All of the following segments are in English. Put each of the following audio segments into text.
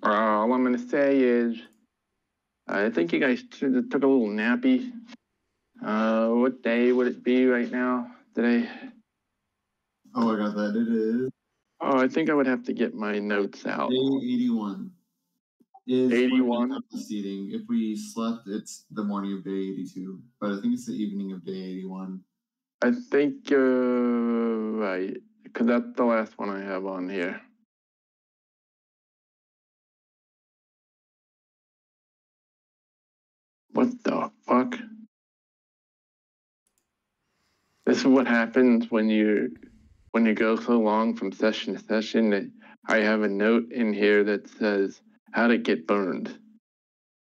All I'm going to say is, I think you guys took a little nappy. What day would it be right now today? Oh, I got that. It is. Oh, I think I would have to get my notes out. Day 81 is 81. Seating. If we slept, it's the morning of day 82, but I think it's the evening of day 81. I think you're right, because that's the last one I have on here. What the fuck? This is what happens when you go so long from session to session that I have a note in here that says how to get burned.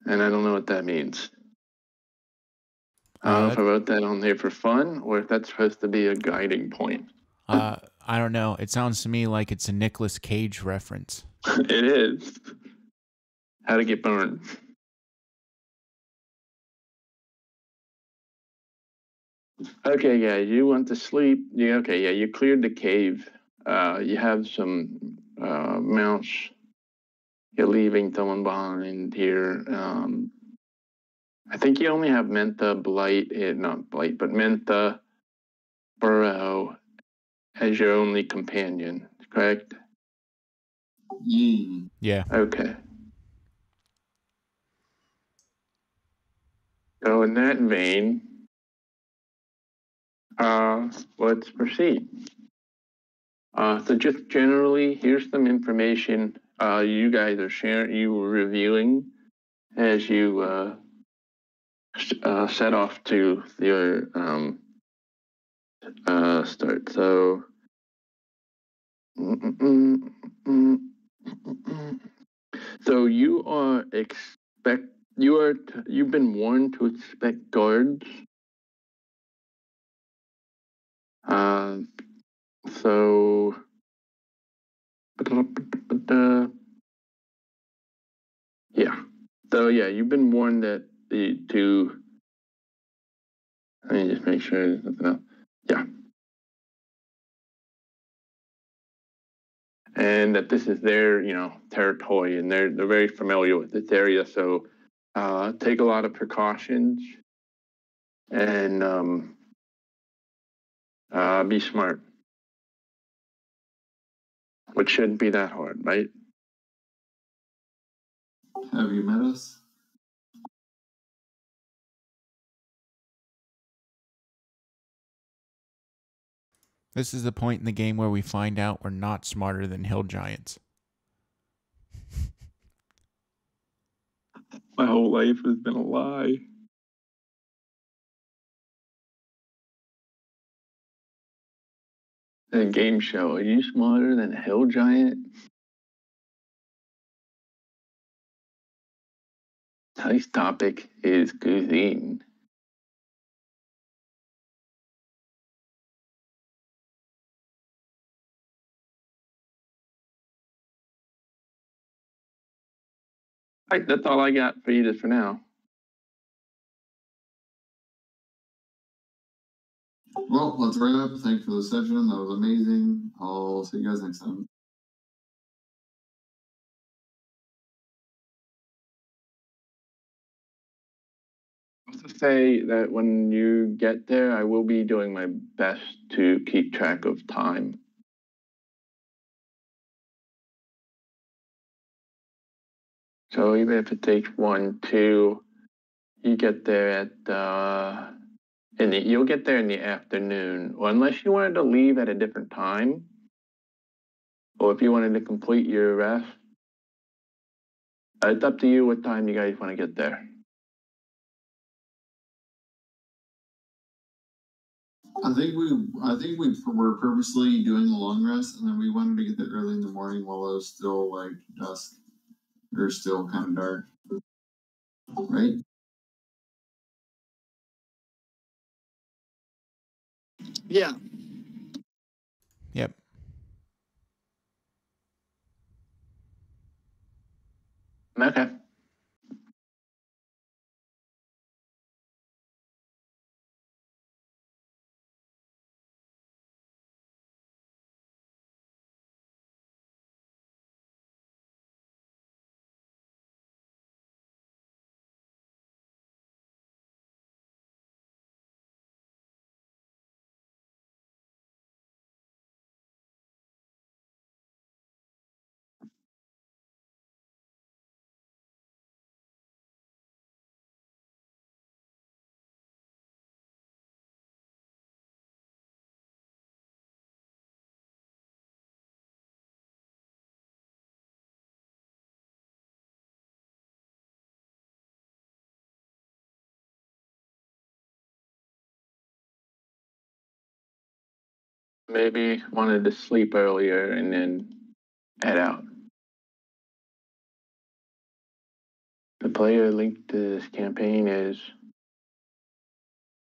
And I don't know what that means. I don't know if I wrote that on there for fun or if that's supposed to be a guiding point. I don't know. It sounds to me like it's a Nicolas Cage reference. It is. How to get burned. Okay, yeah, you went to sleep. You cleared the cave. You have some mounts. You're leaving someone behind here. I think you only have Mentha, not Blight, but Mentha, Burrow as your only companion, correct? Yeah. Okay. So in that vein, let's proceed. So just generally, here's some information you guys are sharing, you were reviewing as you set off to your start. So, so you've been warned to expect guards. So, yeah. So yeah, you've been warned that to. Let me just make sure there's nothing else. Yeah. And that this is their, territory, and they're very familiar with this area. So take a lot of precautions and be smart, which shouldn't be that hard, right? Have you met us? This is the point in the game where we find out we're not smarter than hill giants. My whole life has been a lie. A game show. Are you smarter than a hill giant? Today's topic is cuisine. All right, that's all I got for you just for now. Well, let's wrap up. Thank you for the session. That was amazing. I'll see you guys next time. To say that when you get there, I will be doing my best to keep track of time. So even if it takes 1, 2, you get there at you'll get there in the afternoon, or unless you wanted to leave at a different time, or if you wanted to complete your rest. It's up to you what time you guys want to get there. I think we were purposely doing a long rest, and then we wanted to get there early in the morning while it was still like dusk, or still kind of dark, right? Yeah. Yep. Okay. maybe wanted to sleep earlier and then head out. The player linked to this campaign is...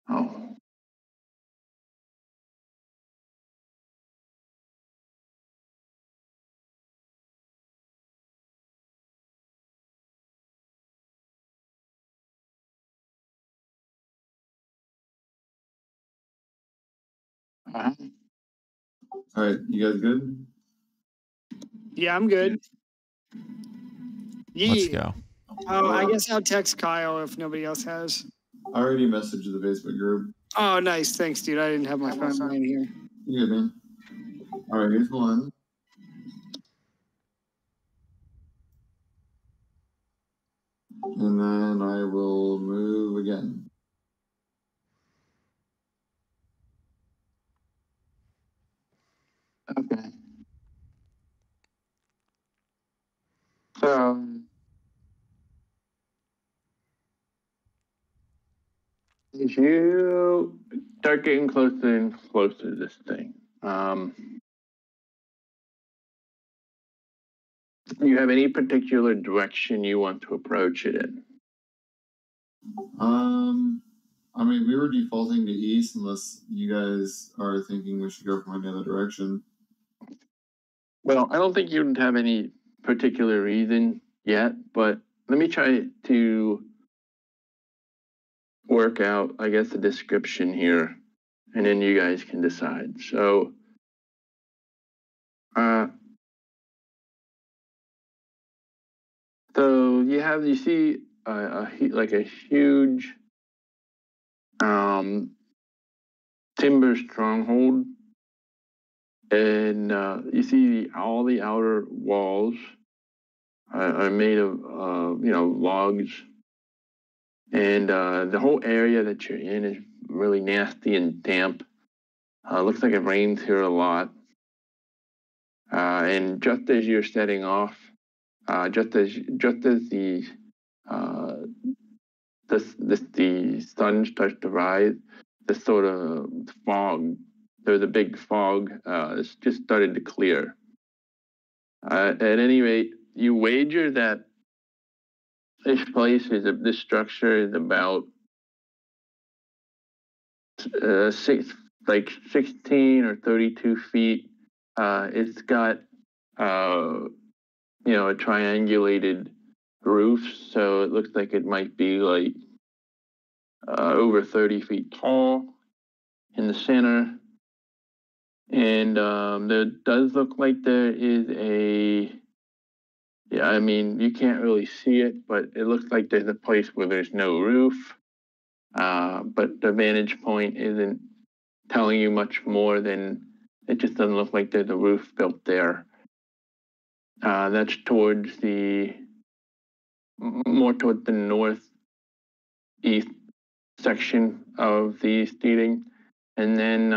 Oh. Uh-huh. All right, you guys good? Yeah, I'm good. Let's go. Oh, I guess I'll text Kyle if nobody else has. I already messaged the Facebook group. Oh, nice. Thanks, dude. I didn't have my phone line here. You good, man? All right, here's one. And then I will move again. Okay. So... as you start getting closer and closer to this thing, do you have any particular direction you want to approach it in? I mean, we were defaulting to east unless you guys are thinking we should go from any other direction. Well, I don't think you'd have any particular reason yet, but let me try to work out, I guess, the description here, and then you guys can decide. So, you see like a huge timber stronghold, and you see all the outer walls are made of logs, and the whole area that you're in is really nasty and damp. Looks like it rains here a lot, and just as you're setting off, just as the sun starts to rise, this sort of fog, there's a big fog, it's just started to clear. At any rate, you wager that this structure is about 16 or 32 feet. It's got a triangulated roof, so it looks like it might be like over 30 feet tall in the center. And there does look like there is you can't really see it, but it looks like there's a place where there's no roof. But the vantage point isn't telling you much more than it just doesn't look like there's a roof built there. That's more towards the northeast section of the seating. And then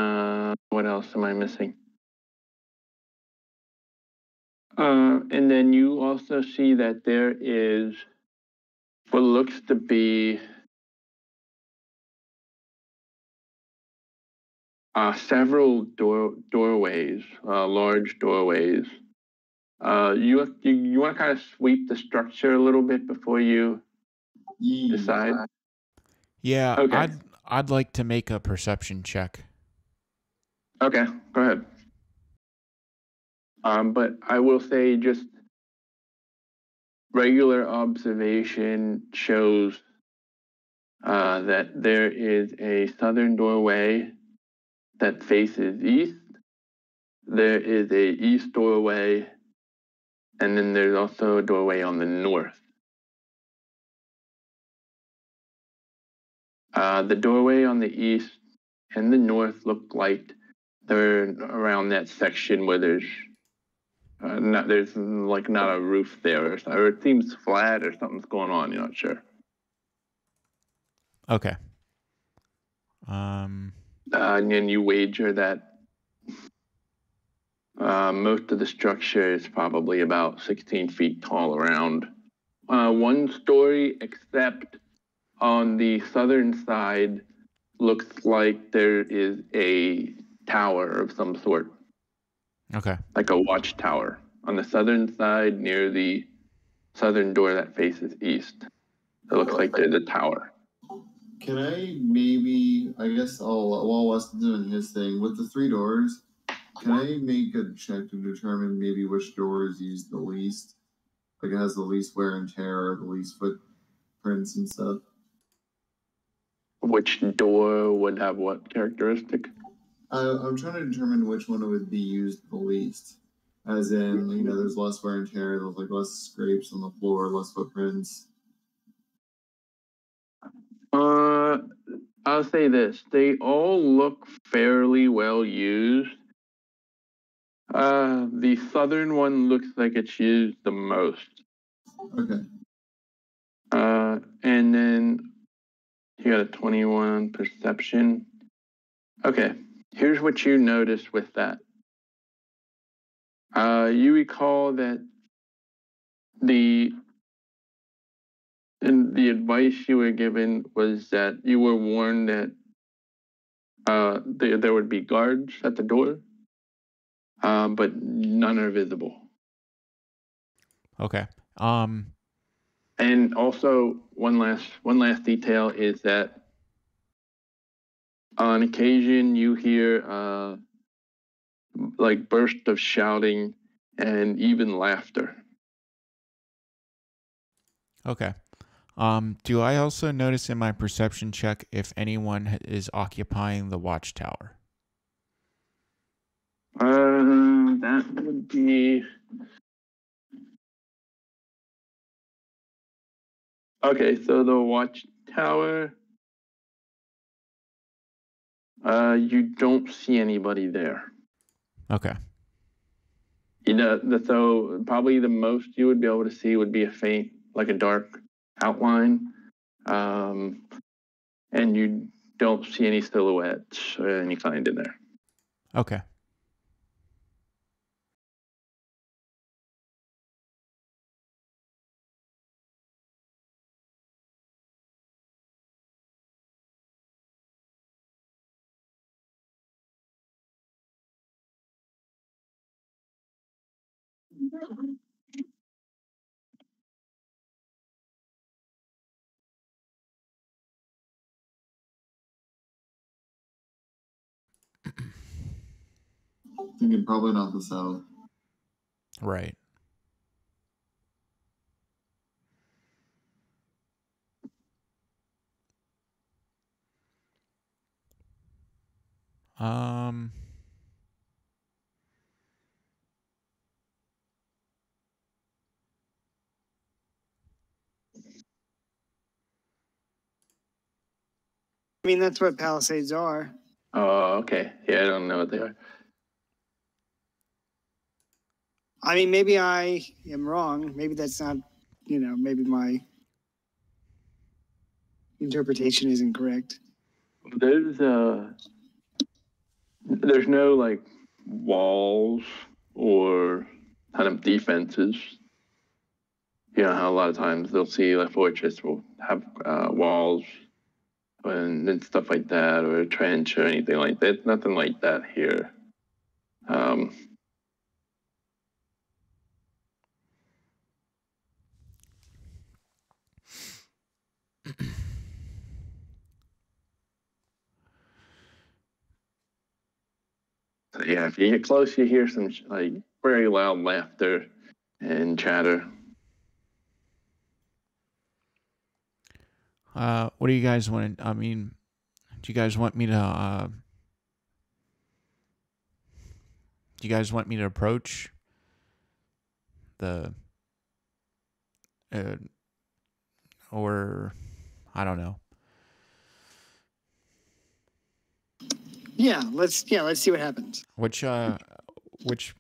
what else am I missing? And then you also see that there is what looks to be several doorways, large doorways. You want to kind of sweep the structure a little bit before you decide? Yeah, okay. I'd like to make a perception check. Okay, go ahead. But I will say just regular observation shows that there is a southern doorway that faces east. There is a east doorway, and then there's also a doorway on the north. The doorway on the east and the north look like they're around that section where there's not a roof there, or it seems flat, or something's going on. You're not sure. Okay. And then you wager that most of the structure is probably about 16 feet tall around. One story, except on the southern side, looks like there is a tower of some sort, Okay. like a watchtower on the southern side near the southern door that faces east. It looks like there's a tower. Can I maybe, I guess while Weston's doing his thing, with the 3 doors, can I make a check to determine maybe which door is used the least? Like it has the least wear and tear or the least footprints and stuff? Which door would have what characteristic? I'm trying to determine which one would be used the least. As in, there's less wear and tear, there's like less scrapes on the floor, less footprints. I'll say this. They all look fairly well used. The southern one looks like it's used the most. Okay. And then you got a 21 perception. Okay, here's what you notice with that. You recall that the advice you were given was that you were warned that there would be guards at the door, but none are visible. Okay. And also one last detail is that on occasion you hear like bursts of shouting and even laughter. Okay. Do I also notice in my perception check if anyone is occupying the watchtower? That would be... Okay, so the watchtower, you don't see anybody there. Okay. So probably the most you would be able to see would be a faint, like a dark outline. And you don't see any silhouettes or any kind in there. Okay. Thinking probably not the south. Right. I mean, that's what palisades are. Oh, okay. Yeah, I don't know what they are. I mean, maybe I am wrong. Maybe that's not, maybe my interpretation isn't correct. There's no like walls or kind of defenses. You know how a lot of times they'll see a fortress will have walls and stuff like that, or a trench or anything like that. It's nothing like that here. So yeah, if you get close, you hear some like very loud laughter and chatter. What do you guys want to, do you guys want me to, approach the, or, I don't know. Yeah, let's see what happens. Which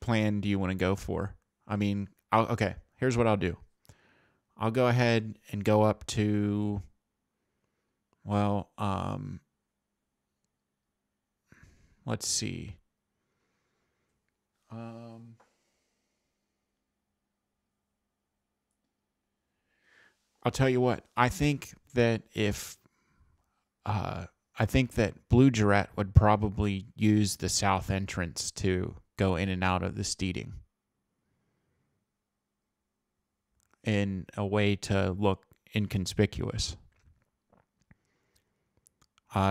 plan do you want to go for? Okay, here's what I'll do. I'll go ahead and go up to, well, let's see. I'll tell you what. I think that if I think that Blue Jurat would probably use the south entrance to go in and out of the steeding in a way to look inconspicuous.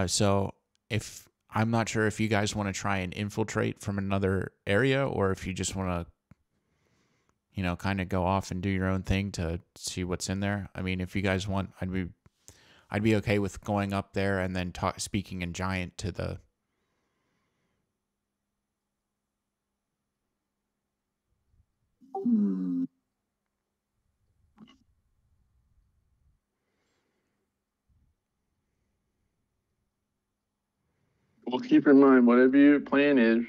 So if I'm not sure if you guys want to try and infiltrate from another area, or if you just want to, kind of go off and do your own thing to see what's in there. I mean, if you guys want, I'd be okay with going up there and then speaking in Giant to the. Well, keep in mind, whatever your plan is,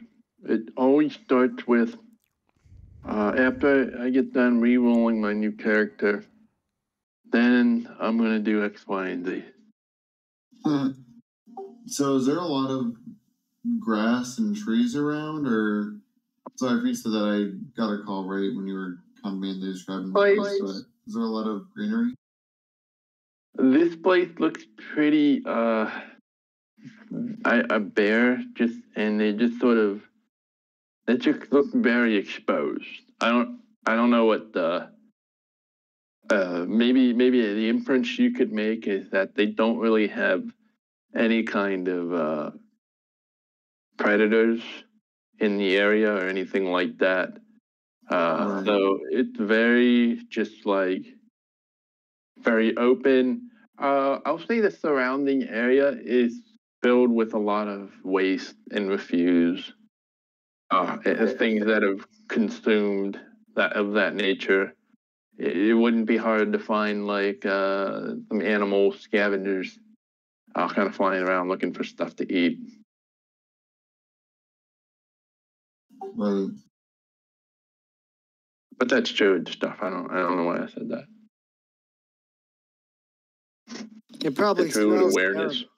it always starts with, after I get done re-rolling my new character, then I'm going to do X, Y, and Z. So is there a lot of grass and trees around, or... Sorry if you said that, I got a call right when you were kind of mainly describing the place, but is there a lot of greenery? This place looks pretty bare, and they just look very exposed. I don't know what the maybe the inference you could make is that they don't really have any kind of predators in the area or anything like that. Right. So it's very very open. I'll say the surrounding area is filled with a lot of waste and refuse, things that have consumed of that nature. It wouldn't be hard to find some animal scavengers kind of flying around looking for stuff to eat. Right. But that's Jared's stuff. I don't know why I said that. It probably It's rude smells awareness. terrible.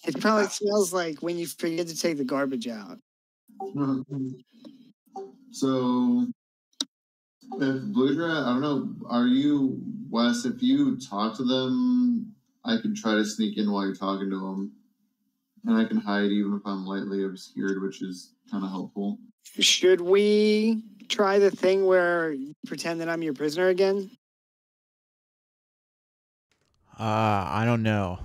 It probably smells like when you forget to take the garbage out. So, if Blue Jurat, I don't know, are you, Wes, if you talk to them, I can try to sneak in while you're talking to them. And I can hide even if I'm lightly obscured, which is kind of helpful. Should we try the thing where you pretend that I'm your prisoner again? I don't know.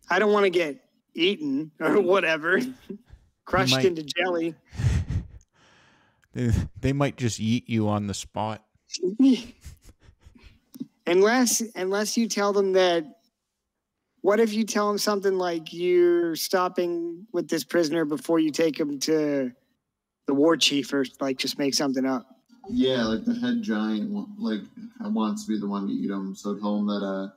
I don't want to get eaten or whatever, crushed might. into jelly. They might just eat you on the spot. Unless you tell them that. What if you tell them something like you're stopping with this prisoner before you take him to the war chief, or just make something up? Yeah, like the head giant wants to be the one to eat him, so tell him that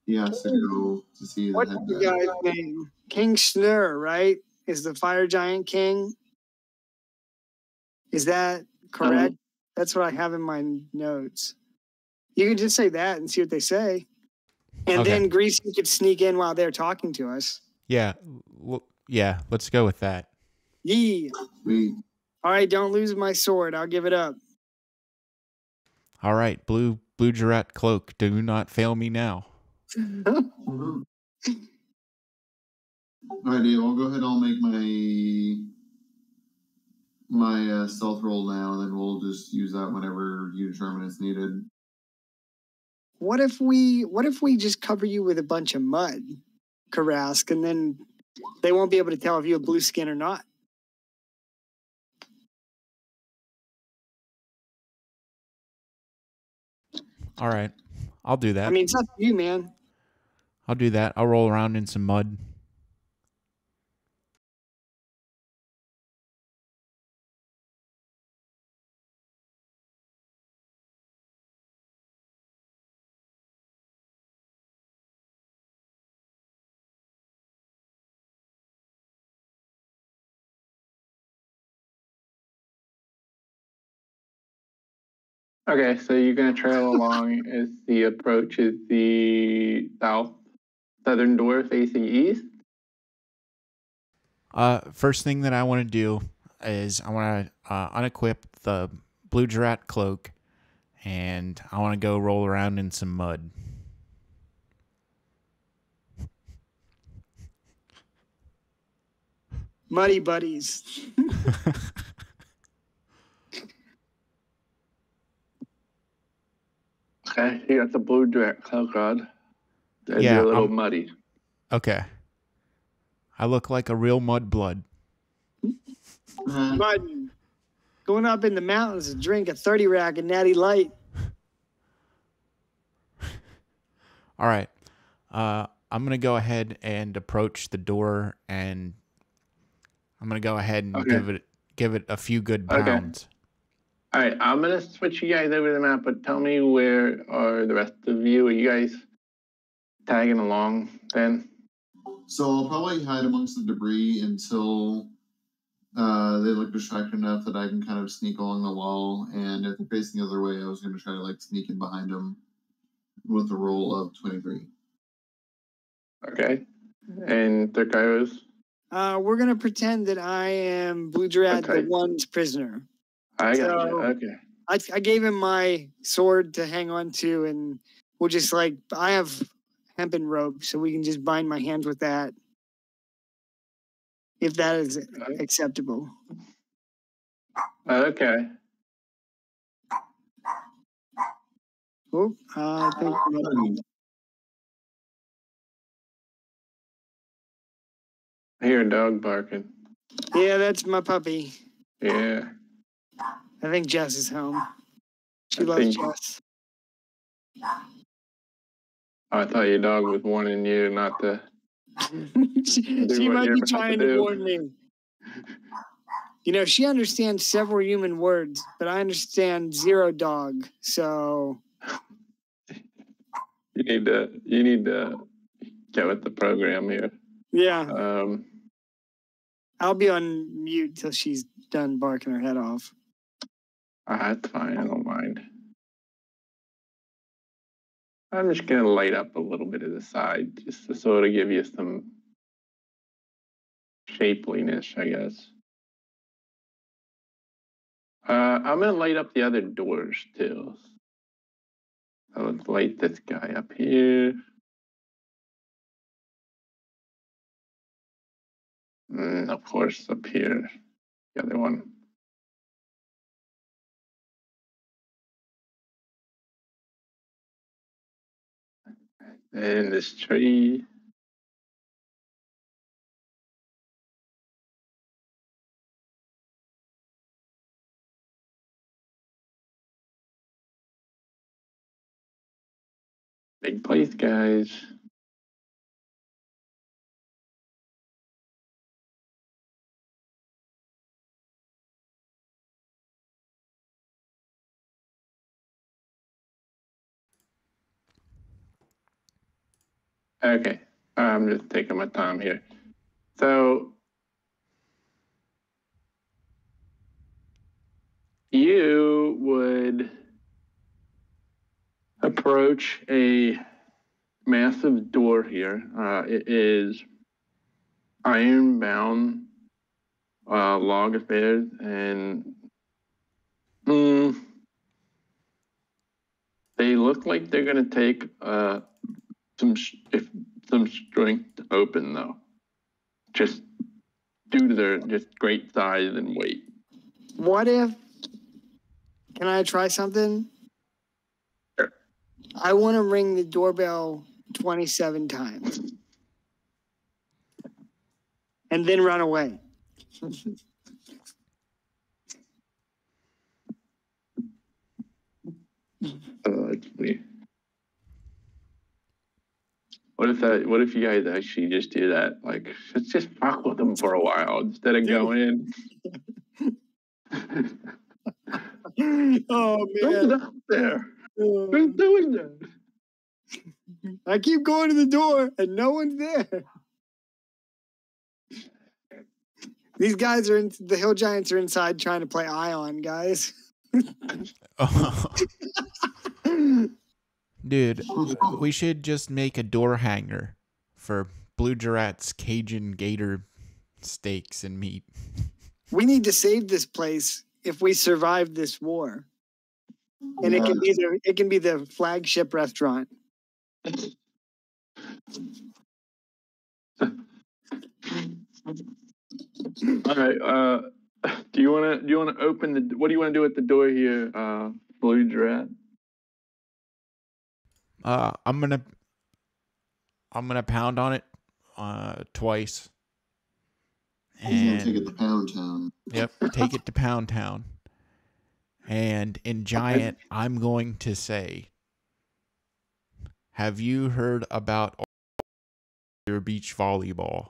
he has to go to see the What's head the giant. guy's name? King Snur, right? Is the fire giant king? Is that correct? That's what I have in my notes. You can just say that and see what they say. And then Greasy could sneak in while they're talking to us. Yeah. Yeah, let's go with that. Yee. Sweet. All right, don't lose my sword. I'll give it up. All right, Blue Jurat cloak, do not fail me now. All right, Dave, I'll go ahead and I'll make my stealth roll now, and then we'll just use that whenever you determine it's needed. What if we just cover you with a bunch of mud, Karask, and then they won't be able to tell if you have blue skin or not? All right, I'll do that. I mean, it's up to you, man. I'll do that. I'll roll around in some mud. Okay, so you're going to trail along as the approach is the southern door facing east. First thing that I want to do is I want to unequip the Blue Jurat cloak, and I want to go roll around in some mud. Okay. Muddy buddies. Okay, you got the blue direct. Oh God, that'd Yeah, be a little muddy. Okay. I look like a real mudblood. Mud. Going up in the mountains to drink a 30 rack of Natty Light. All right. I'm going to go ahead and approach the door, and I'm going to go ahead and give it a few good pounds. All right, I'm going to switch you guys over to the map, but tell me where are the rest of you? Are you guys tagging along then? So I'll probably hide amongst the debris until they look distracted enough that I can kind of sneak along the wall. And if they're facing the other way, I was going to try to like sneak in behind them with a roll of 23. Okay. And Thurkairos? We're going to pretend that I am Blue Drat, the one's prisoner. I got you. Okay. I gave him my sword to hang on to, and we'll just I have hempen rope, so we can just bind my hands with that. If that is acceptable. Okay. Oh, I think I hear a dog barking. Yeah, that's my puppy. Yeah. I think Jess is home. She loves Jess. I thought your dog was warning you not to. she might be trying to warn me. You know, she understands several human words, but I understand 0 dog. So you need to get with the program here. Yeah. I'll be on mute till she's done barking her head off. That's fine. I don't mind. I'm just going to light up a little bit of the side just to sort of give you some shapeliness, I guess. I'm going to light up the other doors too. So let's light this guy up here. And of course, up here, the other one. And this tree. Big place, guys. Okay, I'm just taking my time here. So you would approach a massive door here. It is iron-bound log affairs, and they look like they're going to take some strength to open, though, just due to their just great size and weight. What if? Can I try something? Sure. I want to ring the doorbell 27 times. And then run away. That's funny. What if you guys actually just do that? Like, let's just fuck with them for a while instead of going in. Oh, man. Who's up there? Who's doing that? I keep going to the door and no one's there. These guys are the hill giants are inside trying to play Ion, guys. Dude, we should just make a door hanger for Blue Durat's Cajun gator steaks and meat. We need to save this place if we survive this war. And it can be the flagship restaurant. All right. Do you wanna open the? What do you want to do at the door here, Blue Drat? I'm gonna pound on it twice. He's gonna take And it to Pound Town. yep, take it to Pound Town. And in Giant, I'm going to say, have you heard about your beach volleyball?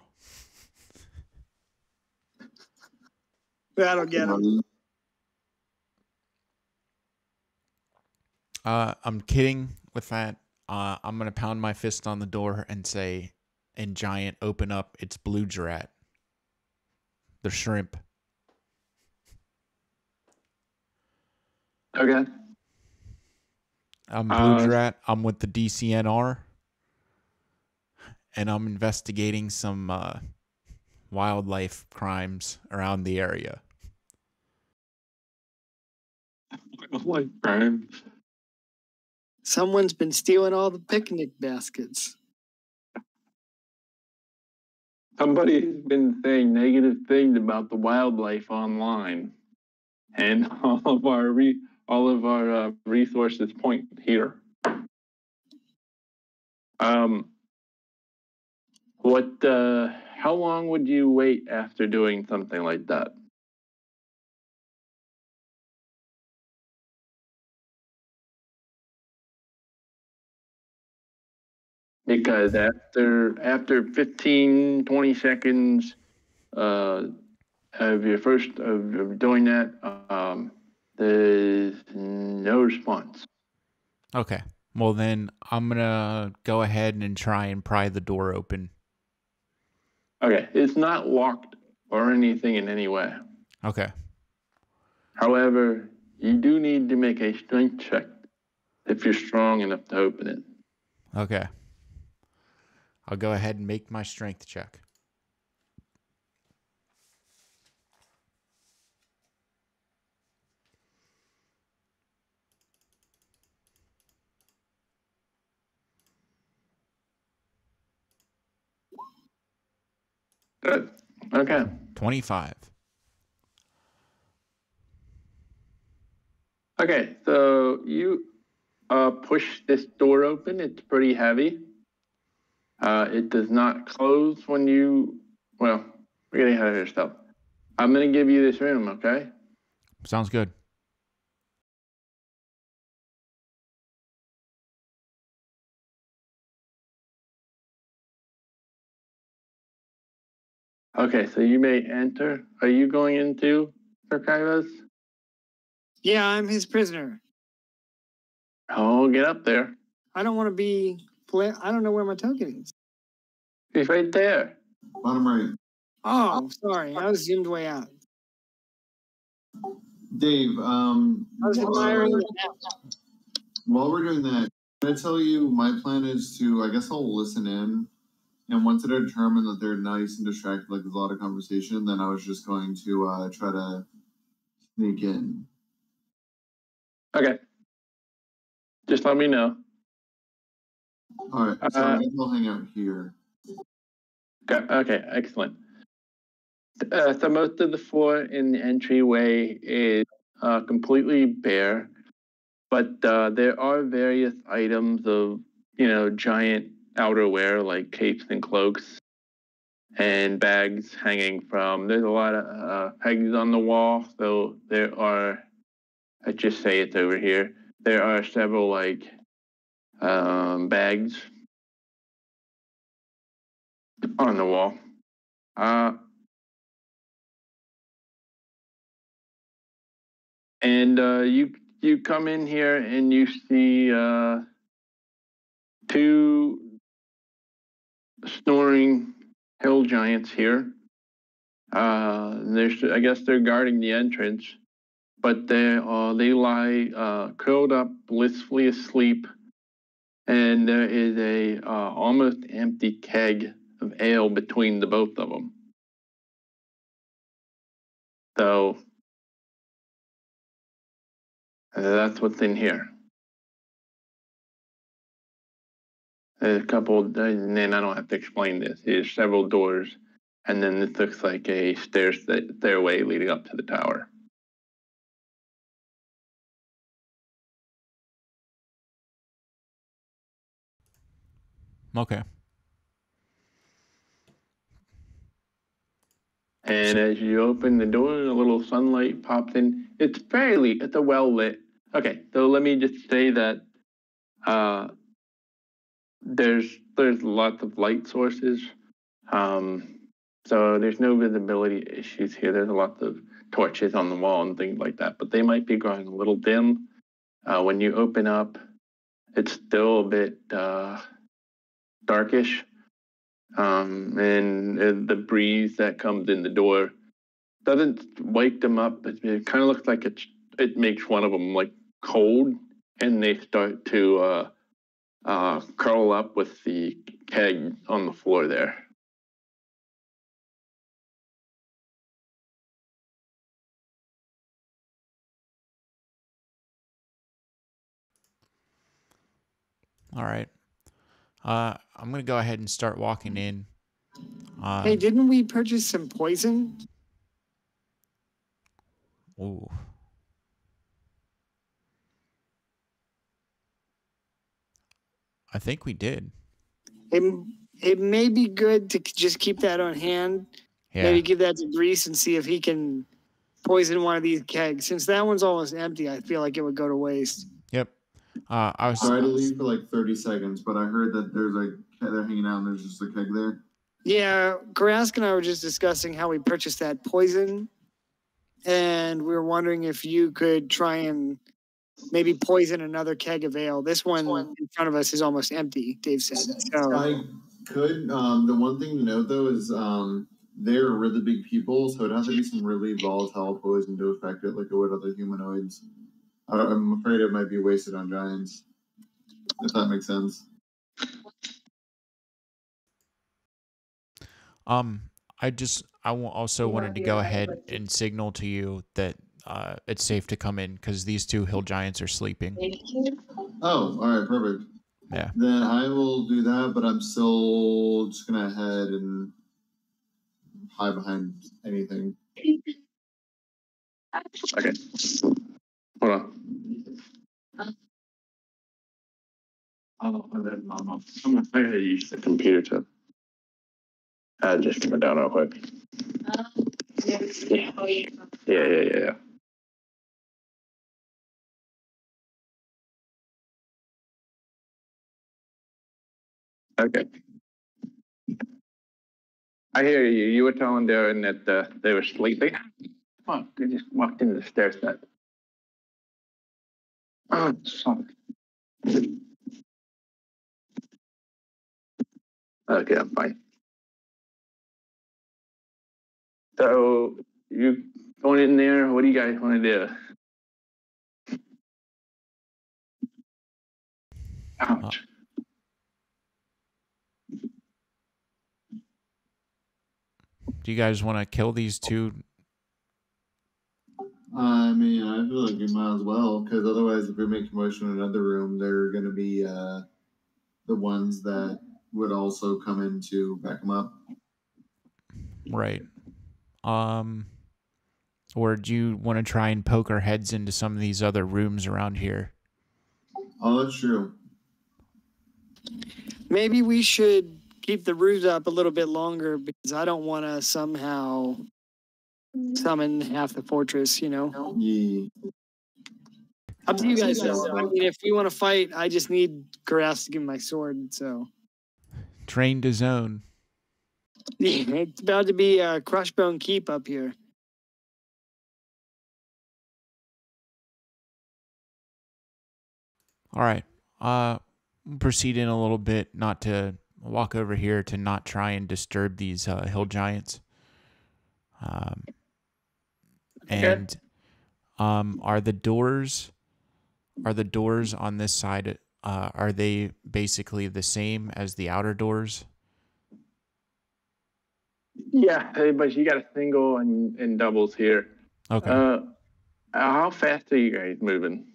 That'll get him. I'm kidding with that. I'm going to pound my fist on the door and say, in Giant, open up. It's Blue Drat. The shrimp. Okay. I'm Blue Drat. I'm with the DCNR. And I'm investigating some wildlife crimes around the area. Wildlife crimes. Someone's been stealing all the picnic baskets. Somebody's been saying negative things about the wildlife online, and all of our resources point here. How long would you wait after doing something like that? Because after 15, 20 seconds of doing that, there's no response. Okay. Well, then I'm going to go ahead and try and pry the door open. Okay. It's not locked or anything in any way. Okay. However, you do need to make a strength check if you're strong enough to open it. Okay. I'll go ahead and make my strength check. Good. Okay. 25. Okay, so you push this door open. It's pretty heavy. It does not close when you... Well, we're getting ahead of yourself. I'm going to give you this room, okay? Sounds good. Okay, so you may enter. Are you going into Sarkivas? Yeah, I'm his prisoner. Oh, get up there. I don't want to be... I don't know where my token is. He's right there. Bottom right. Oh, sorry. I was zoomed way out. Dave, I was admiring the map. while we're doing that, can I tell you my plan is to, I guess I'll listen in. And once I determine that they're nice and distracted, like there's a lot of conversation, then I was just going to try to sneak in. Okay. Just let me know. All right, so I guess I'll hang out here. Okay, excellent. So most of the floor in the entryway is completely bare, but there are various items of, giant outerwear like capes and cloaks and bags hanging from. There's a lot of pegs on the wall, so there are, let's just say it's over here. There are several bags on the wall. And you come in here and you see two snoring hill giants here. I guess they're guarding the entrance, but they lie curled up, blissfully asleep, and there is a almost empty keg of ale between the both of them. So that's what's in here. There's a couple, and then I don't have to explain this. There's several doors and then this looks like a stairway leading up to the tower. Okay. And as you open the door, a little sunlight pops in. It's a well lit. Okay, so let me just say that there's lots of light sources. So there's no visibility issues here. There's lots of torches on the wall and things like that, but they might be growing a little dim. When you open up, it's still a bit darkish. And the breeze that comes in the door doesn't wake them up. It kind of looks like it makes one of them like cold, and they start to curl up with the keg on the floor there. All right. I'm going to go ahead and start walking in. Hey, didn't we purchase some poison? Ooh. I think we did. It may be good to just keep that on hand. Yeah. Maybe give that to Grease and see if he can poison one of these kegs. Since that one's almost empty, I feel like it would go to waste. Yep. I was Try to leave for like 30 seconds, but I heard that there's like they're hanging out and there's just a keg there. Yeah, Karask and I were just discussing how we purchased that poison, and we were wondering if you could try and maybe poison another keg of ale. This one in front of us is almost empty, Dave said. So I could. The one thing to note though is they're really big people, so it'd have to be some really volatile poison to affect it, like it would other humanoids. I'm afraid it might be wasted on giants, if that makes sense. I also wanted to go ahead and signal to you that it's safe to come in because these two hill giants are sleeping. Oh, all right, perfect. Yeah. Then I will do that, but I'm still just gonna head and hide behind anything. Okay. Hold on. I gotta use the computer to just turn it down real quick. Yeah. Okay. I hear you. You were telling Darren that they were sleeping. Fuck, they just walked into the stair set. Oh, fuck. Okay, I'm fine. So, you going in there? What do you guys want to do? Ouch. Do you guys want to kill these two? I mean, I feel like we might as well, because otherwise, if we make commotion in another room, they're going to be the ones that would also come in to back them up. Right. Or do you want to try and poke our heads into some of these other rooms around here? Oh, that's true. maybe we should keep the ruse up a little bit longer because I don't want to somehow summon half the fortress, you know? Yeah. Up to you guys, though. I mean, if we want to fight, I just need Garas to give me my sword, so. Train to zone. Yeah, it's about to be a Crushbone Keep up here. All right. Proceed in a little bit, not to walk over here to not try and disturb these hill giants. And are the doors on this side, are they basically the same as the outer doors? Yeah, but you got a single and doubles here. Okay. How fast are you guys moving?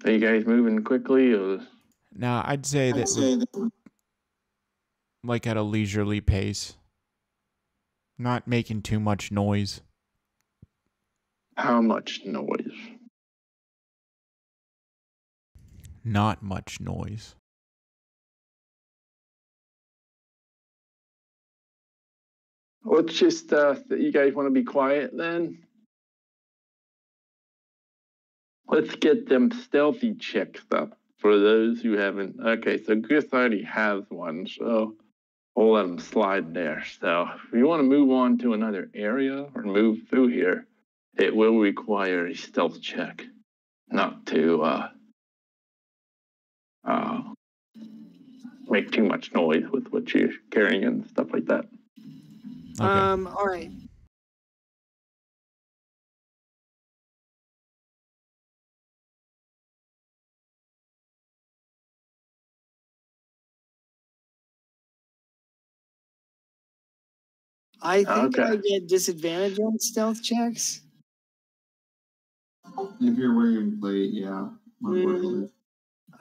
Are you guys moving quickly or? Now, I'd say that like at a leisurely pace. Not making too much noise. How much noise? Not much noise. Let's just, you guys want to be quiet then? Let's get them stealthy checks up for those who haven't. Okay, so Chris already has one, so we'll let him slide there. So if you want to move on to another area or move through here, it will require a stealth check, not to make too much noise with what you're carrying and stuff like that. Okay. All right. I think Okay. I get disadvantage on stealth checks. If you're wearing plate, yeah. Unfortunately.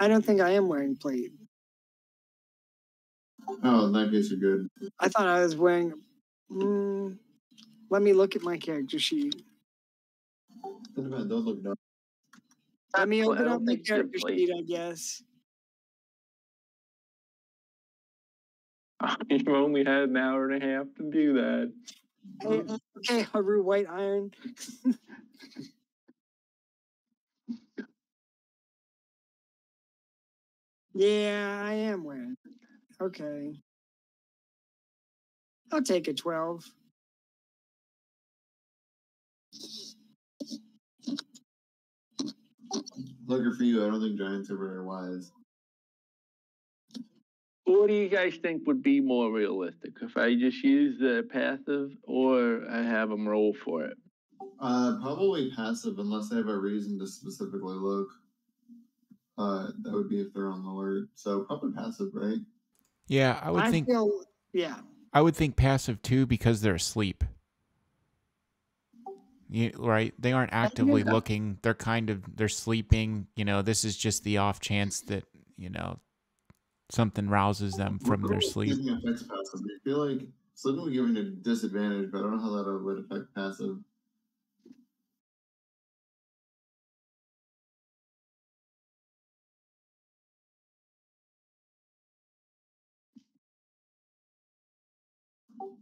I don't think I am wearing plate. Oh, in that case, you're good. I thought I was wearing. Let me look at my character sheet. Don't look dumb. Let me Well, I open don't up my think you have character plate. sheet, I guess. You've only had an hour and a half to do that. Hey, okay, Haru White Iron. Yeah, I am wearing. Okay. I'll take a 12. Lucky for you, I don't think giants are very wise. What do you guys think would be more realistic? If I just use the passive or I have them roll for it? Probably passive unless they have a reason to specifically look. That would be if they're on alert. So probably passive, right? Yeah, I would think passive too because they're asleep. Right? They aren't actively looking. They're sleeping. This is just the off chance that, something rouses them from their sleep. Affects passive. I feel like sleeping would give you a disadvantage, but I don't know how that would affect passive.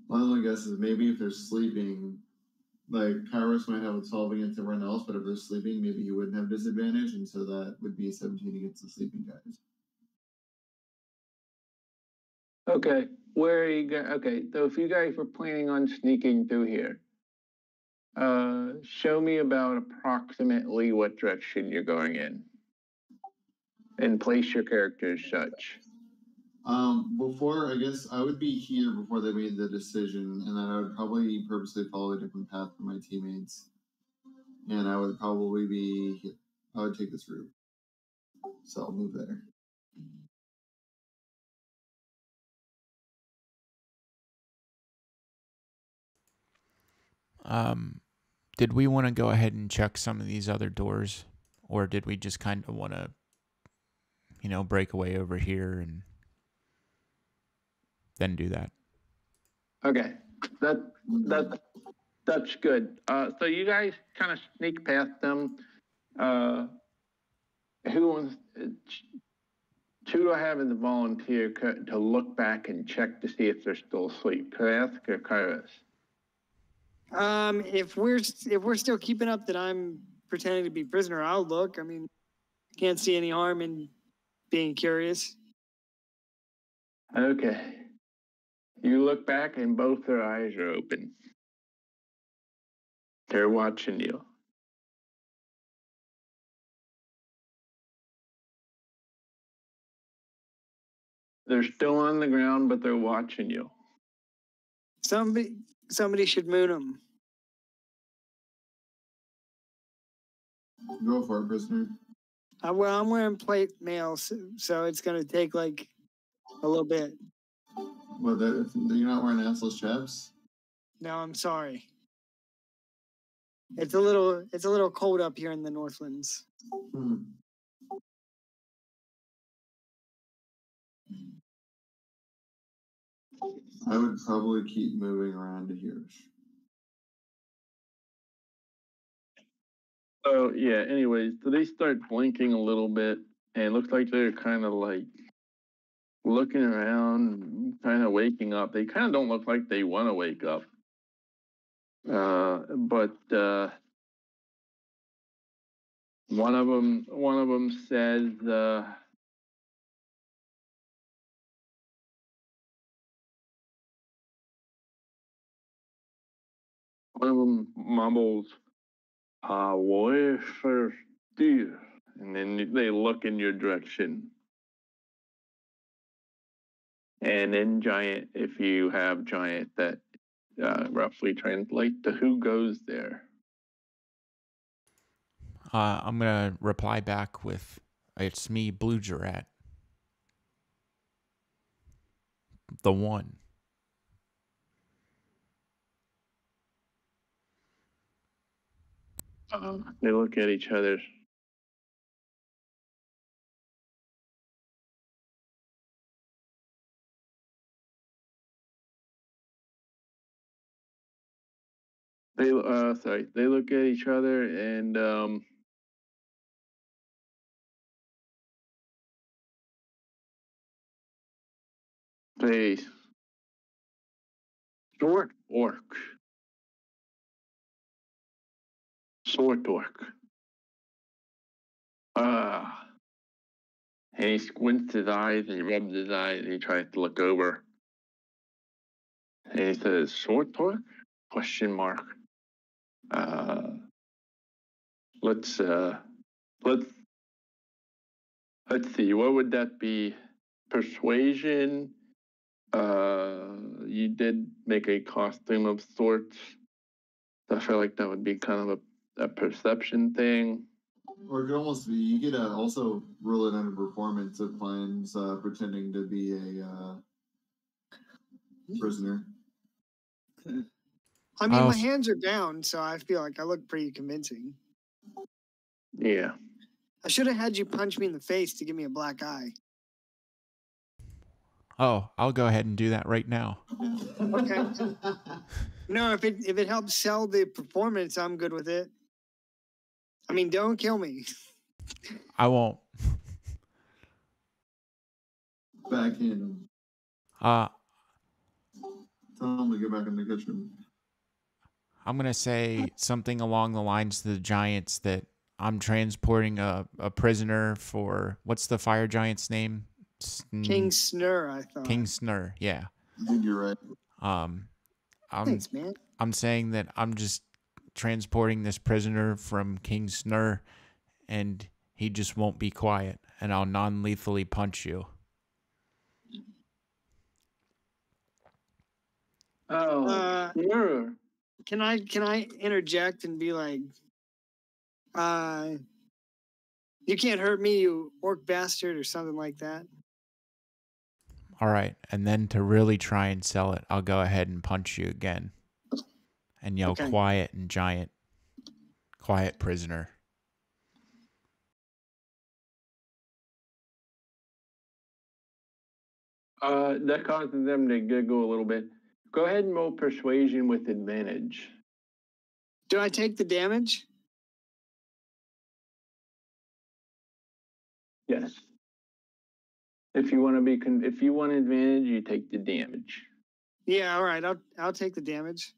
My only guess is maybe if they're sleeping, like Kairos might have a 12 against everyone else, but if they're sleeping, maybe he wouldn't have disadvantage, and so that would be a 17 against the sleeping guys. Okay, where are you going? Okay, so if you guys were planning on sneaking through here, show me about approximately what direction you're going in, and place your character as such. Before, I guess I would be here before they made the decision, and then I would probably purposely follow a different path for my teammates. And I would take this route. So I'll move there. Did we want to go ahead and check some of these other doors, or did we just kind of want to, break away over here and then do that? Okay, that's good. So you guys kind of sneak past them. Who wants? Who do I have as a volunteer to look back and check to see if they're still asleep? Kairos or Kairos? If we're still keeping up that I'm pretending to be prisoner, I'll look. I mean, can't see any harm in being curious. Okay. You look back and both their eyes are open. They're watching you. They're still on the ground, but they're watching you. Somebody should moon them. Go for it, prisoner. Well, I'm wearing plate mail, so it's going to take like a little bit. Well, you're not wearing assless chaps? No, I'm sorry. It's a little cold up here in the Northlands. I would probably keep moving around to here. So yeah, anyways, so they start blinking a little bit, and it looks like they're kind of like looking around, kind of waking up. They kind of don't look like they want to wake up. But one of them says, one of them mumbles, "Where for dear?" And then they look in your direction. And then giant, if you have giant, that roughly translate to who goes there. I'm going to reply back with, it's me, Blue Jurat. The one. They look at each other. They look at each other and they short orc. Short orc. And he squints his eyes and he rubs his eyes and he tries to look over. And he says, "Short orc? Question mark. Let's see, what would that be? Persuasion. You did make a costume of sorts. I feel like that would be kind of a perception thing. Or it could almost be, you could also roll it under performance of climbs pretending to be a prisoner. I mean, my hands are bound, so I feel like I look pretty convincing. Yeah. I should have had you punch me in the face to give me a black eye. Oh, I'll go ahead and do that right now. Okay. No, if it helps sell the performance, I'm good with it. I mean, don't kill me. I won't. Backhand him. Tell him to get back in the kitchen. I'm going to say something along the lines to the giants that I'm transporting a prisoner for, what's the fire giant's name? King Snur, I thought. King Snur, yeah. I think you're right. Thanks, man. I'm saying that I'm just transporting this prisoner from King Snur, and he just won't be quiet, and I'll non-lethally punch you. Oh, sure. Can I interject and be like, you can't hurt me, you orc bastard, or something like that? All right, and then to really try and sell it, I'll go ahead and punch you again and yell, okay. Quiet and giant. Quiet prisoner. That causes them to giggle a little bit. Go ahead and roll persuasion with advantage. Do I take the damage? Yes. If you want if you want advantage, you take the damage. Yeah, all right. I'll take the damage.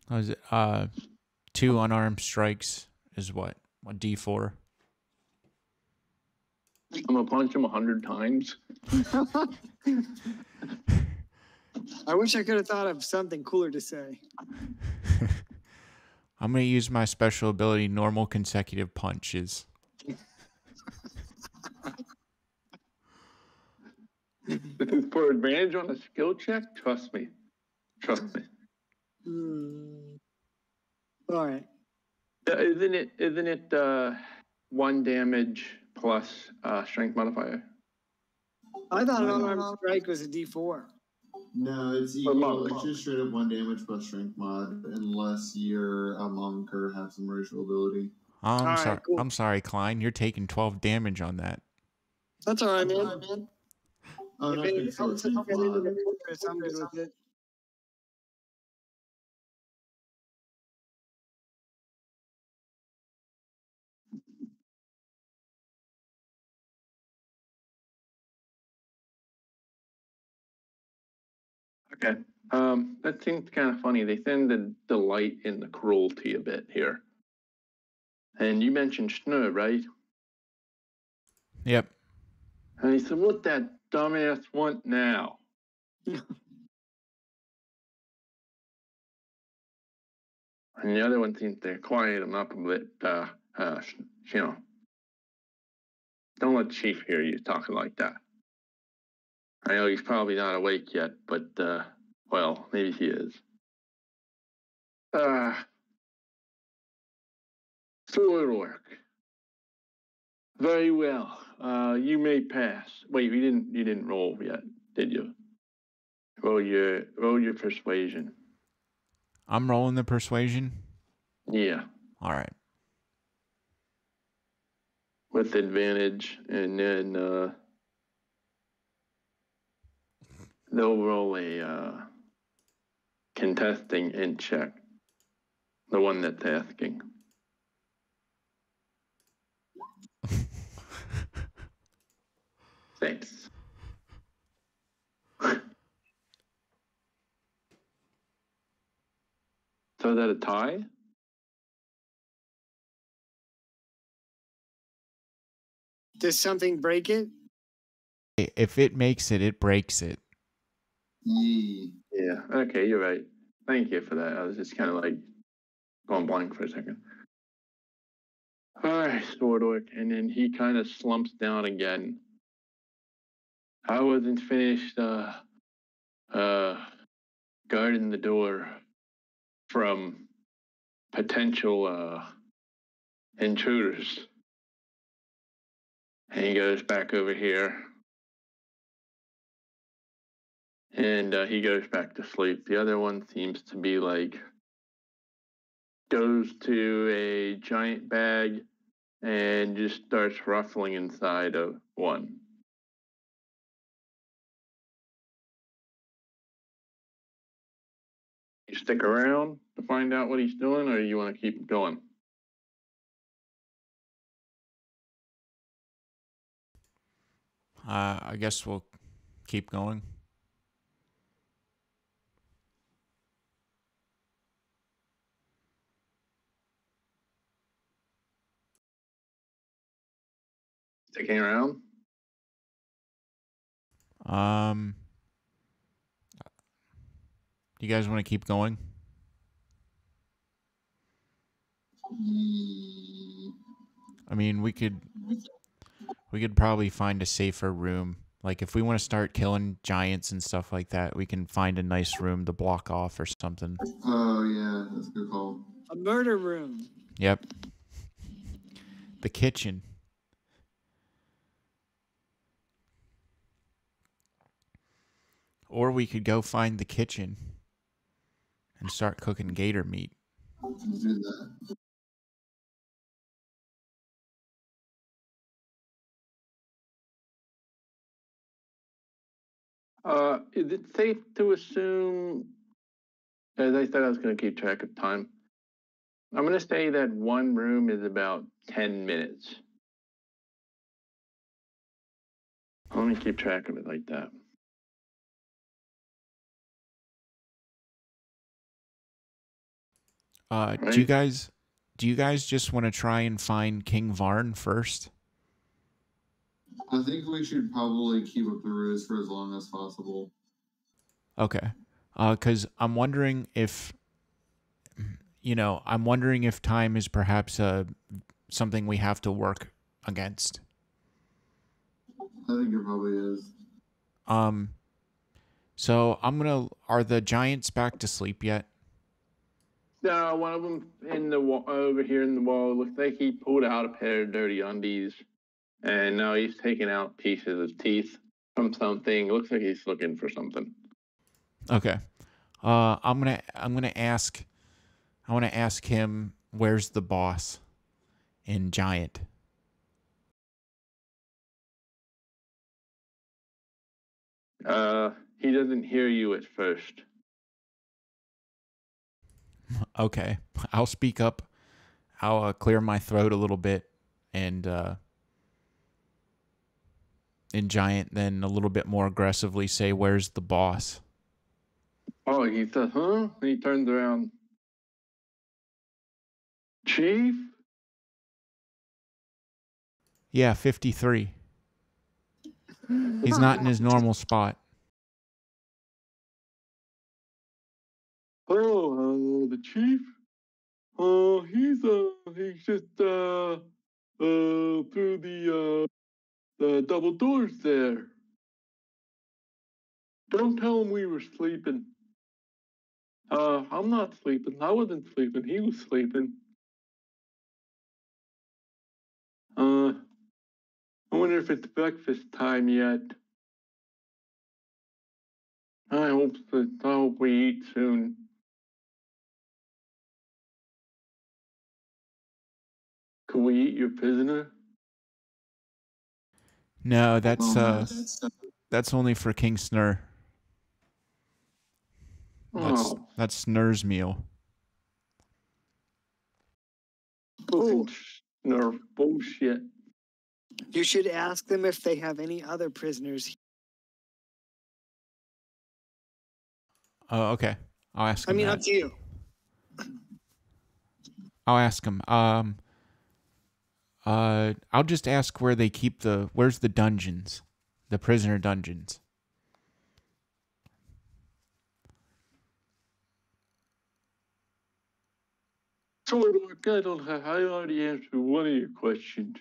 Was it 2 unarmed strikes is what? A D4. I'm gonna punch him 100 times. I wish I could have thought of something cooler to say. I'm gonna use my special ability, normal consecutive punches. For advantage on a skill check, trust me. All right. Isn't it 1 damage plus strength modifier? I thought an unarmed strike was a D4. No, it's equal. It's just straight up 1 damage plus strength mod, unless you're a monk or have some racial ability. I'm sorry. Cool. I'm sorry, Klein. You're taking 12 damage on that. That's all right, man. Oh, If not it big sword, helps big us get into rod. the fortress, I'm good with it. Okay. That seems kind of funny. They tend to delight in the cruelty a bit here. And you mentioned Schnur, right? Yep. And he said, what that dumbass want now? And the other one seems to quiet him up a bit. You know, don't let Chief hear you talking like that. I know he's probably not awake yet, but, well, maybe he is. Sword work. Very well. You may pass. Wait, you didn't roll yet, did you? Roll your persuasion. I'm rolling the persuasion. Yeah. All right. With advantage, and then they'll roll a contesting int check. The one that's asking. Thanks. So is that a tie? Does something break it? If it makes it, it breaks it. Yee. Yeah. Okay, you're right. Thank you for that. I was just kind of like going blank for a second. All right, sword orc, and then he kind of slumps down again. I wasn't finished guarding the door from potential intruders. And he goes back over here. And he goes back to sleep. The other one seems to be like, goes to a giant bag and just starts ruffling inside of one. You stick around to find out what he's doing, or you want to keep going? I guess we'll keep going. Sticking around? You guys want to keep going? Yee. I mean, we could probably find a safer room. Like if we want to start killing giants and stuff like that, we can find a nice room to block off or something. Oh, yeah, that's a good call. A murder room. Yep. The kitchen. Or we could go find the kitchen and start cooking gator meat. Let's do that. Is it safe to assume, as I said, I was going to keep track of time. I'm going to say that one room is about 10 minutes. Let me keep track of it like that. Do you guys just want to try and find King Varn first? I think we should probably keep up the ruse for as long as possible. Okay. Because I'm wondering if, time is perhaps something we have to work against. I think it probably is. So are the giants back to sleep yet? No, one of them over here in the wall looks like he pulled out a pair of dirty undies, and now he's taking out pieces of teeth from something. Looks like he's looking for something. Okay. I want to ask him where's the boss in Giant. He doesn't hear you at first. Okay, I'll speak up. I'll clear my throat a little bit, and in Giant then a little bit more aggressively say, "Where's the boss?" Oh, he says, huh? And he turns around. Chief? Yeah, 53. He's not in his normal spot. Oh, the chief? Oh, he's just through the double doors there. Don't tell him we were sleeping. I'm not sleeping. I wasn't sleeping. He was sleeping. I wonder if it's breakfast time yet. I hope we eat soon. Can we eat your prisoner? No, that's only for King Snur. That's Snur's meal. Fucking Snurf bullshit. You should ask them if they have any other prisoners. Oh, okay. I'll ask him. I mean, that. up to you. I'll ask him. I'll just ask where they keep where's the dungeons, the prisoner dungeons. So I already answered one of your questions.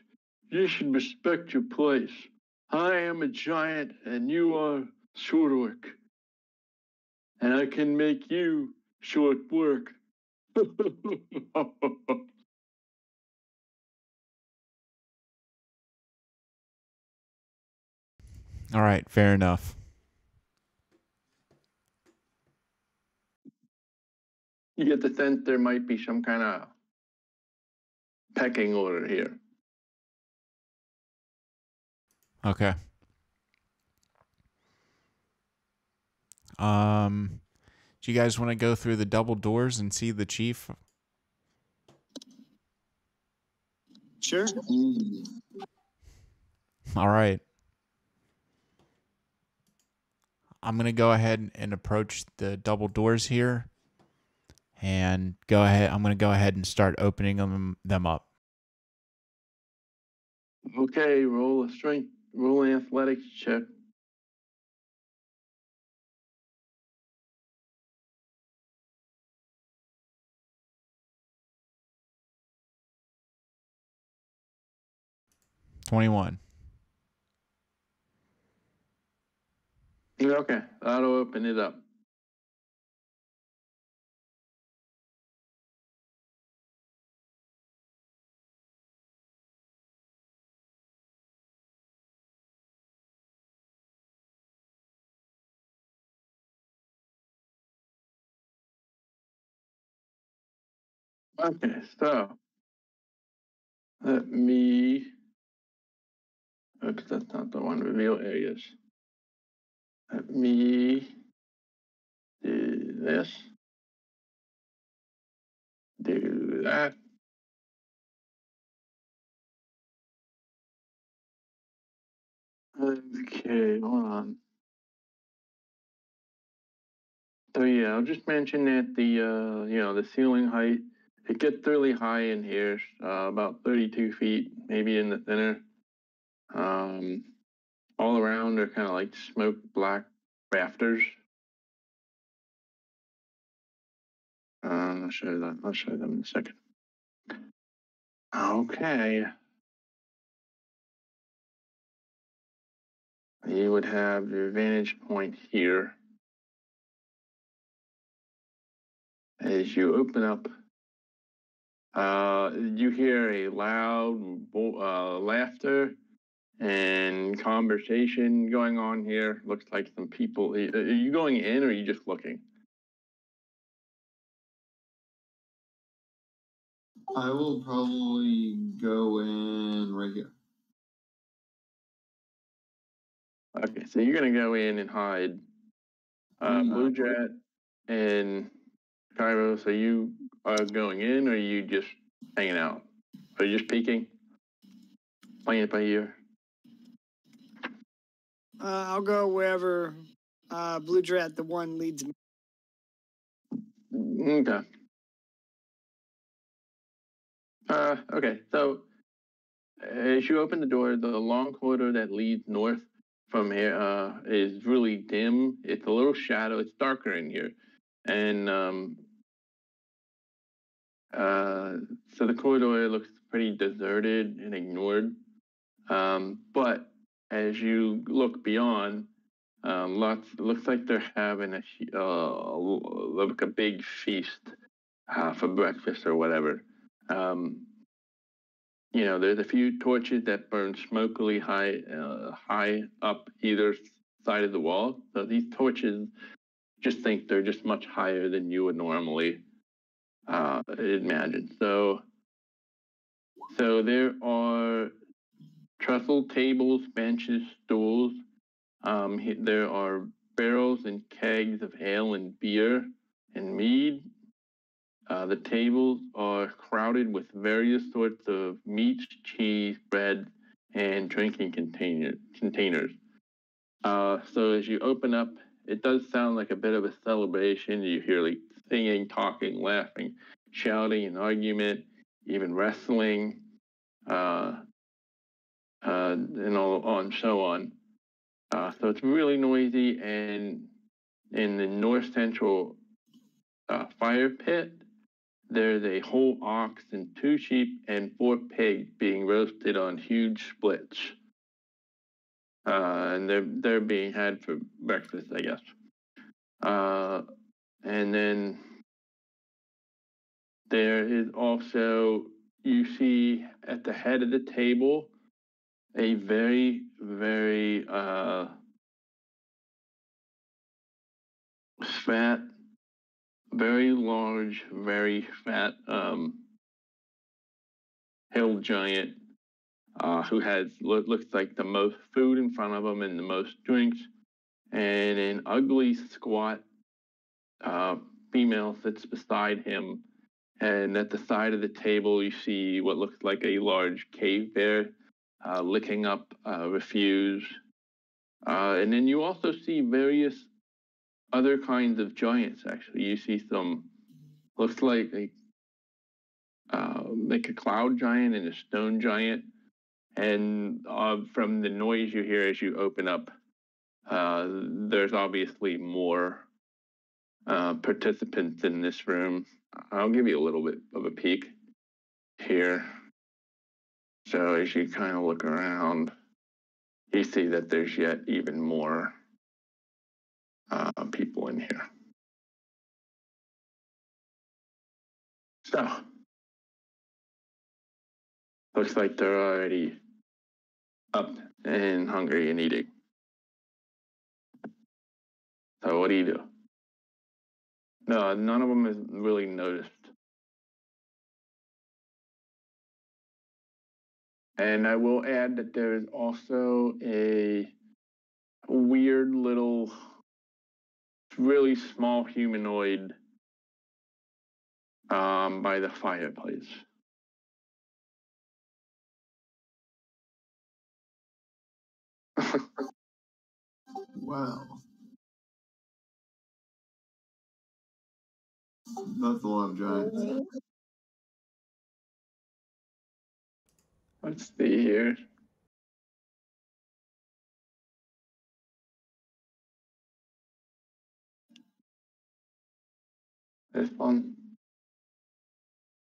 You should respect your place. I am a giant and you are Shortwick. And I can make you short work. All right, fair enough. You get the sense there might be some kind of pecking order here. Okay. Do you guys want to go through the double doors and see the chief? Sure. All right. I'm going to go ahead and approach the double doors here and I'm going to go ahead and start opening them up. Okay, roll an athletics check. $21. Okay, that'll open it up. Okay, so let me. Oops, that's not the one. Reveal areas. Let me do this. Do that. Okay, hold on. So yeah, I'll just mention that the ceiling height, it gets really high in here, about 32 feet, maybe in the center. All around are kind of like smoke black rafters. I'll show them in a second. Okay. You would have your vantage point here. As you open up, you hear a loud laughter and conversation going on here. Looks like some people. Are you going in or are you just looking? I will probably go in right here. Okay, so you're gonna go in and hide. Blue Jet and Cairo, so you are going in, or are you just hanging out? Are you just peeking? Playing it by ear? I'll go wherever Blue Drat, the one, leads me. Okay. Okay, so as you open the door, the long corridor that leads north from here is really dim. It's a little shadow. It's darker in here. And so the corridor looks pretty deserted and ignored. But as you look beyond, looks like they're having like a big feast for breakfast or whatever. There's a few torches that burn smokily high up either side of the wall. So these torches, just think they're just much higher than you would normally imagine. So there are trestle tables, benches, stools. There are barrels and kegs of ale and beer and mead. The tables are crowded with various sorts of meats, cheese, bread, and drinking containers. So as you open up, it does sound like a bit of a celebration. You hear like singing, talking, laughing, shouting, and argument, even wrestling, and so on. So it's really noisy, and in the north central fire pit, there's a whole ox and 2 sheep and 4 pigs being roasted on huge splits. And they're being had for breakfast, I guess. And then there is also, you see at the head of the table, a very, very fat, very large, very fat hill giant who has looks like the most food in front of him and the most drinks, and an ugly, squat female sits beside him. And at the side of the table, you see what looks like a large cave bear licking up refuse. And then you also see various other kinds of giants, actually. You see some, looks like a cloud giant and a stone giant. And from the noise you hear as you open up, there's obviously more participants in this room. I'll give you a little bit of a peek here. So as you kind of look around, you see that there's yet even more people in here. So looks like they're already up and hungry and eating. So what do you do? No, none of them has really noticed. And I will add that there is also a weird little, really small humanoid by the fireplace. Wow. That's a lot of giants. Let's see here. This one?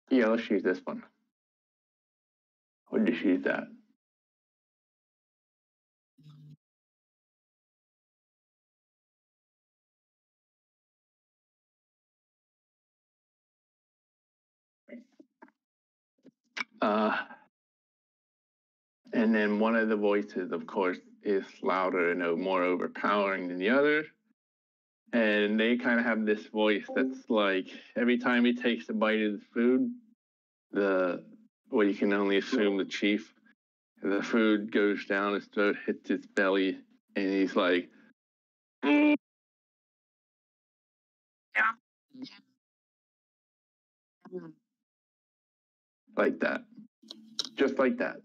Yeah, let's use this one. We'll just use that. And then one of the voices, of course, is louder and more overpowering than the other. And they kind of have this voice that's like every time he takes a bite of the food, you can only assume the chief, the food goes down his throat, hits his belly, and he's like, like that, just like that.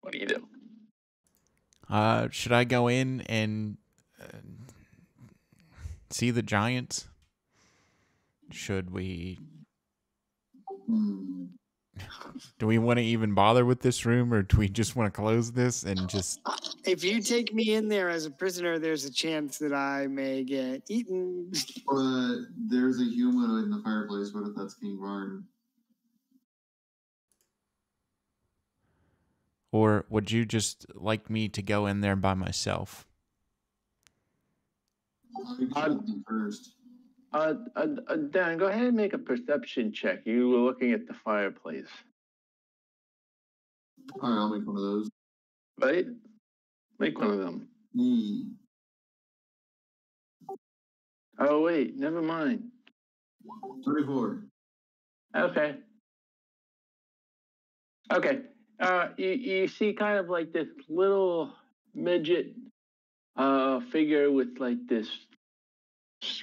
What do you do? Should I go in and see the giants? Should we? Do we want to even bother with this room, or do we just want to close this and just? If you take me in there as a prisoner, there's a chance that I may get eaten. But there's a human in the fireplace. What if that's King Varn? Or would you just like me to go in there by myself? First. Dan, go ahead and make a perception check. You were looking at the fireplace. All right, I'll make one of those. Right? Make one of them. Oh, wait, never mind. 24. Okay. Okay. You see kind of like this little midget figure with like this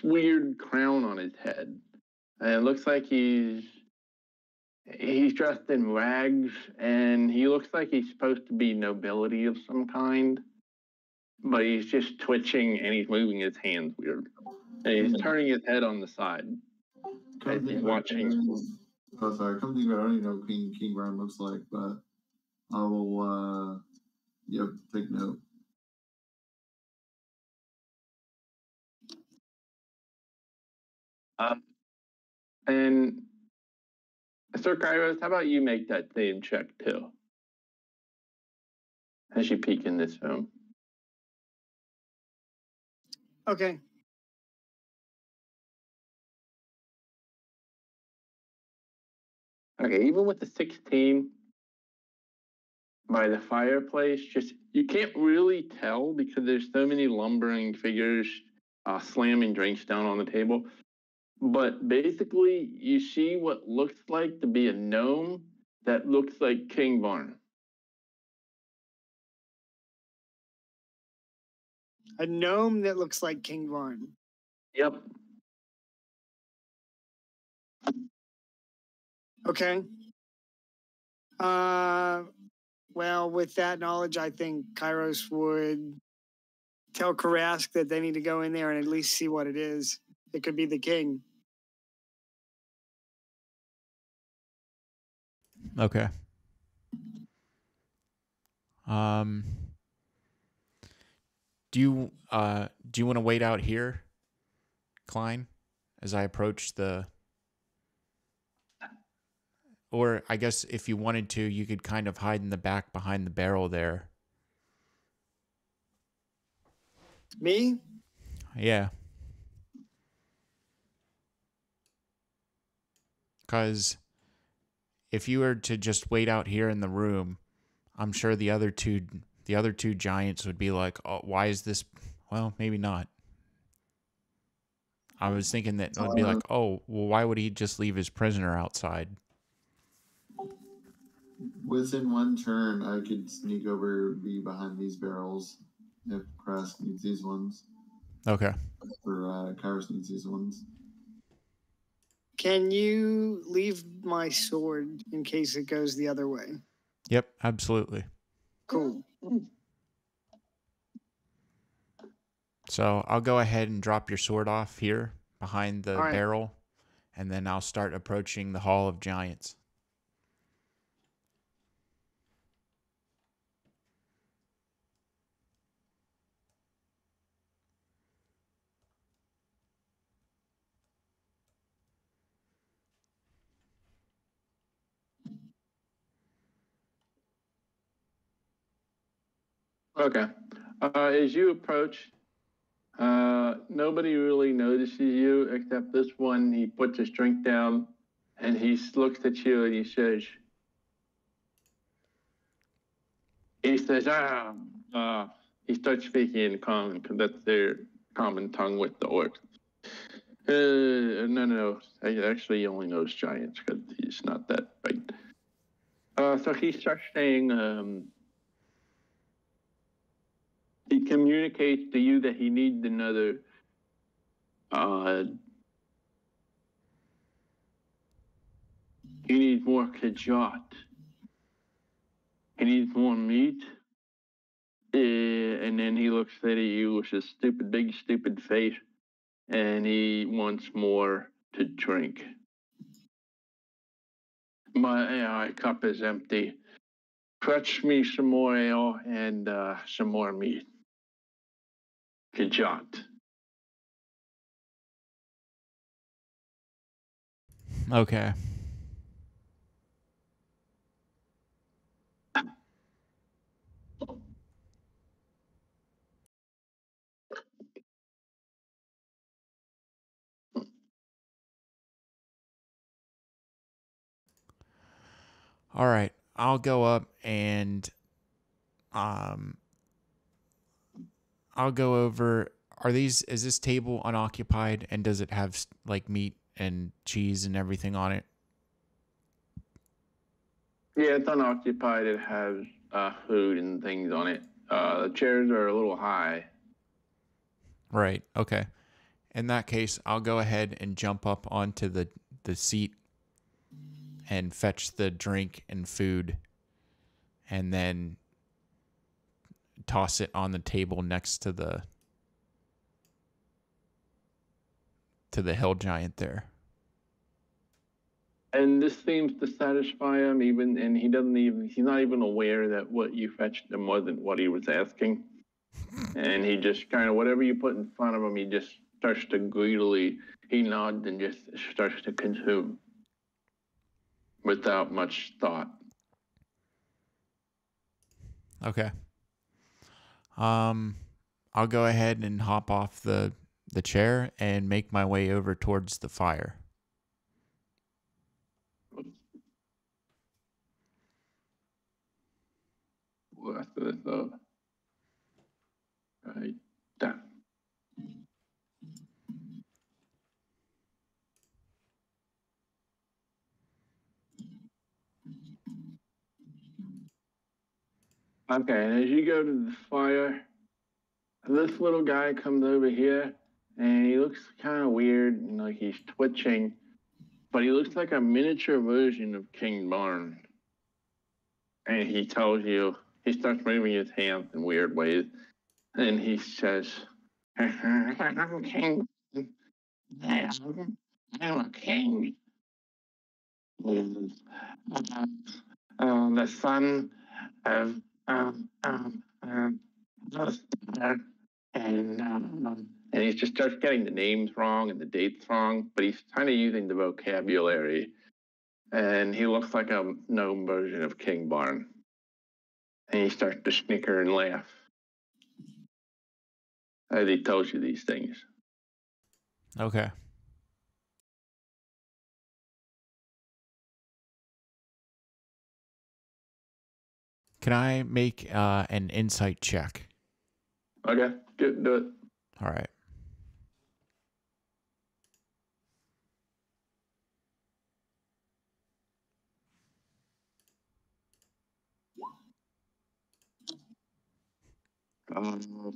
weird crown on his head. And it looks like he's dressed in rags, and he looks like he's supposed to be nobility of some kind. But he's just twitching and he's moving his hands weird. And he's turning his head on the side as he's watching. Oh, sorry. Come think about it, I don't even know what King Varn looks like, but I will, take note. And Sir Kairos, how about you make that same check too? As you peek in this room. Okay. Okay, even with the 16 by the fireplace, just you can't really tell because there's so many lumbering figures slamming drinks down on the table. But basically, you see what looks like to be a gnome that looks like King Varn. A gnome that looks like King Varn. Yep. Okay. Well, with that knowledge, I think Kairos would tell Karask that they need to go in there and at least see what it is. It could be the king. Okay. Do you want to wait out here, Klein, as I approach the? Or I guess if you wanted to, you could kind of hide in the back behind the barrel there. Me? Yeah. Because if you were to just wait out here in the room, I'm sure the other two giants would be like, "Oh, why is this?" Well, maybe not. I was thinking that it would be like, "Oh, well, why would he just leave his prisoner outside?" Within one turn, I could sneak over, be behind these barrels if Krask needs these ones. Okay. Or Kairos needs these ones. Can you leave my sword in case it goes the other way? Yep, absolutely. Cool. So I'll go ahead and drop your sword off here behind the barrel, and then I'll start approaching the Hall of Giants. Okay. As you approach, nobody really notices you except this one. He puts his drink down and he looks at you and he says, he starts speaking in common because that's their common tongue with the orcs. No. Actually, he only knows giants because he's not that big. So he starts saying, he communicates to you that he needs another, he needs more kajat. He needs more meat. And then he looks at you with his big stupid face, and he wants more to drink. My cup is empty. Fetch me some more ale and some more meat. Kajat. Okay. All right. I'll go up and I'll go over. Is this table unoccupied, and does it have like meat and cheese and everything on it? Yeah, it's unoccupied. It has food and things on it. The chairs are a little high. Right. Okay. In that case, I'll go ahead and jump up onto the seat and fetch the drink and food, and then toss it on the table next to the hill giant there. And this seems to satisfy him, and he's not even aware that what you fetched him wasn't what he was asking. And he just kind of, whatever you put in front of him, he just starts to greedily, he nods and just starts to consume without much thought. Okay. I'll go ahead and hop off the chair and make my way over towards the fire. After this, right, that. Okay, and as you go to the fire, this little guy comes over here, and he looks kind of weird, and like he's twitching, but he looks like a miniature version of King Barn. And he tells you, he starts moving his hands in weird ways, and he says, I'm king. I'm a king. The son of and he just starts getting the names wrong and the dates wrong, but he's kind of using the vocabulary, and he looks like a gnome version of King Barn. And he starts to snicker and laugh as he tells you these things. Okay. Can I make an insight check? Okay, do it. All right.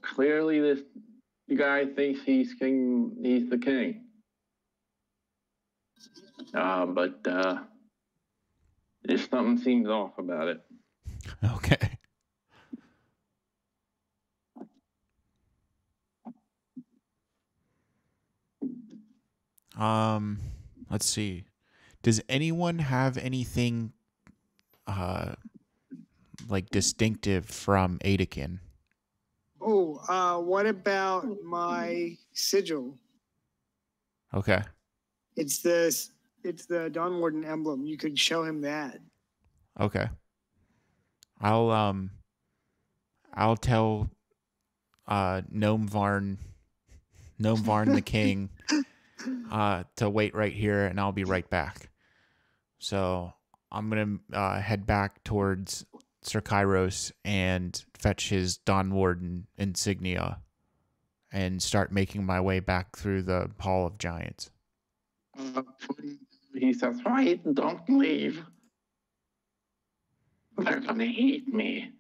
Clearly, this guy thinks he's king. He's the king. But there's something seems off about it. Okay. Let's see. Does anyone have anything like distinctive from Adakin? Oh, what about my sigil? Okay. It's the Dawn Warden emblem. You could show him that. Okay. I'll tell Gnome Varn the king to wait right here, and I'll be right back. So I'm gonna head back towards Sir Kairos and fetch his Dawn Warden insignia, and start making my way back through the Hall of Giants. He says, "Wait, don't leave. They're gonna eat me.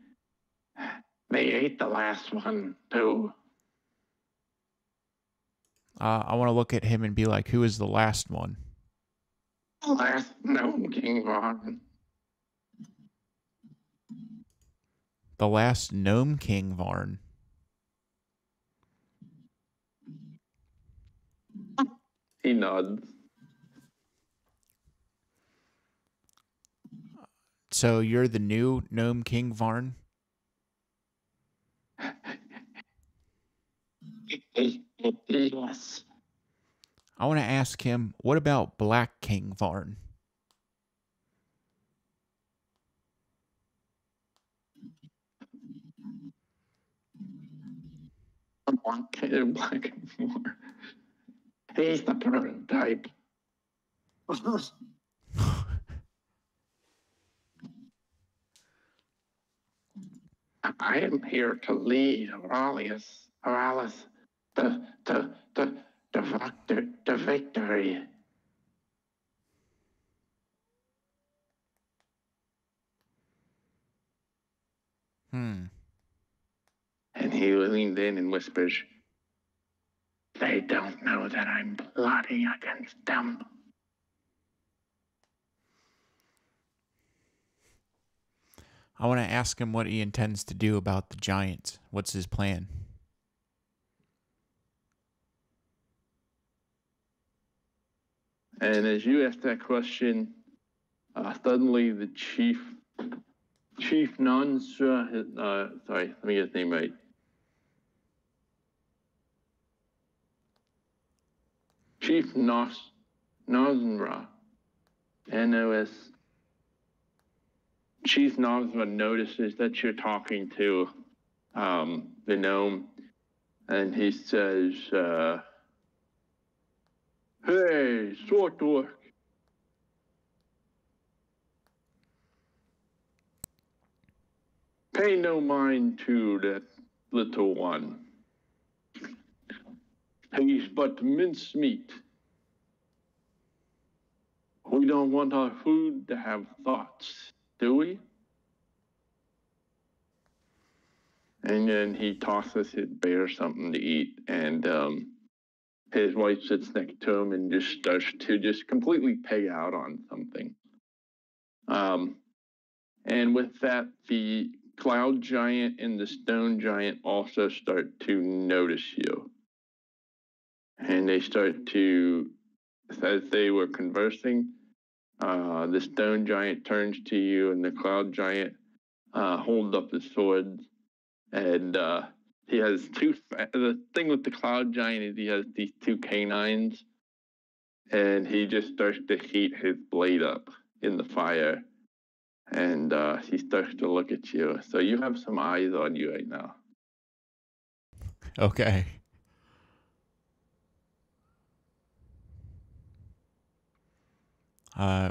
They ate the last one, too." I want to look at him and be like, who is the last one? The last gnome king Warden. The last Gnome King Varn. He nods. So you're the new Gnome King Varn? Yes. I want to ask him, what about Black King Varn? Black. He's the prototype. I am here to lead Aurelius to victory. And he leaned in and whispers, "They don't know that I'm plotting against them." I want to ask him what he intends to do about the giants. What's his plan? And as you ask that question, suddenly the Chief Nonsra, sorry, let me get his name right. Chief Nosra, NOS. Chief Nosra notices that you're talking to the gnome, and he says, "Hey, short orc. Pay no mind to that little one. He's but mincemeat. We don't want our food to have thoughts, do we?" And then he tosses his bear something to eat, and his wife sits next to him and just starts to just completely peg out on something. And with that, the cloud giant and the stone giant also start to notice you. And they start to, as they were conversing, the stone giant turns to you, and the cloud giant holds up his sword. And he has the thing with the cloud giant is he has these two canines, and he just starts to heat his blade up in the fire. And he starts to look at you. So you have some eyes on you right now. Okay.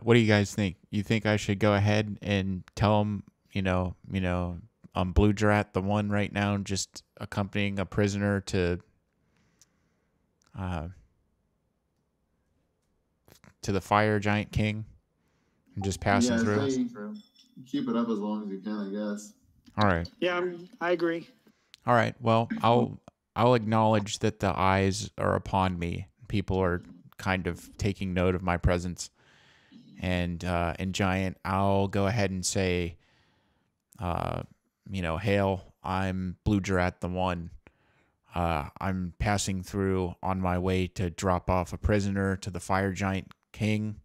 What do you guys think? You think I should go ahead and tell him, I'm Blue Drat, the one right now, just accompanying a prisoner to the Fire Giant King, and just passing through? Keep it up as long as you can, I guess. All right. Yeah, I agree. All right. Well, I'll acknowledge that the eyes are upon me. People are kind of taking note of my presence. And in Giant, I'll go ahead and say, hail, I'm Blue Drat the One. I'm passing through on my way to drop off a prisoner to the Fire Giant King.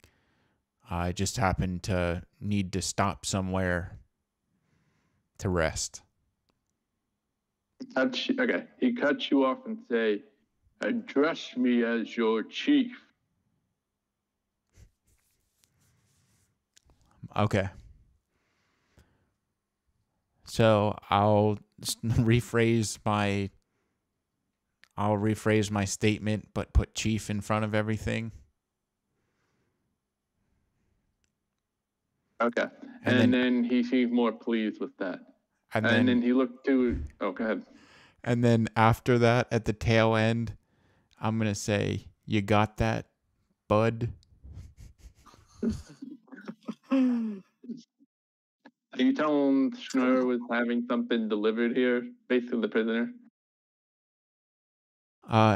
I just happened to need to stop somewhere to rest. Okay, he cuts you off and say, "Address me as your chief." Okay. So I'll rephrase my statement, but put chief in front of everything. Okay. And then he seems more pleased with that. And then he looked to, go ahead. And then after that, at the tail end, I'm going to say, you got that, bud? Are you telling Schnur was having something delivered here? Basically, the prisoner?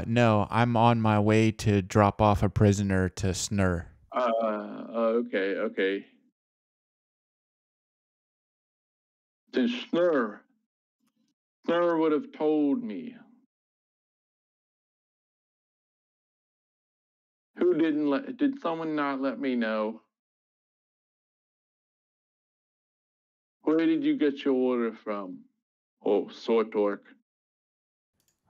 No, I'm on my way to drop off a prisoner to Snur. Okay. Then Schnur would have told me. Did someone not let me know? Where did you get your order from? Oh, Sortork.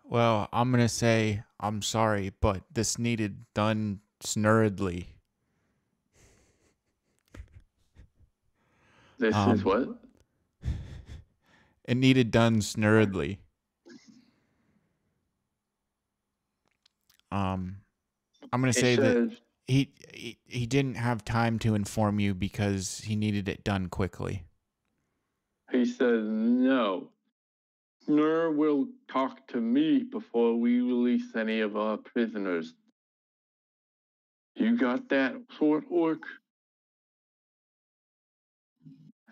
Well, I'm going to say, I'm sorry, but this needed done snurredly. This is what? It needed done snurredly. I'm going to say that he didn't have time to inform you because he needed it done quickly. He says no. Schnur will talk to me before we release any of our prisoners. You got that, Sortork?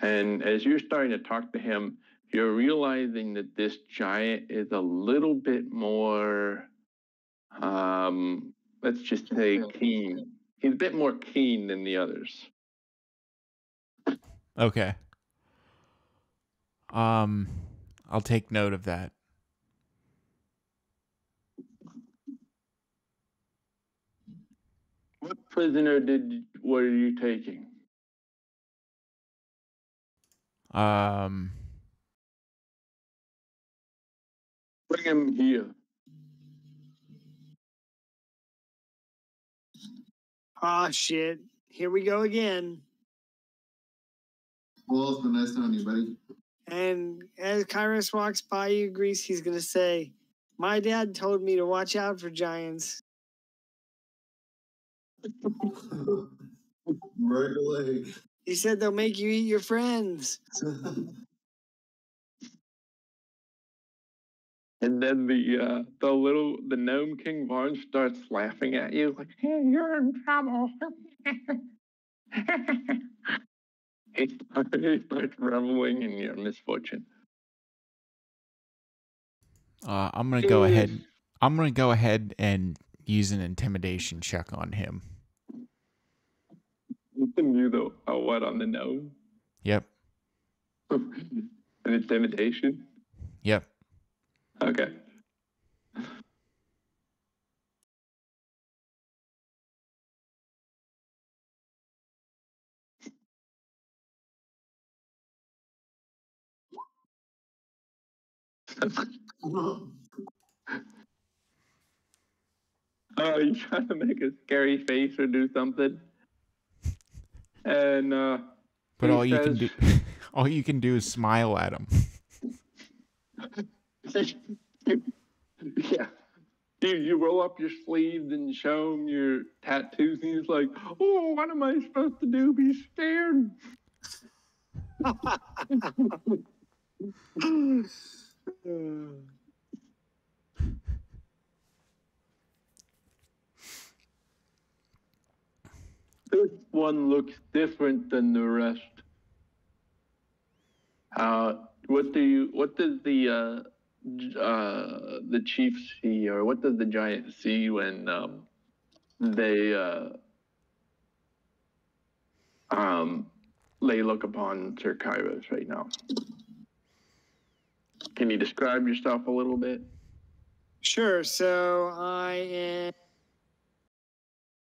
And as you're starting to talk to him, you're realizing that this giant is a little bit more, let's just say keen. He's a bit more keen than the others. Okay. I'll take note of that. What prisoner were you taking? Bring him here. Ah, shit. Here we go again. Well, it's been nice knowing you, buddy. And as Kairos walks by you, Grease, he's going to say, my dad told me to watch out for giants. Right away. He said they'll make you eat your friends. And then the gnome King Varn starts laughing at you like, hey, you're in trouble. he starts reveling in your misfortune. I'm gonna go ahead. I'm gonna go ahead and use an intimidation check on him. You know what on the gnome? Yep. An intimidation? Yep. Okay. Oh, you trying to make a scary face or do something? And but all you can do, all you can do is smile at him. Yeah. You roll up your sleeves and show him your tattoos, and he's like, "Oh, what am I supposed to do? Be scared?" This one looks different than the rest. What does the chief see, or what does the giant see when they look upon Sir Kairos right now? Can you describe yourself a little bit? Sure. So I am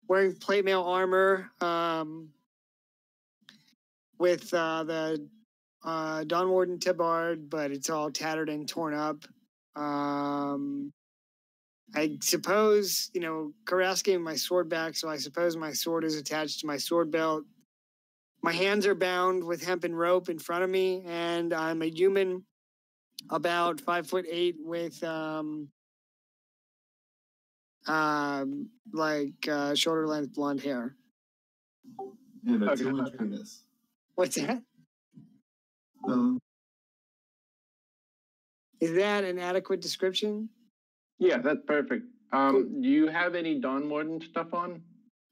wearing plate mail armor with the Don Warden tabard, but it's all tattered and torn up. I suppose, Karas gave me my sword back, so I suppose my sword is attached to my sword belt. My hands are bound with hempen rope in front of me, and I'm a human about 5'8" with shoulder length blonde hair. And a 2-inch penis. What's that? Is that an adequate description? Yeah, that's perfect. Cool. Do you have any Dawn Warden stuff on?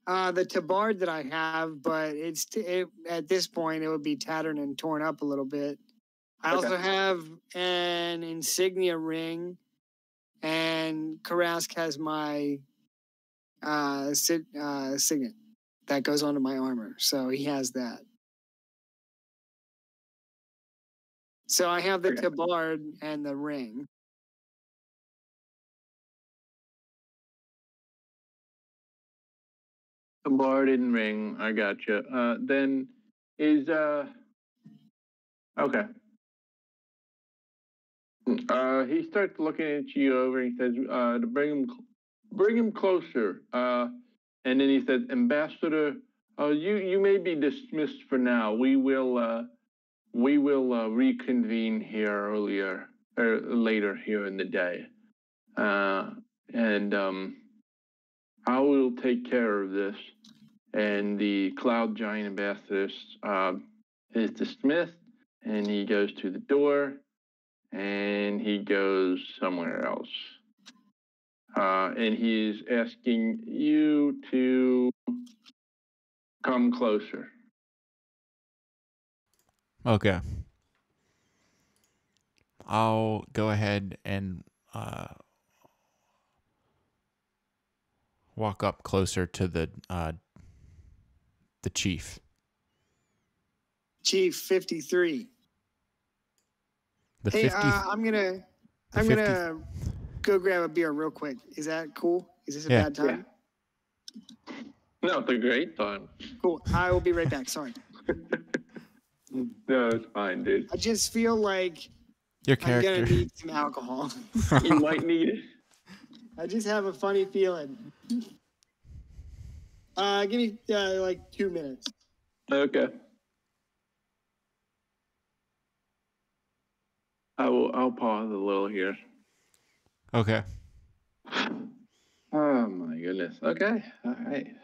The tabard that I have, but at this point it would be tattered and torn up a little bit. I also have an insignia ring, and Karask has my signet that goes onto my armor, so he has that. So I have the tabard and the ring. Tabard and ring, I gotcha. Then is okay. He starts looking at you over. He says, "To bring him closer." And then he says, "Ambassador, you may be dismissed for now. We will reconvene here later here in the day, and I will take care of this." And the Cloud Giant Ambassador is dismissed, and he goes to the door. And he goes somewhere else. And he's asking you to come closer. Okay. I'll go ahead and walk up closer to the chief. Chief 53. The Hey, 50 I'm gonna go grab a beer real quick. Is that cool? Is this a bad time? Yeah. No, it's a great time. Cool. I will be right back. Sorry. No, it's fine, dude. I just feel like Your I'm character. gonna need some alcohol. You might need it. I just have a funny feeling. Give me like 2 minutes. Okay. I'll pause a little here. Okay. Oh my goodness. Okay. All right.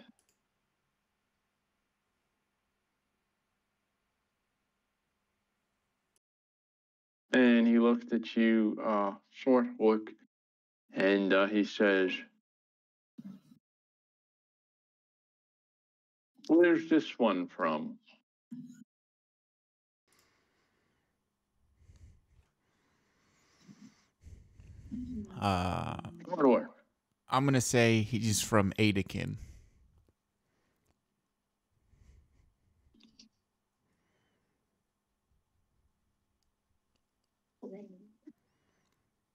And he looks at you, short look, and he says, "Where's this one from?" Mordor. I'm gonna say he's from Adakin.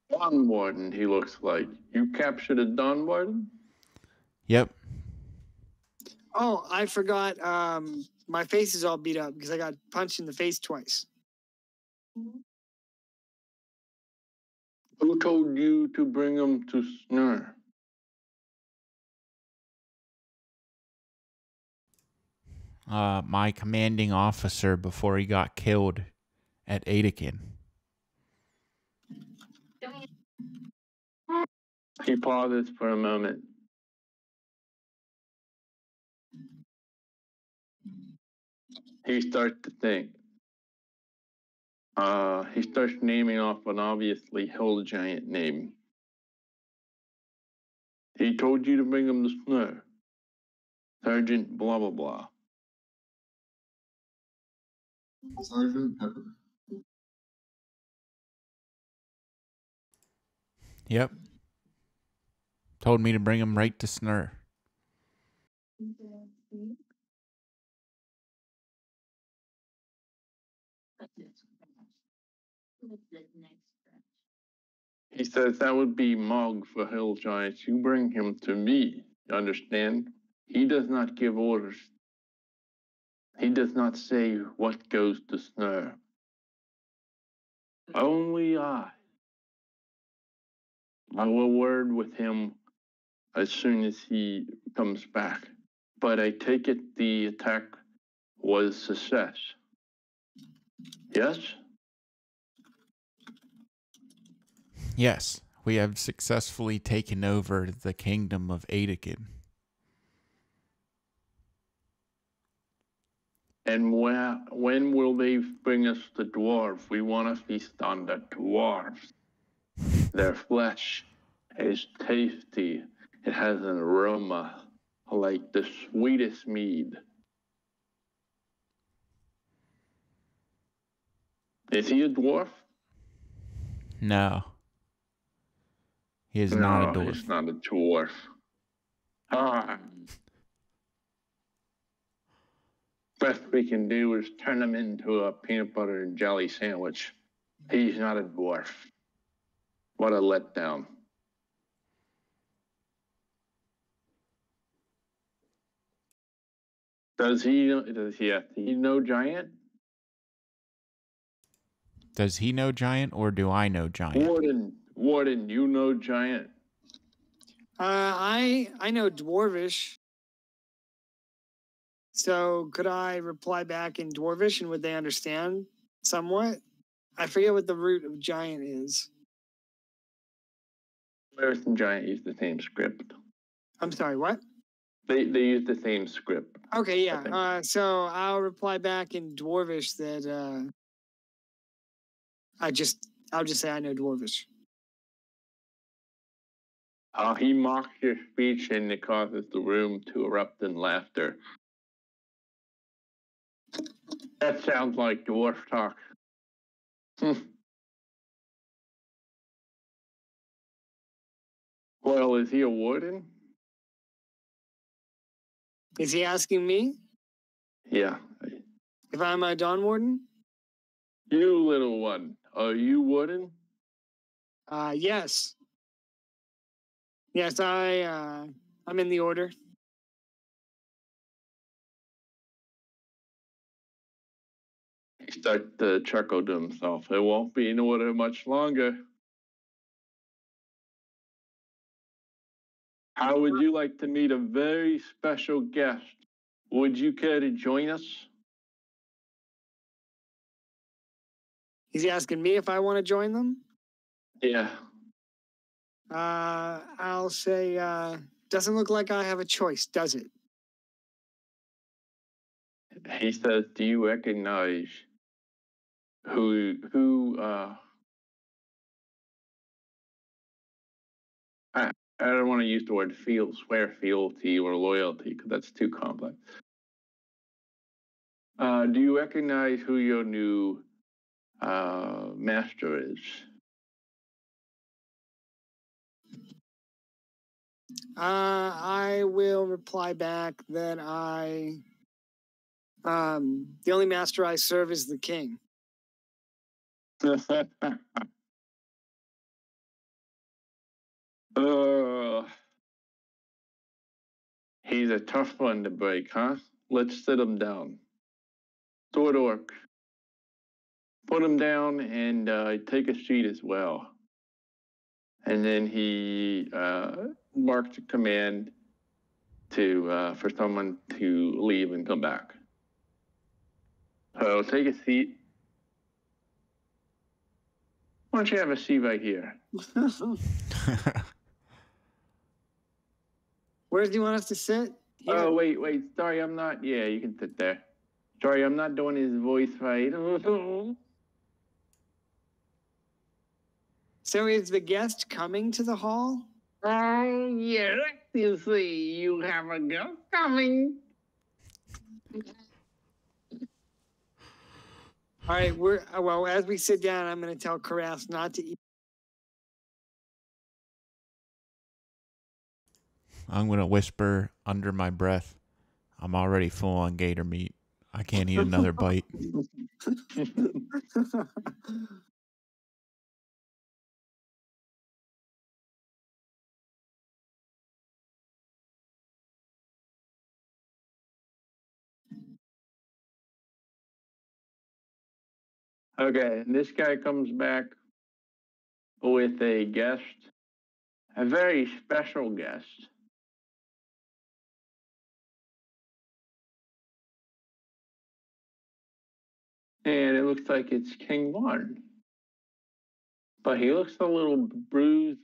Dawn Warden, he looks like. You captured a Dawn Warden? Yep. Oh, I forgot. My face is all beat up because I got punched in the face twice. Who told you to bring him to Snur? My commanding officer before he got killed at Adakin. He pauses for a moment. He starts to think. He starts naming off an obviously hill giant name. He told you to bring him to Snur. Sergeant blah blah blah. Sergeant Pepper. Yep. Told me to bring him right to Snur. He says that would be Mog for hill giants. You bring him to me. You understand? He does not give orders. He does not say what goes to Snur. Only I. I will word with him as soon as he comes back. But I take it the attack was success. Yes? Yes, we have successfully taken over the kingdom of Adakin. And when will they bring us the dwarf? We want to feast on the dwarves. Their flesh is tasty. It has an aroma like the sweetest mead. Is he a dwarf? No. He is not a dwarf. He's not a dwarf. Ah. Best we can do is turn him into a peanut butter and jelly sandwich. He's not a dwarf. What a letdown. Does he know giant? Does he know giant or do I know giant? Warden, you know giant. I know dwarvish. So could I reply back in dwarvish and would they understand somewhat? I forget what the root of giant is. Earth and giant use the same script. I'm sorry, what? They use the same script. Okay, yeah. So I'll reply back in dwarvish that I'll just say I know dwarvish. He mocks your speech and it causes the room to erupt in laughter. That sounds like dwarf talk. Well, is he a warden? Is he asking me Yeah. if I'm a Dawn Warden? You little one, are you warden? Yes. Yes, I'm in the order. He starts to chuckle to himself. It won't be in order much longer. How would you like to meet a very special guest? Would you care to join us? He's asking me if I want to join them. Yeah. I'll say, doesn't look like I have a choice, does it? He says, do you recognize who I don't want to use the word swear fealty or loyalty because that's too complex. Do you recognize who your new master is? I will reply back that the only master I serve is the king. He's a tough one to break, huh? Let's sit him down. Sword Orc. Put him down and take a seat as well. And then he marked a command for someone to leave and come back. So take a seat. Why don't you have a seat right here? Where do you want us to sit? Here. Oh, wait. Sorry, I'm not. Yeah, you can sit there. Sorry, I'm not doing his voice right. So is the guest coming to the hall? Oh, yes, you see, you have a guest coming. All right, as we sit down, I'm going to tell Karas not to eat. I'm going to whisper under my breath, I'm already full on gator meat. I can't eat another bite. Okay, and this guy comes back with a guest, a very special guest. And it looks like it's King Warden. But he looks a little bruised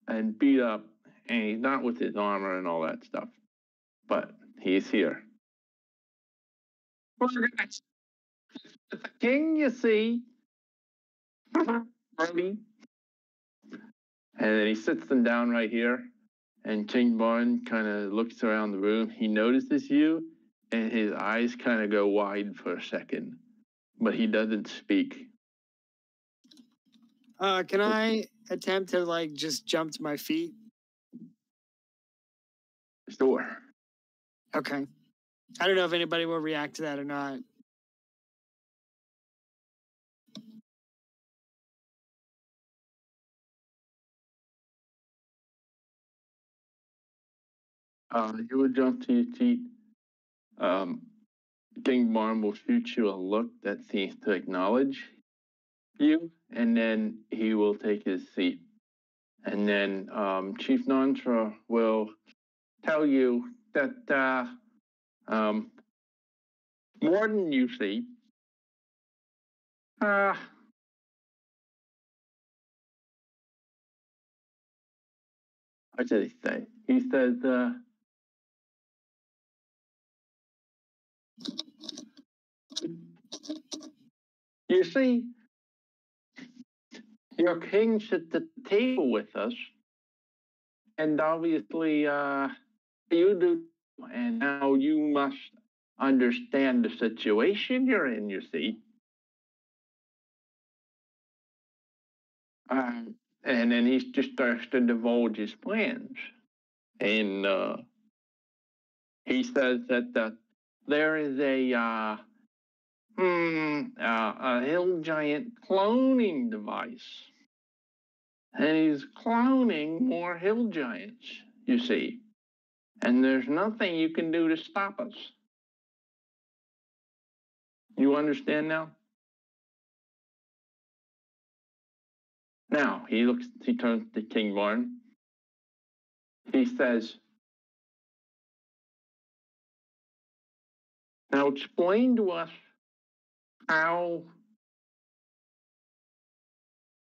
and beat up, and he's not with his armor and all that stuff. But he's here. It's the king, you see. Buddy. And then he sits them down right here. And King Barn kind of looks around the room. He notices you, and his eyes kind of go wide for a second, but he doesn't speak. Can I attempt to like just jump to my feet? Sure. Okay. I don't know if anybody will react to that or not. You would jump to your feet. King Barn will shoot you a look that seems to acknowledge you, and then he will take his seat. And then Chief Nantra will tell you that Warden, you see, what did he say? He says, you see, your king sits at the table with us, and obviously you do, and now you must understand the situation you're in, you see. And then he just starts to divulge his plans. And he says that there is a hill giant cloning device. And he's cloning more hill giants, you see. And there's nothing you can do to stop us. You understand now? Now, he turns to King Varn. He says, now explain to us how.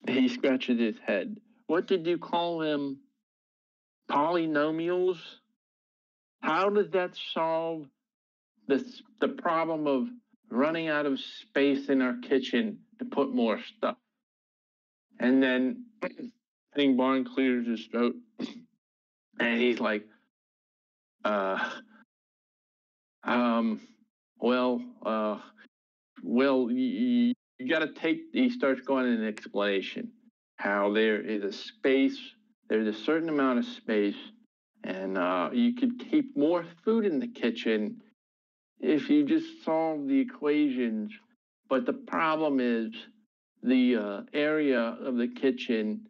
He scratches his head. What did you call them? Polynomials? How does that solve the problem of running out of space in our kitchen to put more stuff? And then King Barn clears his throat, and he's like, well, you got to take. He starts going in an explanation how there is a space. There's a certain amount of space, and you could keep more food in the kitchen if you just solve the equations. But the problem is the area of the kitchen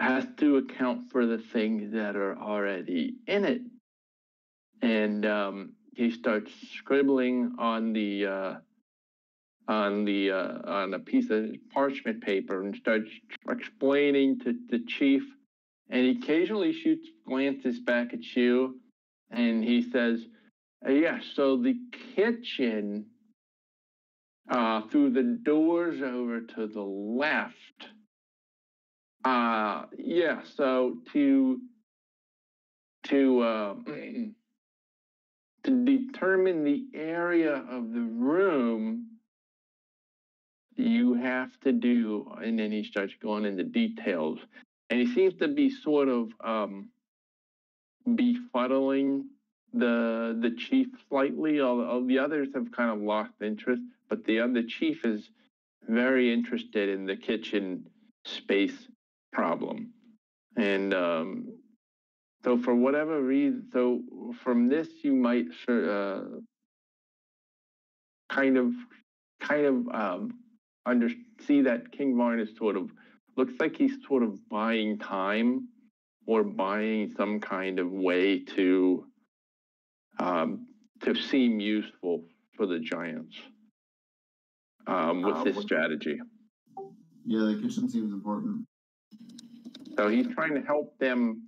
has to account for the things that are already in it. And he starts scribbling on a piece of parchment paper and starts explaining to the chief. And he occasionally shoots glances back at you, and he says, "Yeah, so the kitchen through the doors over to the left. Yeah, so to determine the area of the room, you have to do," and then he starts going into details, and he seems to be sort of befuddling the chief slightly. All the others have kind of lost interest, but the chief is very interested in the kitchen space problem. And so for whatever reason, so from this you might kind of see that King Varn is sort of, looks like he's sort of buying time or buying some kind of way to seem useful for the giants with this strategy. Yeah, the kitchen seems important. So he's trying to help them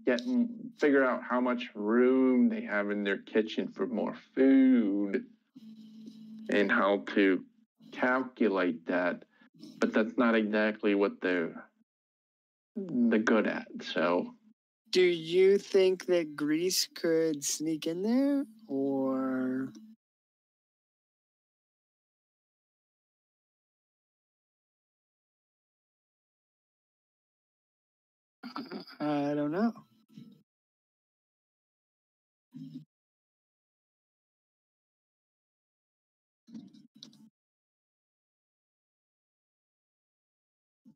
figure out how much room they have in their kitchen for more food and how to calculate that. But that's not exactly what they're good at. So, do you think that Grease could sneak in there, or? I don't know.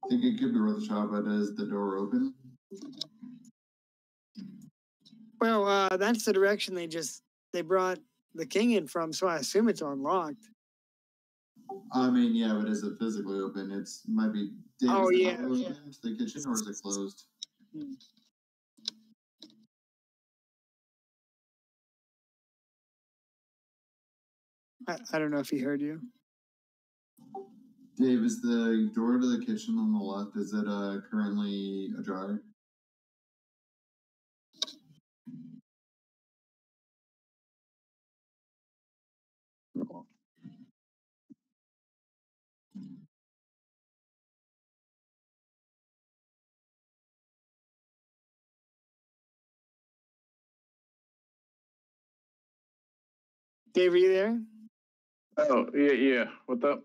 I think it could be worth a shot, but is the door open? Well, that's the direction they brought the king in from, so I assume it's unlocked. I mean, yeah, but is it physically open? It's might be. Dave, Oh, is the yeah, door yeah. open to the kitchen, or is it closed? I don't know if he heard you. Dave, is the door to the kitchen on the left? Is it currently ajar? Dave, are you there? Oh, yeah. What's up?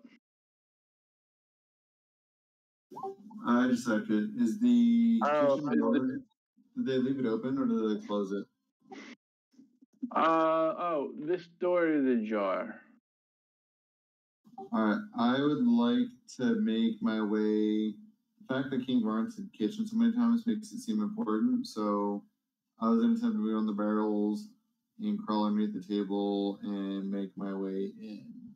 I just checked it. Is the Oh, kitchen door? Did they leave it open or did they close it? This door is ajar. All right, I would like to make my way. The fact that King Varn said kitchen so many times makes it seem important. So I was going to attempt to move on the barrels and crawl underneath the table and make my way in.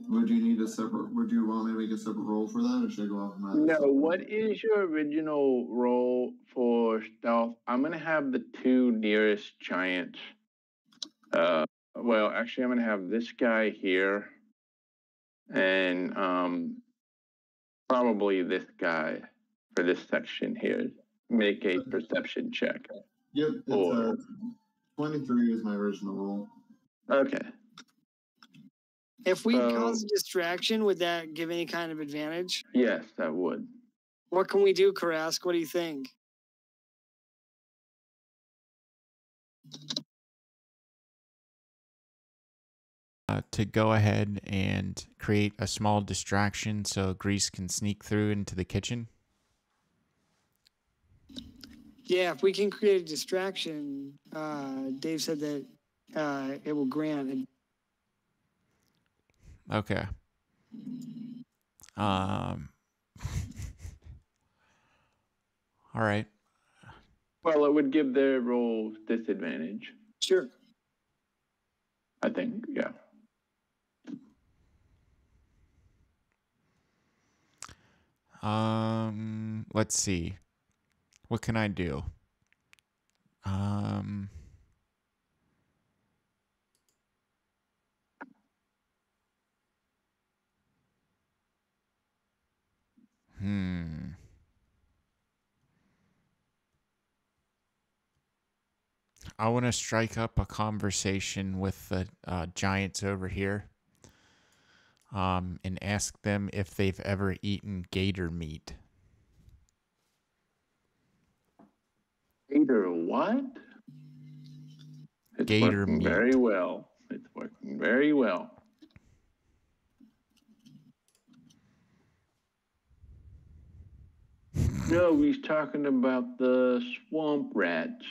Would you need a separate? Would you want me to make a separate roll for that, or should I go off my? No. What is your original roll for stealth? I'm gonna have the two nearest giants. Well, actually, I'm gonna have this guy here, and probably this guy for this section here. Make a perception check. Yep, it's 23 is my original roll. Okay. If we cause a distraction, would that give any kind of advantage? Yes, that would. What can we do, Karask? What do you think? To go ahead and create a small distraction so Grease can sneak through into the kitchen. Yeah, if we can create a distraction, Dave said that it will grant. Okay. All right. Well, it would give their roll disadvantage. Sure. I think, yeah. Let's see. What can I do? I want to strike up a conversation with the giants over here. And ask them if they've ever eaten gator meat. Gator what? It's Gator working meat. very well. It's working very well. No, he's talking about the swamp rats.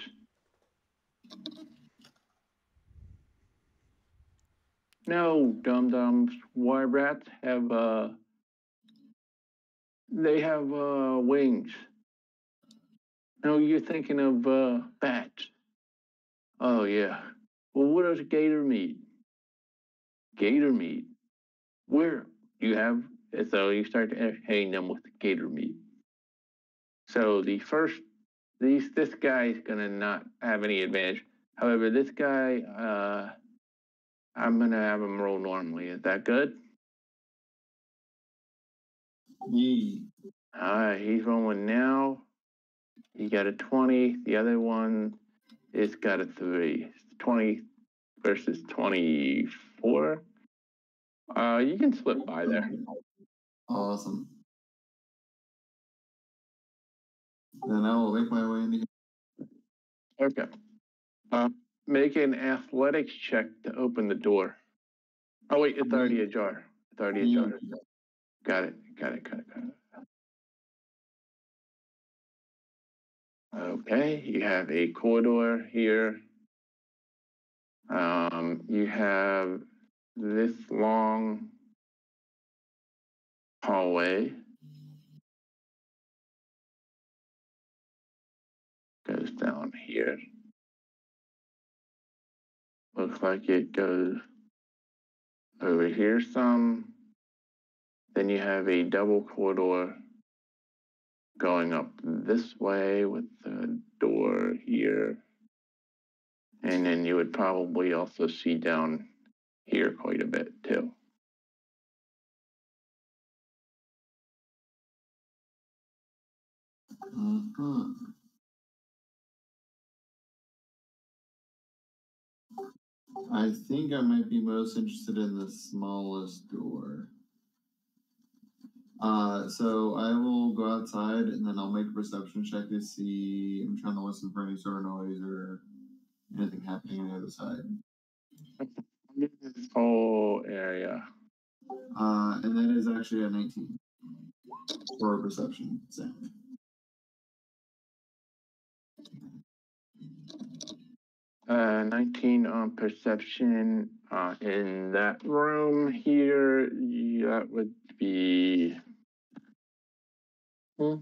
No, dum-dums. Swamp rats have, they have wings. No, you're thinking of bats. Oh, yeah. Well, what is gator meat? Gator meat. Where you have, so you start hitting them with gator meat. So this guy is gonna not have any advantage. However, this guy, I'm gonna have him roll normally. Is that good? Yeah. All right, he's rolling now. He got a 20. The other one is got a 3. 20 versus 24. You can slip by there. Awesome. Then I will make my way into. Okay. Make an athletics check to open the door. Oh wait, it's already ajar. It's already ajar. Got it. Okay, you have a corridor here. You have this long hallway. Goes down here. Looks like it goes over here some. Then you have a double corridor going up this way with the door here. And then you would probably also see down here quite a bit too. Uh-huh. I think I might be most interested in the smallest door. So I will go outside and then I'll make a perception check to see. I'm trying to listen for any sort of noise or anything happening on the other side. This whole area. And that is actually a 19 for a perception sound. Uh, 19 on perception. In that room here, that would be. Yeah,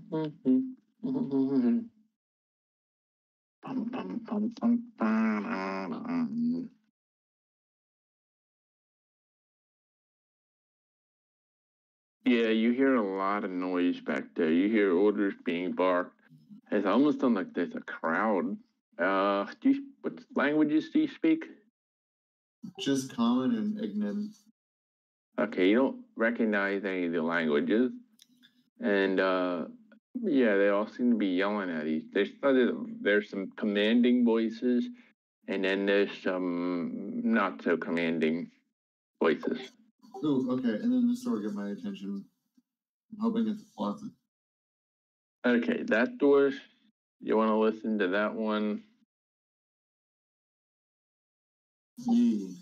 you hear a lot of noise back there. You hear orders being barked. It's almost like there's a crowd. What languages do you speak? Just common and ignorant. Okay, you don't recognize any of the languages. And yeah, they all seem to be yelling at each. There's some commanding voices, and then there's some not so commanding voices. Ooh, okay. And then this door get my attention. I'm hoping it's a closet. Okay, that door, you want to listen to that one? Yee.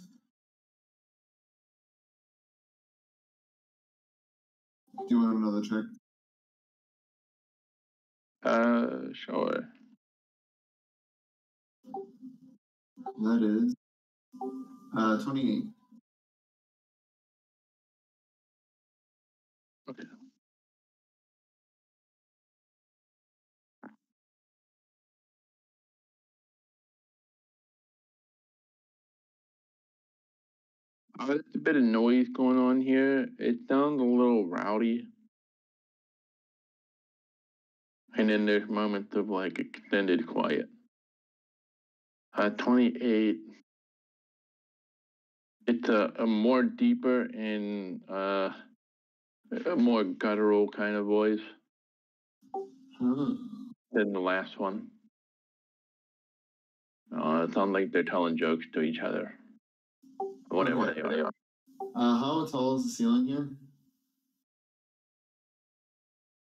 Do you want another check? Sure. That is 28. Okay. There's a bit of noise going on here. It sounds a little rowdy. And then there's moments of like extended quiet. 28. It's a more deeper and a more guttural kind of voice than the last one. It sounds like they're telling jokes to each other. Whatever they are. How tall is the ceiling here?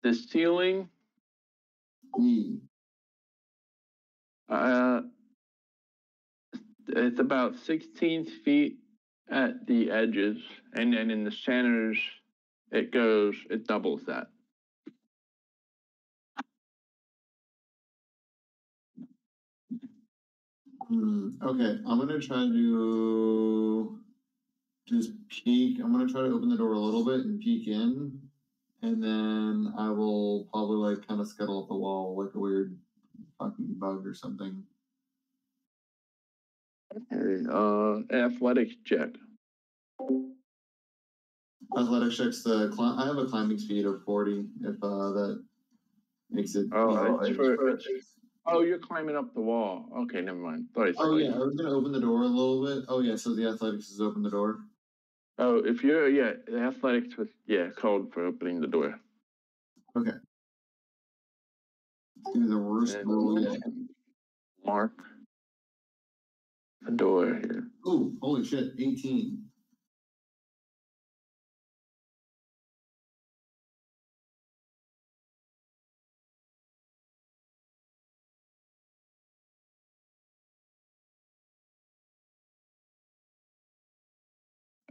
The ceiling, Yee. it's about 16 feet at the edges, and then in the centers, it doubles that. Okay, I'm gonna try to just peek. I'm gonna try to open the door a little bit and peek in, and then I will probably like kind of scuttle up the wall like a weird fucking bug or something. Athletics check. Athletics checks I have a climbing speed of 40. If that makes it. Oh, you're climbing up the wall. Okay, never mind. Sorry. Oh yeah, I was gonna open the door a little bit. Oh yeah, so the athletics is open the door. Oh, if you're the athletics was called for opening the door. Okay. Give me the worst roll yet. Mark the door here. Oh, holy shit! 18.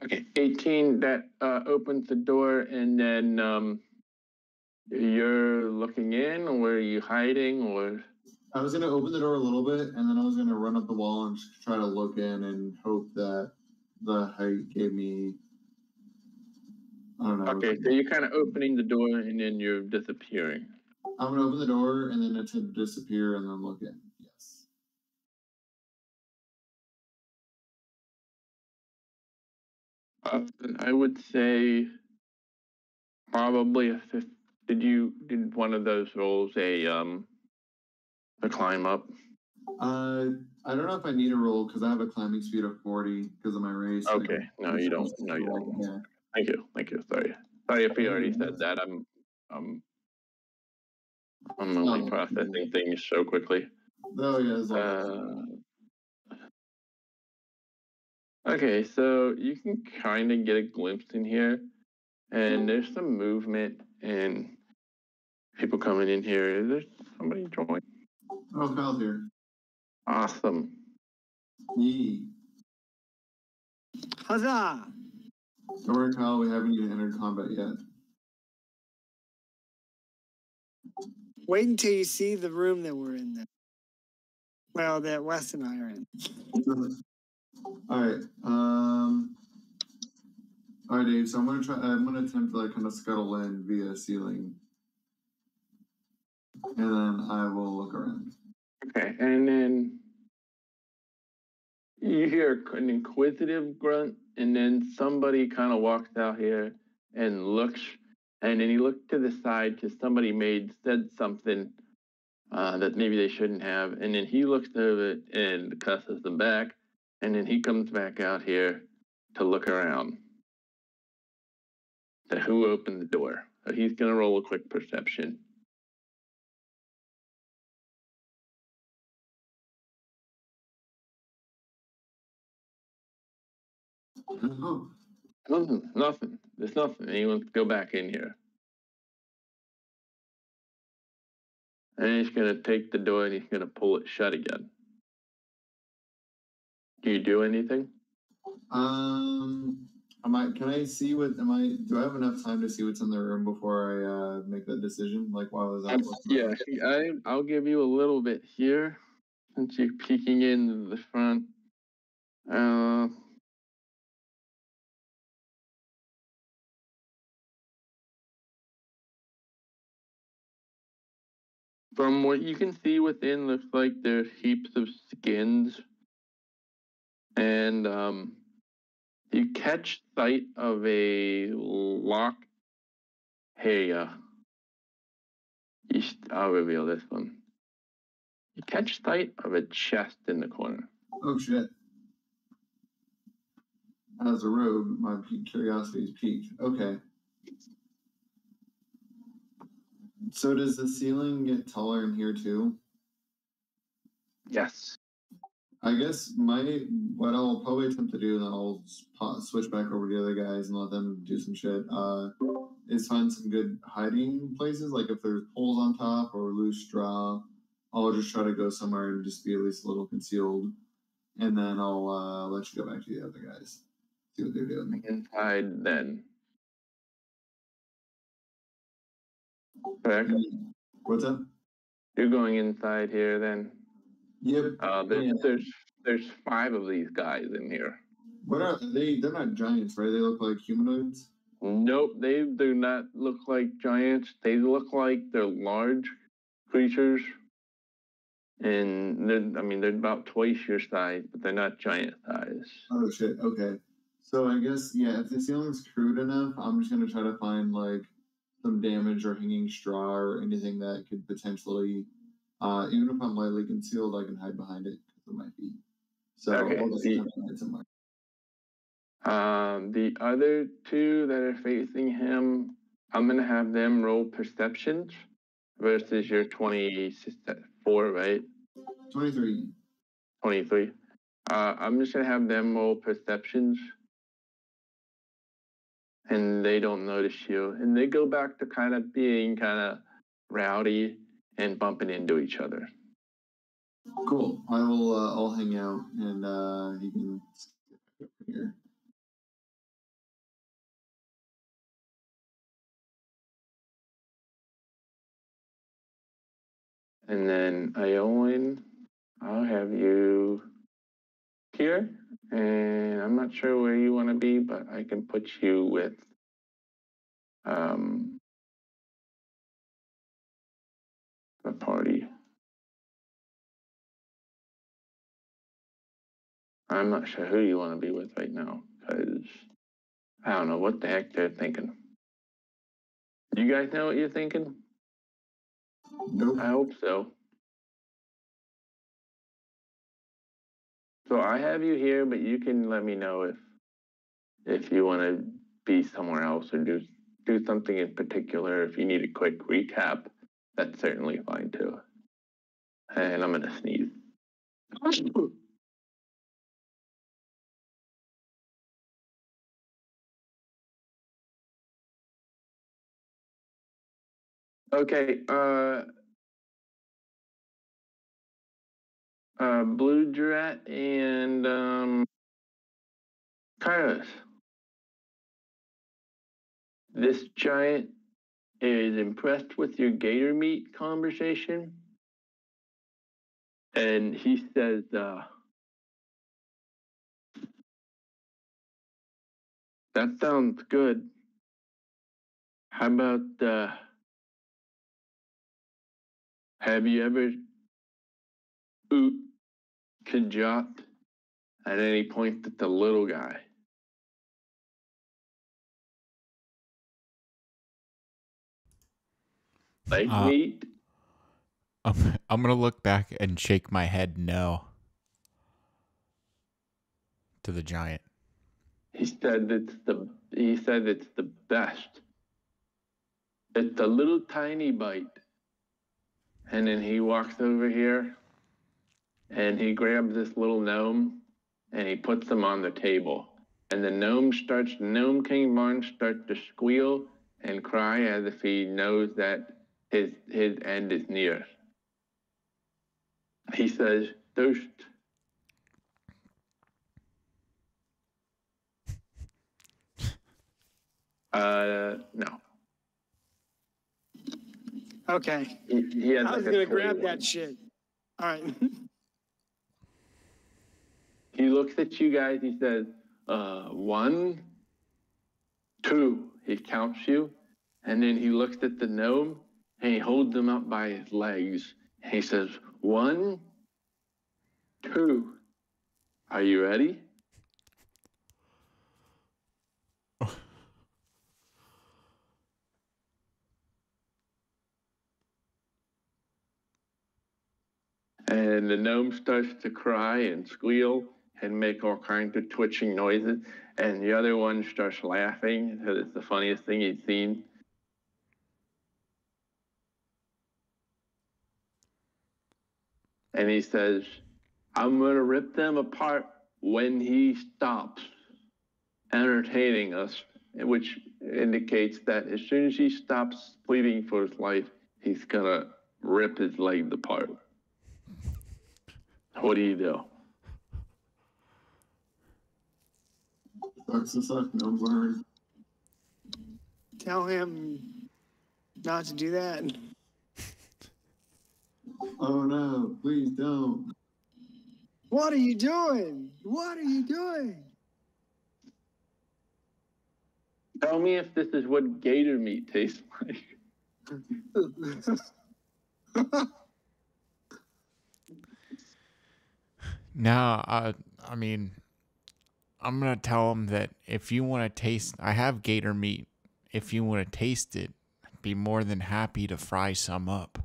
Okay, 18. That opens the door, and then you're looking in, or are you hiding, or? I was gonna open the door a little bit, and then I was gonna run up the wall and just try to look in and hope that the height gave me. I don't know. Okay, so you're kind of opening the door and then you're disappearing. I'm gonna open the door and then attempt to disappear and then look in. Yes. I would say probably a fifth. Did one of those rolls a climb up? I don't know if I need a roll because I have a climbing speed of 40 because of my race. Okay, no, you don't. No, you don't. Yeah. Thank you. Sorry if you already said that. I'm only processing things so quickly. Oh yeah. Okay, so you can kind of get a glimpse in here, and there's some movement and people coming in here. Is there somebody joining? Oh, Kyle's here. Awesome. Yee. Huzzah! Don't worry, Kyle. We haven't even entered combat yet. Wait until you see the room that we're in. Well, that Wes and I are in. All right. All right, Dave. So I'm gonna attempt to like kind of scuttle in via ceiling, and then I will look around. Okay, and then you hear an inquisitive grunt, and then somebody kind of walks out here and looks, and then you look to the side because somebody said something that maybe they shouldn't have, and then he looks over it and cusses them back, and then he comes back out here to look around. So who opened the door? So he's gonna roll a quick perception. Oh. Nothing. There's nothing. And he wants to go back in here. And he's going to take the door and he's going to pull it shut again. Do you do anything? Can I see what? Do I have enough time to see what's in the room before I make that decision? Like, while I was out? Yeah, I'll give you a little bit here since you're peeking into the front. From what you can see within, looks like there's heaps of skins. And you catch sight of a lock. Hey, I'll reveal this one. You catch sight of a chest in the corner. Oh shit! As a rogue, my curiosity is piqued. Okay. So does the ceiling get taller in here too? Yes. I guess what I'll probably attempt to do, and then I'll switch back over to the other guys and let them do some shit, is find some good hiding places. Like if there's poles on top or loose straw, I'll just try to go somewhere and just be at least a little concealed. And then I'll let you go back to the other guys. See what they're doing. Inside then. Correct? What's up? You're going inside here then? Yep. There's 5 of these guys in here. What are they? They're not giants, right? They look like humanoids. Nope, they do not look like giants. They look like they're large creatures. And they're about twice your size, but they're not giant size. Oh shit, okay. So I guess, yeah, if the ceiling's crude enough, I'm just gonna try to find like some damage or hanging straw or anything that could potentially, even if I'm lightly concealed, I can hide behind it because it might be. So Okay. I'll just attempt to hide somewhere. The other 2 that are facing him, I'm gonna have them roll perceptions versus your 24, right? 23. 23. I'm just gonna have them roll perceptions, and they don't notice you, and they go back to kind of being kind of rowdy and bumping into each other. Cool. I will. I'll hang out, and he can skip here. And then Iowan, I'll have you here. And I'm not sure where you want to be, but I can put you with the party. I'm not sure who you want to be with right now, because I don't know what the heck they're thinking. You guys know what you're thinking? Nope. I hope so. So I have you here, but you can let me know if you want to be somewhere else or do something in particular. If you need a quick recap, that's certainly fine too. And I'm gonna sneeze. Okay, Blue Drat and Kairos. This giant is impressed with your gator meat conversation, and he says, that sounds good. How about, have you ever Kajat at any point at the little guy? Like meat? I'm gonna look back and shake my head no to the giant. He said it's the best. It's a little tiny bite. And then he walks over here and he grabs this little gnome and he puts them on the table. And the gnome King Barn starts to squeal and cry as if he knows that his end is near. He says, "Thirst." No. Okay. He I was gonna grab that shit. All right. He looks at you guys. He says, 1, 2. He counts you, and then he looks at the gnome and he holds him up by his legs. And he says, 1, 2. Are you ready? And the gnome starts to cry and squeal and make all kinds of twitching noises. And the other one starts laughing because it's the funniest thing he's seen. And he says, I'm going to rip them apart when he stops entertaining us, which indicates that as soon as he stops pleading for his life, he's going to rip his legs apart. What do you do? Sucks to suck, no burn. Tell him not to do that. Oh no, please don't. What are you doing? What are you doing? Tell me if this is what gator meat tastes like. No, I mean, I'm going to tell him that if you want to taste, I have gator meat. If you want to taste it, I'd be more than happy to fry some up.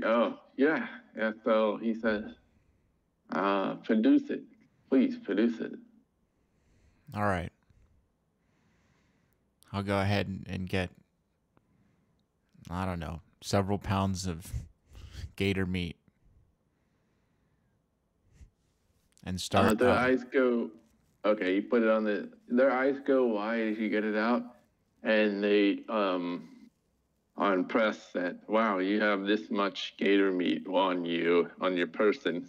Oh, yeah. Yeah, so he says, produce it. Please, produce it. All right. I'll go ahead and get, I don't know, several pounds of gator meat. And start. Their eyes go, okay, you put it on their eyes go wide as you get it out. And they, impressed that, wow, you have this much gator meat on you, on your person.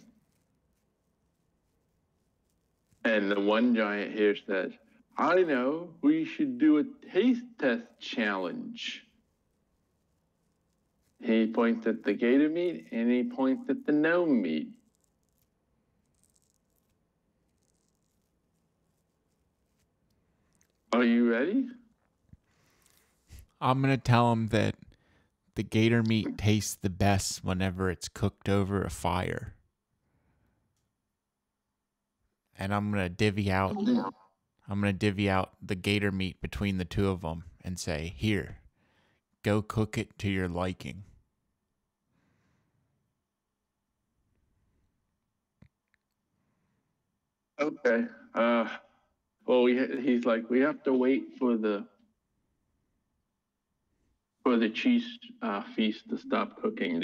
And the one giant here says, I know, we should do a taste test challenge. He points at the gator meat and he points at the gnome meat. Are you ready? I'm going to tell him that the gator meat tastes the best whenever it's cooked over a fire. And I'm going to divvy out the gator meat between the two of them and say, here, go cook it to your liking. Okay. Well, he's like, we have to wait for the cheese feast to stop cooking.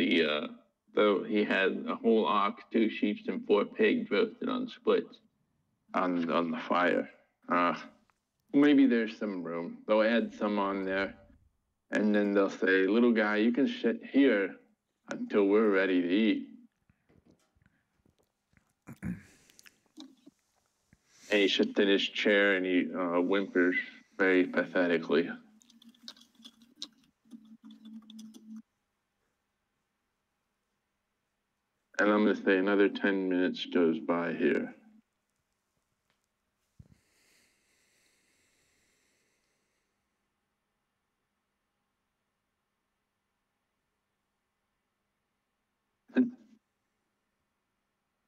Though he had a whole ox, 2 sheep, and 4 pigs roasted on splits on the fire. Maybe there's some room. They'll add some on there, and then they'll say, little guy, you can sit here until we're ready to eat. And he sits in his chair and he whimpers very pathetically. And I'm going to say another 10 minutes goes by here.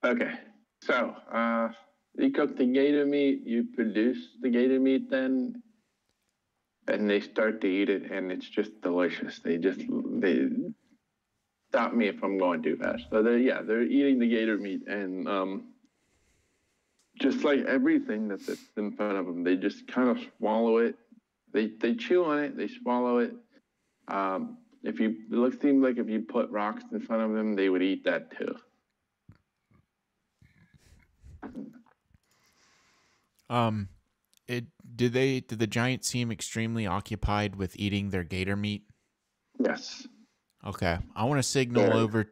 Okay, so you cook the gator meat, you produce the gator meat then, and they start to eat it, and it's just delicious. They stop me if I'm going too fast. So they're eating the gator meat, and just like everything that's in front of them, they just kind of swallow it. They chew on it, they swallow it. It seems like if you put rocks in front of them, they would eat that too. Did the giants seem extremely occupied with eating their gator meat? Yes. Okay. I want to signal over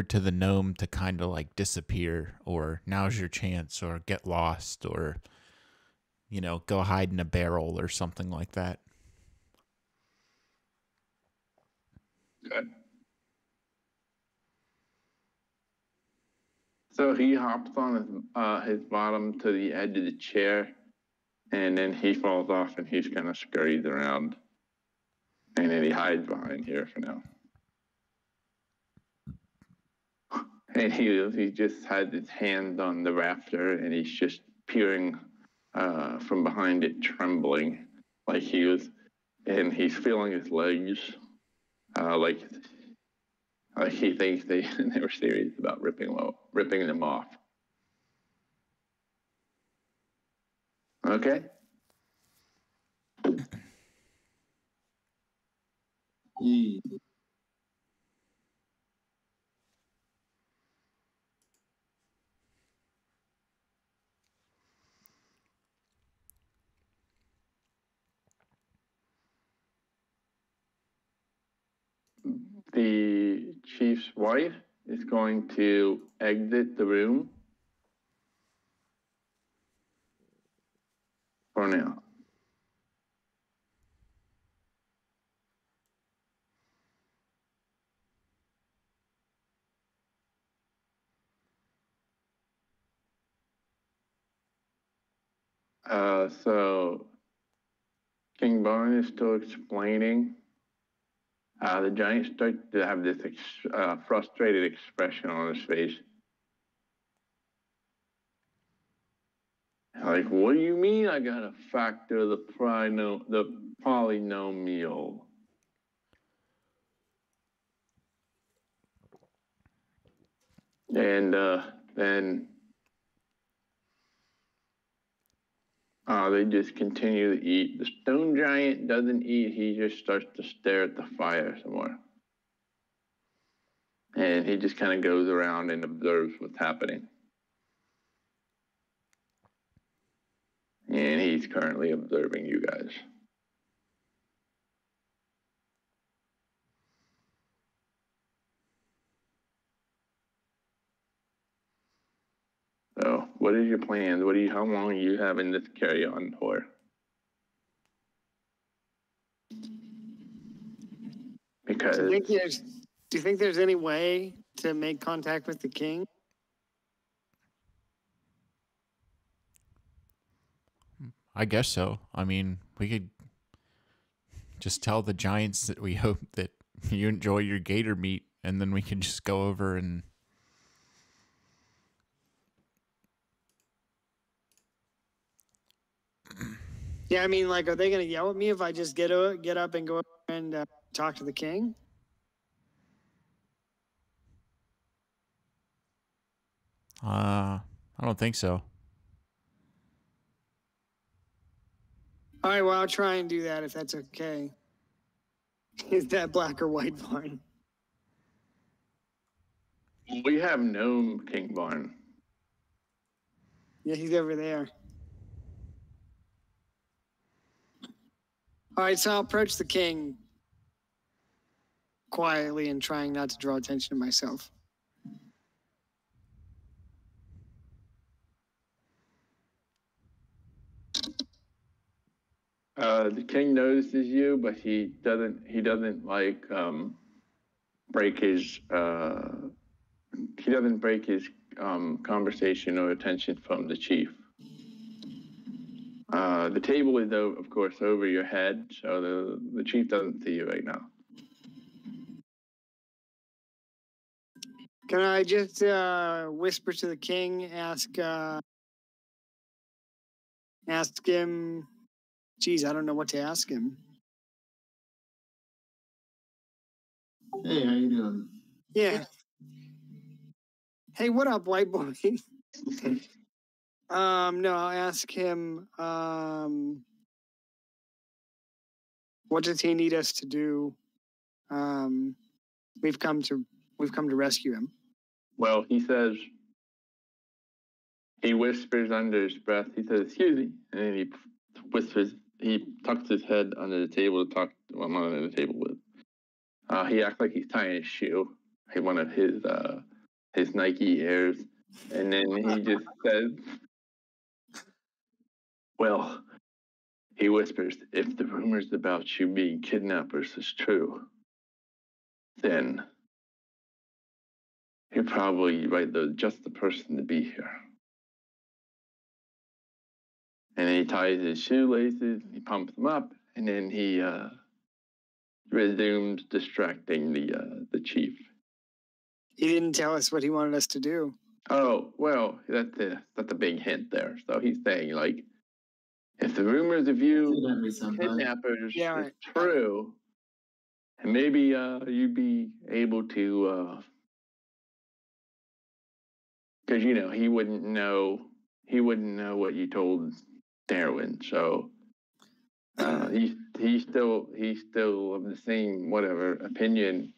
to the gnome to kind of like disappear, or now's your chance, or get lost, or go hide in a barrel or something like that. Good. So he hops on his bottom to the edge of the chair, and then he falls off and he's kind of scurries around. And then he hides behind here for now. And he just had his hand on the rafter and he's just peering from behind it, trembling like and he's feeling his legs like he thinks they were serious about ripping them off. Okay. Yeah. The chief's wife is going to exit the room for now. So King Barn is still explaining. The giant starts to have this frustrated expression on his face. Like, what do you mean I gotta factor the polynomial? And then they just continue to eat. The stone giant doesn't eat. He just starts to stare at the fire some more. And he just kind of goes around and observes what's happening. And he's currently observing you guys. What is your plan? How long are you having this carry on for? Because Do you think there's any way to make contact with the king? I guess so. I mean, we could just tell the giants that we hope that you enjoy your gator meat, and then we can just go over and... Yeah, I mean, like, are they going to yell at me if I just get up and go and talk to the king? I don't think so. All right, well, I'll try and do that if that's okay. Is that black or white barn? we have no King Barn. Yeah, he's over there. All right, so I'll approach the king quietly and trying not to draw attention to myself. The king notices you, but he doesn't like break his conversation or attention from the chief. The table is, of course, over your head, so the chief doesn't see you right now. Can I just whisper to the king, ask him? Geez, I don't know what to ask him. Hey, how you doing? Yeah. Hey, what up, white boy? No, I'll ask him. What does he need us to do? We've come to rescue him. Well, he says, he whispers under his breath. He says, "Excuse me," and then he whispers. He tucks his head under the table to talk. Well, I'm not under the table with. He acts like he's tying his shoe. One of his Nike Airs, and then he just says, "Well," he whispers, "if the rumors about you being kidnappers is true, then you're probably just the person to be here." And then he ties his shoelaces, he pumps them up, and then he resumes distracting the chief. He didn't tell us what he wanted us to do. Oh, well, that's a big hint there. So he's saying, like, if the rumors of you kidnappers is true, and maybe you'd be able to, because he wouldn't know what you told Darwin, so he's still of the same whatever opinion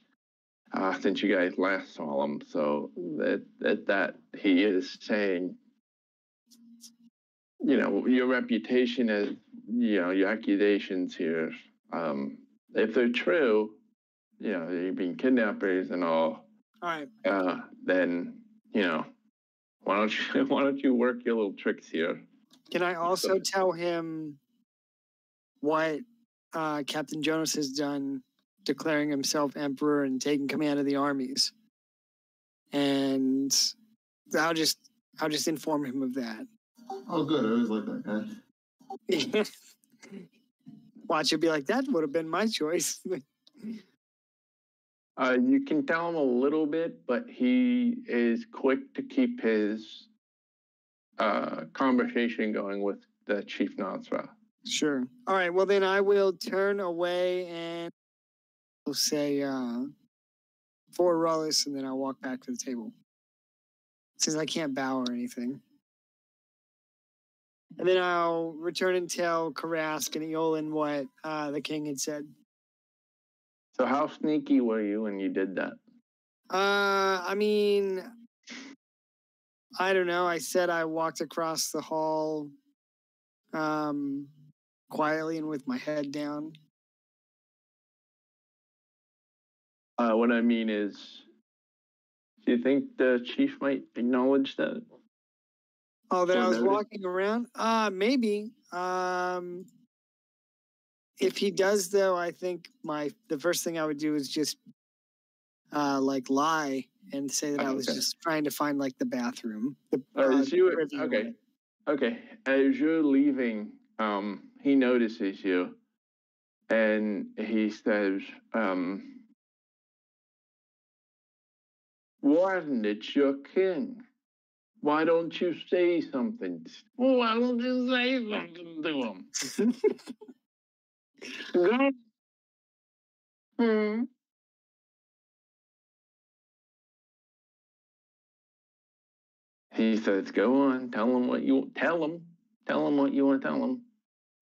since you guys last saw him. So that he is saying, your reputation as your accusations here, if they're true, you're being kidnappers and all. All right. Then why don't you work your little tricks here? Can I also tell him what Captain Jonas has done, declaring himself emperor and taking command of the armies? And I'll just inform him of that. Oh, good. I always like that guy. Watch, you'll be like, that would have been my choice. You can tell him a little bit, but he is quick to keep his conversation going with the Chief Nasra. Sure. All right. Well, then I will turn away and we'll say for Rullis, and then I'll walk back to the table since I can't bow or anything. And then I'll return and tell Karask and Eolin what the king had said. So how sneaky were you when you did that? I mean, I don't know. I said I walked across the hall quietly and with my head down. What I mean is, do you think the chief might acknowledge that? Oh, that Or I was noted? walking around? Maybe. If he does, though, I think the first thing I would do is just like lie and say that I was Okay. just trying to find like the bathroom. The As you privy okay, room. okay. As you're leaving, he notices you, and he says, "Warden, it's your king. Why don't you say something? Why don't you say something to him?" Go. Hmm. He says, "Go on, tell him what you tell him. Tell him what you want to tell him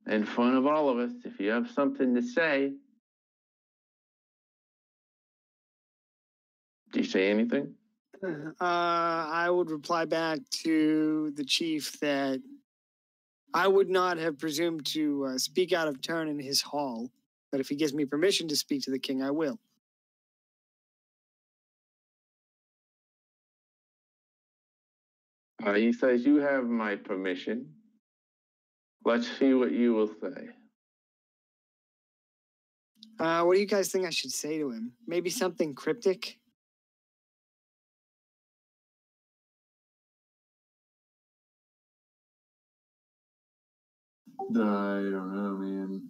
in front of all of us. If you have something to say." Do you say anything? I would reply back to the chief that I would not have presumed to speak out of turn in his hall, but if he gives me permission to speak to the king, I will. He says, "You have my permission. Let's see what you will say." What do you guys think I should say to him? Maybe something cryptic? I don't know, man.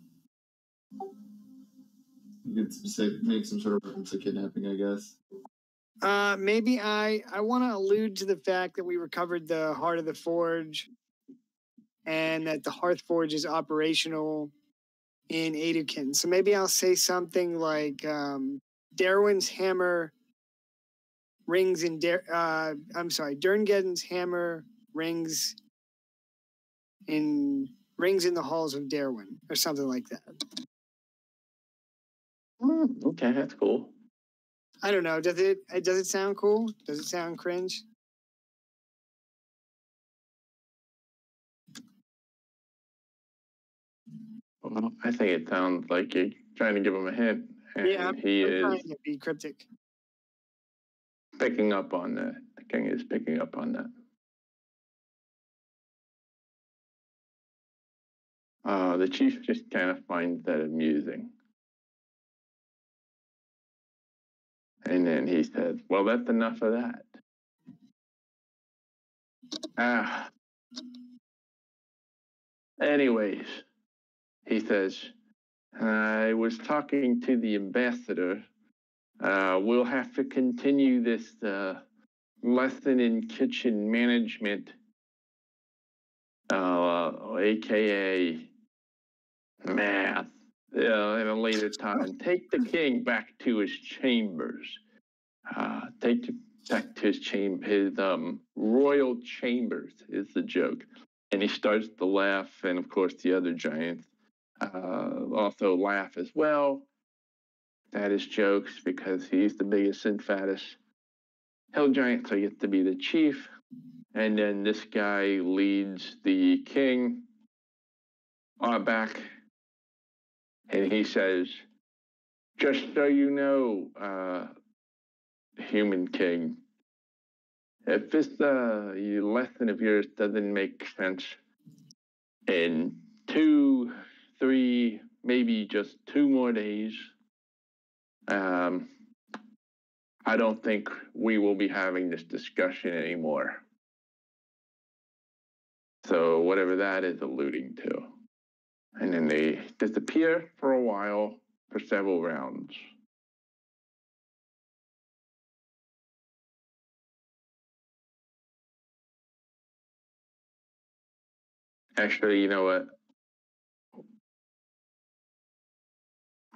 You could say, make some sort of reference to kidnapping, I guess. Maybe I want to allude to the fact that we recovered the heart of the forge and that the hearth forge is operational in Adukin. So maybe I'll say something like Darwin's hammer rings in Derngeddon's hammer rings in the halls of Darwin or something like that. Okay, that's cool. I don't know. Does it sound cool? Does it sound cringe? Well, I think it sounds like you're trying to give him a hint, and Yeah, he I'm is trying to be cryptic. picking up on that. The king is picking up on that. The chief just kind of finds that amusing. And then he says, "Well, that's enough of that." Anyways, he says, "I was talking to the ambassador. We'll have to continue this lesson in kitchen management, aka math, in a later time. Take the king back to his chambers. Back to his royal chambers," is the joke. And he starts to laugh, and of course the other giants also laugh as well at his jokes because he's the biggest and fattest hill giant, so he gets to be the chief. And then this guy leads the king back, and he says, "Just so you know, human king, if this lesson of yours doesn't make sense in 2, 3, maybe just 2 more days, I don't think we will be having this discussion anymore." So whatever that is alluding to. And then they disappear for a while for several rounds. Actually, you know what?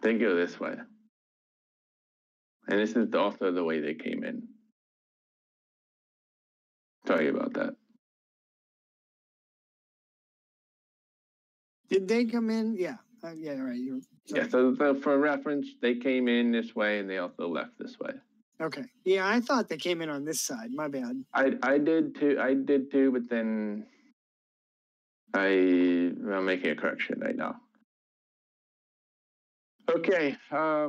They go this way. And this is also the way they came in. Sorry about that. Did they come in? Yeah. Yeah, right. Yeah, so for reference, they came in this way and they also left this way. Okay. Yeah, I thought they came in on this side. My bad. I did too, but then I'm making a correction right now. Okay, I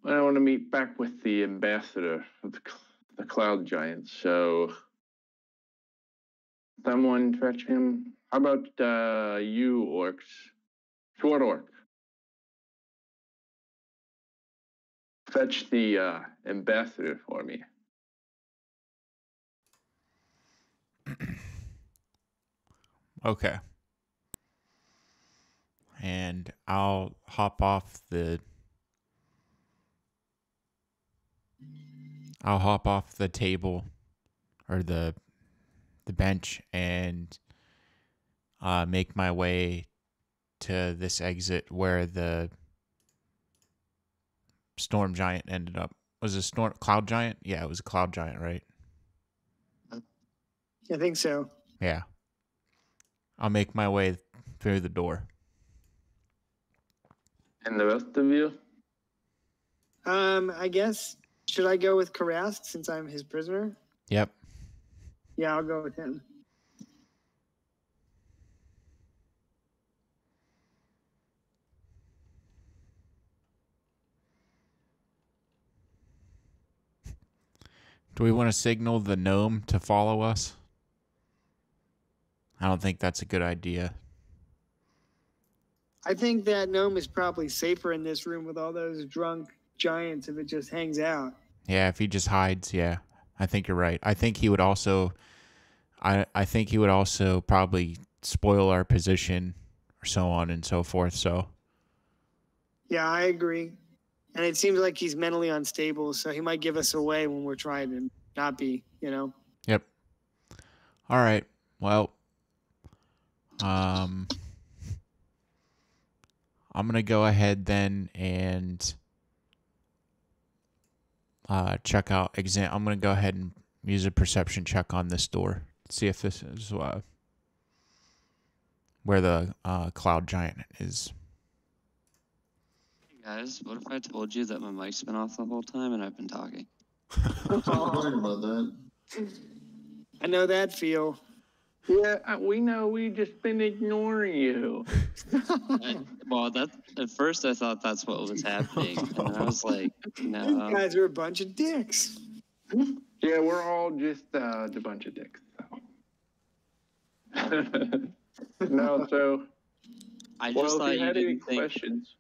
want to meet back with the ambassador of the Cloud Giants. So Someone fetch him. How about you, orcs? Short orc. Fetch the ambassador for me. Okay. And I'll hop off the table or the bench and make my way to this exit where the storm giant ended up. Was it a cloud giant? Yeah, it was a cloud giant, right? I think so. Yeah. I'll make my way through the door. And the rest of you? I guess, should I go with Karast since I'm his prisoner? Yep. Yeah, I'll go with him. Do we want to signal the gnome to follow us? I don't think that's a good idea. I think that gnome is probably safer in this room with all those drunk giants if it just hangs out. Yeah, if he just hides, yeah. I think you're right. I think he would also I think he would also probably spoil our position or so on and so forth, so Yeah, I agree. And it seems like he's mentally unstable, so he might give us away when we're trying to not be, you know? Yep. All right. Well, I'm going to go ahead then and check out I'm going to go ahead and use a perception check on this door. See if this is where the cloud giant is. Hey guys, what if I told you that my mic's been off the whole time and I've been talking? Sorry about that. I know that feel. Yeah, we know. We just been ignoring you. At first I thought that's what was happening, and then I was like, no. You guys are a bunch of dicks. Yeah, we're all just a bunch of dicks. So. No, so. I just thought if you had any didn't think. questions.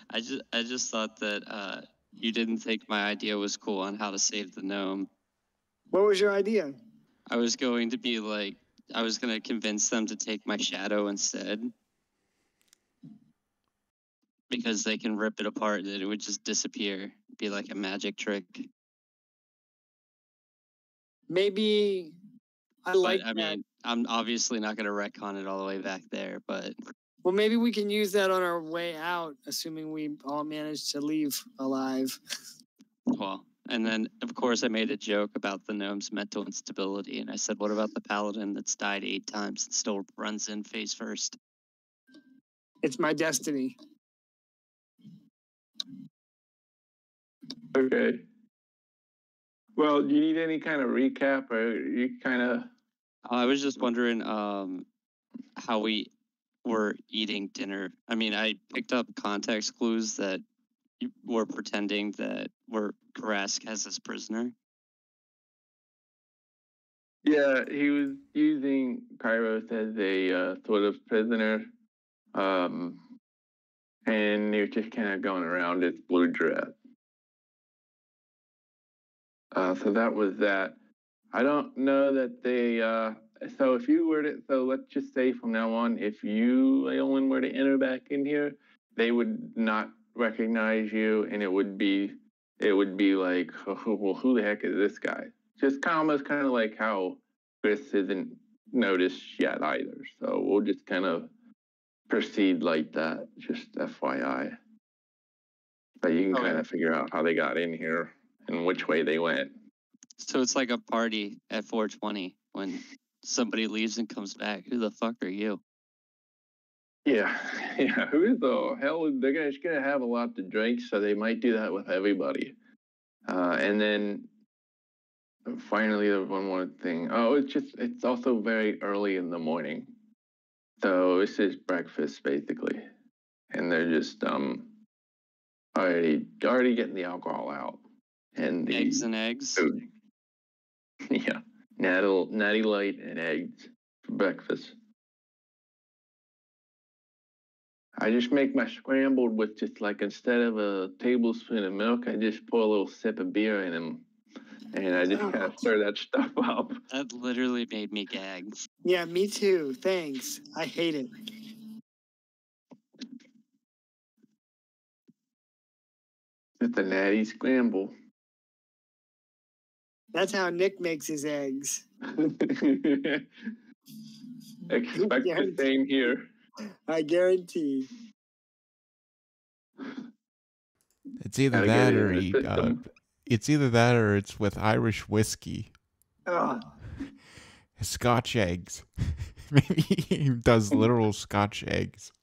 I just thought that you didn't think my idea was cool on how to save the gnome. What was your idea? I was going to convince them to take my shadow instead. Because they can rip it apart and it would just disappear. Be like a magic trick. Maybe I mean, I'm obviously not going to retcon it all the way back there, but... Well, maybe we can use that on our way out, assuming we all manage to leave alive. Well, and then, of course, I made a joke about the gnome's mental instability, and I said, what about the paladin that's died 8 times and still runs in face first? It's my destiny. Okay. Well, do you need any kind of recap, or you kind of... I was just wondering how we were eating dinner. I mean, I picked up context clues that we're pretending that Karask has his prisoner. Yeah, he was using Kairos as a sort of prisoner, and he was just kind of going around as blue dress. So that was that. I don't know that they. So if you were to, so let's just say from now on, if you, Leolin, were to enter back in here, they would not recognize you, and it would be like, oh, well, who the heck is this guy? Just almost kind of like how Chris isn't noticed yet either. So we'll just kind of proceed like that, just FYI. But you can kind of figure out how they got in here and which way they went. So it's like a party at 420 when somebody leaves and comes back. Who the fuck are you? Yeah. Who the hell? They're just gonna have a lot to drink, so they might do that with everybody. And then finally, there's one more thing. Oh, it's also very early in the morning, so this is breakfast basically, and they're just already getting the alcohol out and the eggs and eggs. Food. Yeah, natty light and eggs. for breakfast. I just make my scrambled with just like, instead of a tablespoon of milk, I just pour a little sip of beer in them. And I just kind of stir that stuff up. That literally made me gag. Yeah, me too. Thanks. I hate it. It's a natty scramble. That's how Nick makes his eggs. Expect the same here. I guarantee. It's either Gotta that get it or in the system. it's either that or it's with Irish whiskey. Oh, Scotch eggs. Maybe he does literal Scotch eggs.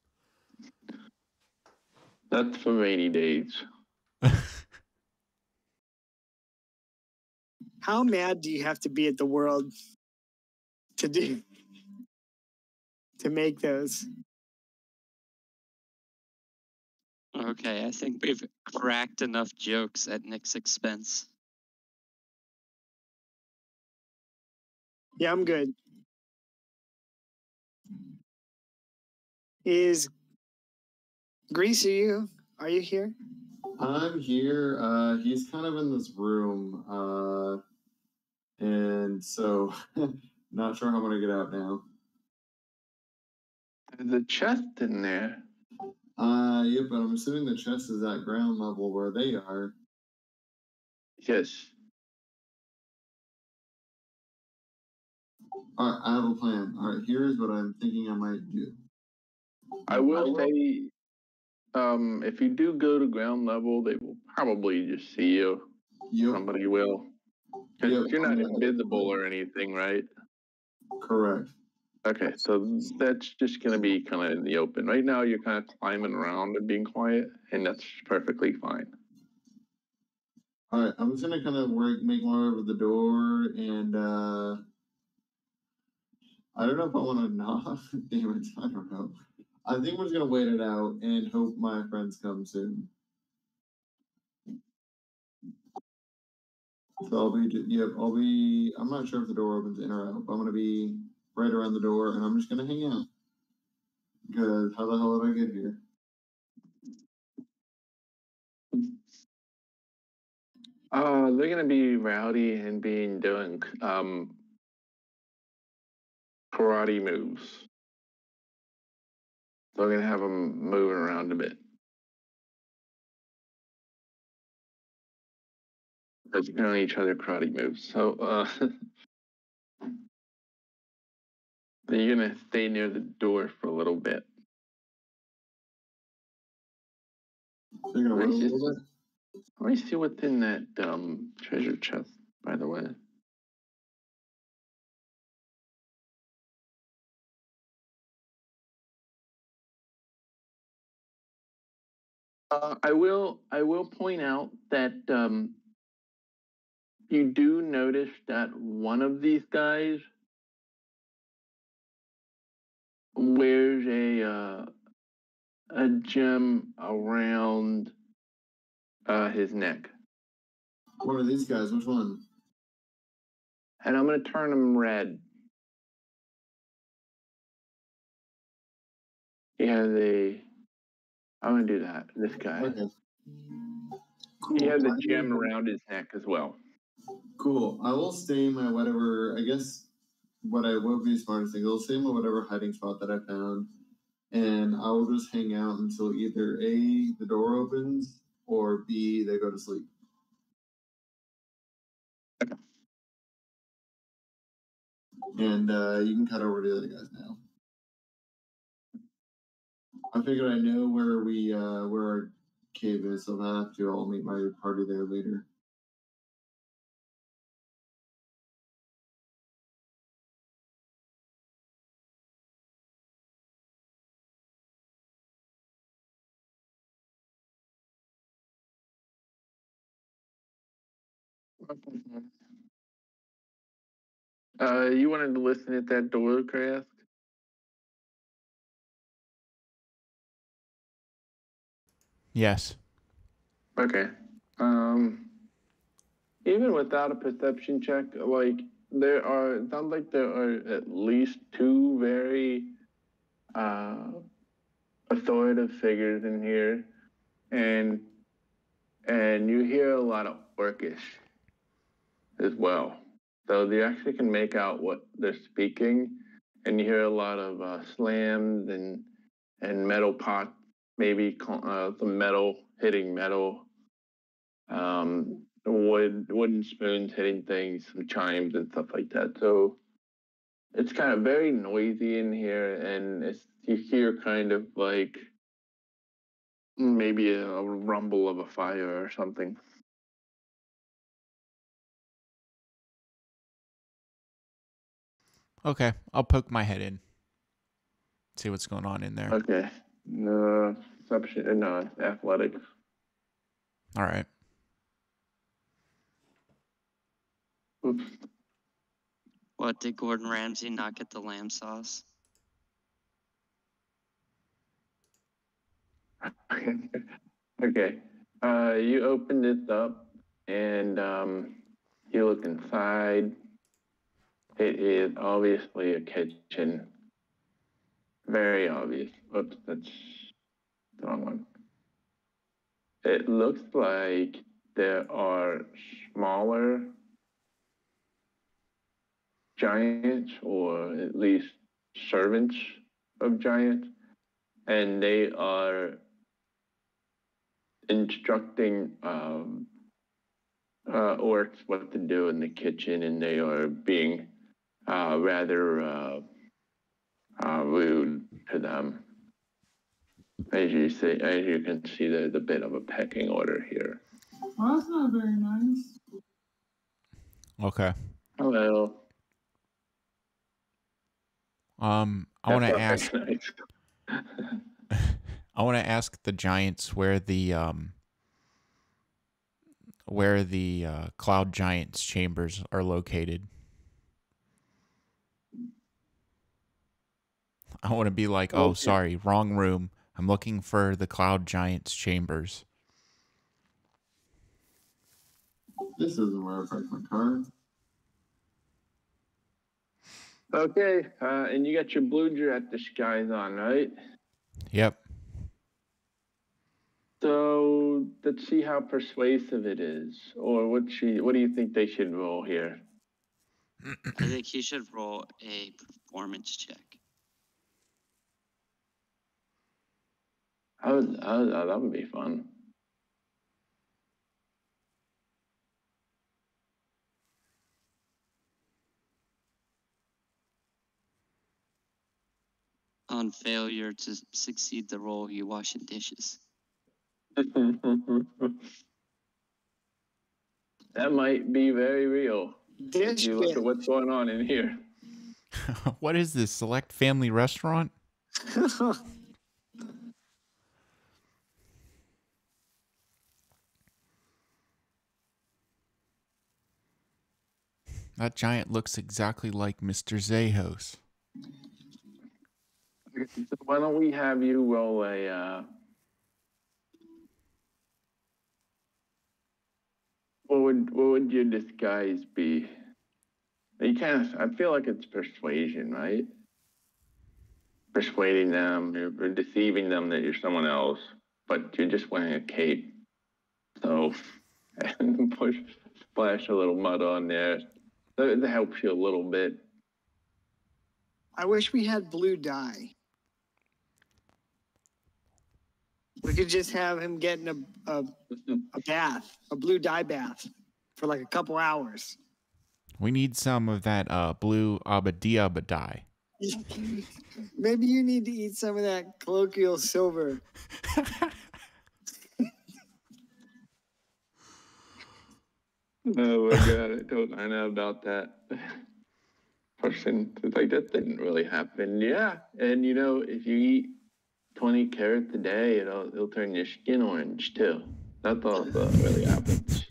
That's for rainy days. how mad do you have to be at the world to make those? Okay, I think we've cracked enough jokes at Nick's expense. Yeah, I'm good. Is Grease, are you here? I'm here. He's kind of in this room. And so not sure how I'm gonna get out now. There's a chest in there. Yeah, but I'm assuming the chest is at ground level where they are. Yes. Alright, I have a plan. Alright, here's what I'm thinking I might do. I will say, if you do go to ground level, they will probably just see you. Yep. Somebody will. 'Cause Yep. you're not invisible or anything, right? Correct. Okay, so that's just going to be kind of in the open. Right now, you're kind of climbing around and being quiet, and that's perfectly fine. Alright, I'm just gonna kind of make my way over the door, and I don't know if I want to knock. Damn it, I don't know. I think we're just gonna wait it out and hope my friends come soon. So I'm not sure if the door opens in or out, but I'm gonna be right around the door, and I'm just gonna hang out. Because how the hell did I get here? They're going to be rowdy and doing karate moves. So I'm going to have them moving around a bit. Because you can only each other karate moves. So you're going to stay near the door for a little bit. They're gonna wait a little bit. Let me see what's in that treasure chest, by the way. I will point out that you do notice that one of these guys wears a gem around his neck, One of these guys, which one? and I'm gonna turn him red. He has I'm gonna do that. This guy. Okay. Cool. He has a gem around his neck as well. Cool. I will stay in my whatever, I guess what I will be smartest thing, I'll stay in my whatever hiding spot that I found, and I will just hang out until either A, the door opens, or B, they go to sleep. Okay. And you can cut over to the other guys now. I figured I know where where our cave is, so if I have to, I'll meet my party there later. You wanted to listen at that door, Krask? Yes. Okay. Even without a perception check, like it sounds like there are at least two very authoritative figures in here, and you hear a lot of Orcish as well. So you actually can make out what they're speaking, and you hear a lot of slams and metal pots, maybe some metal hitting metal, wooden spoons hitting things, some chimes and stuff like that. So it's kind of very noisy in here, and you hear kind of like maybe a rumble of a fire or something. Okay, I'll poke my head in. See what's going on in there. Okay. No, athletics. All right. Oops. What, did Gordon Ramsay not get the lamb sauce? Okay. You open this up and you look inside. It is obviously a kitchen. Very obvious. Oops, that's the wrong one. It looks like there are smaller giants, or at least servants of giants, and they are instructing orcs what to do in the kitchen, and they are being rather rude to them. As you can see, there's a bit of a pecking order here. Well, that's not very nice. Okay. Hello. I want to That's ask. not very nice. I want to ask the giants where the cloud giants chambers are located. I want to be like, oh, sorry, wrong room. I'm looking for the cloud giants chambers. This isn't where I parked my car. Okay, and you got your blue jet disguise on, right? Yep. So let's see how persuasive it is, or what do you think they should roll here? I think he should roll a performance check. That would be fun. On failure to succeed the roll, you washing dishes. That might be very real. Dish You look at bin. what's going on in here. What is this, select family restaurant? That giant looks exactly like Mr. Zahos. So why don't we have you roll a what would your disguise be? You I feel like it's persuasion, right? Persuading them or deceiving them that you're someone else, but you're just wearing a cape. So and splash a little mud on there. That helps you a little bit. I wish we had blue dye. We could just have him getting a bath, a blue dye bath, for like a couple hours. We need some of that blue abba dye. Maybe you need to eat some of that colloquial silver. Oh my god, I know about that person. It's like, that didn't really happen. Yeah, and if you eat 20 carrots a day, it'll turn your skin orange too. That's also really happens.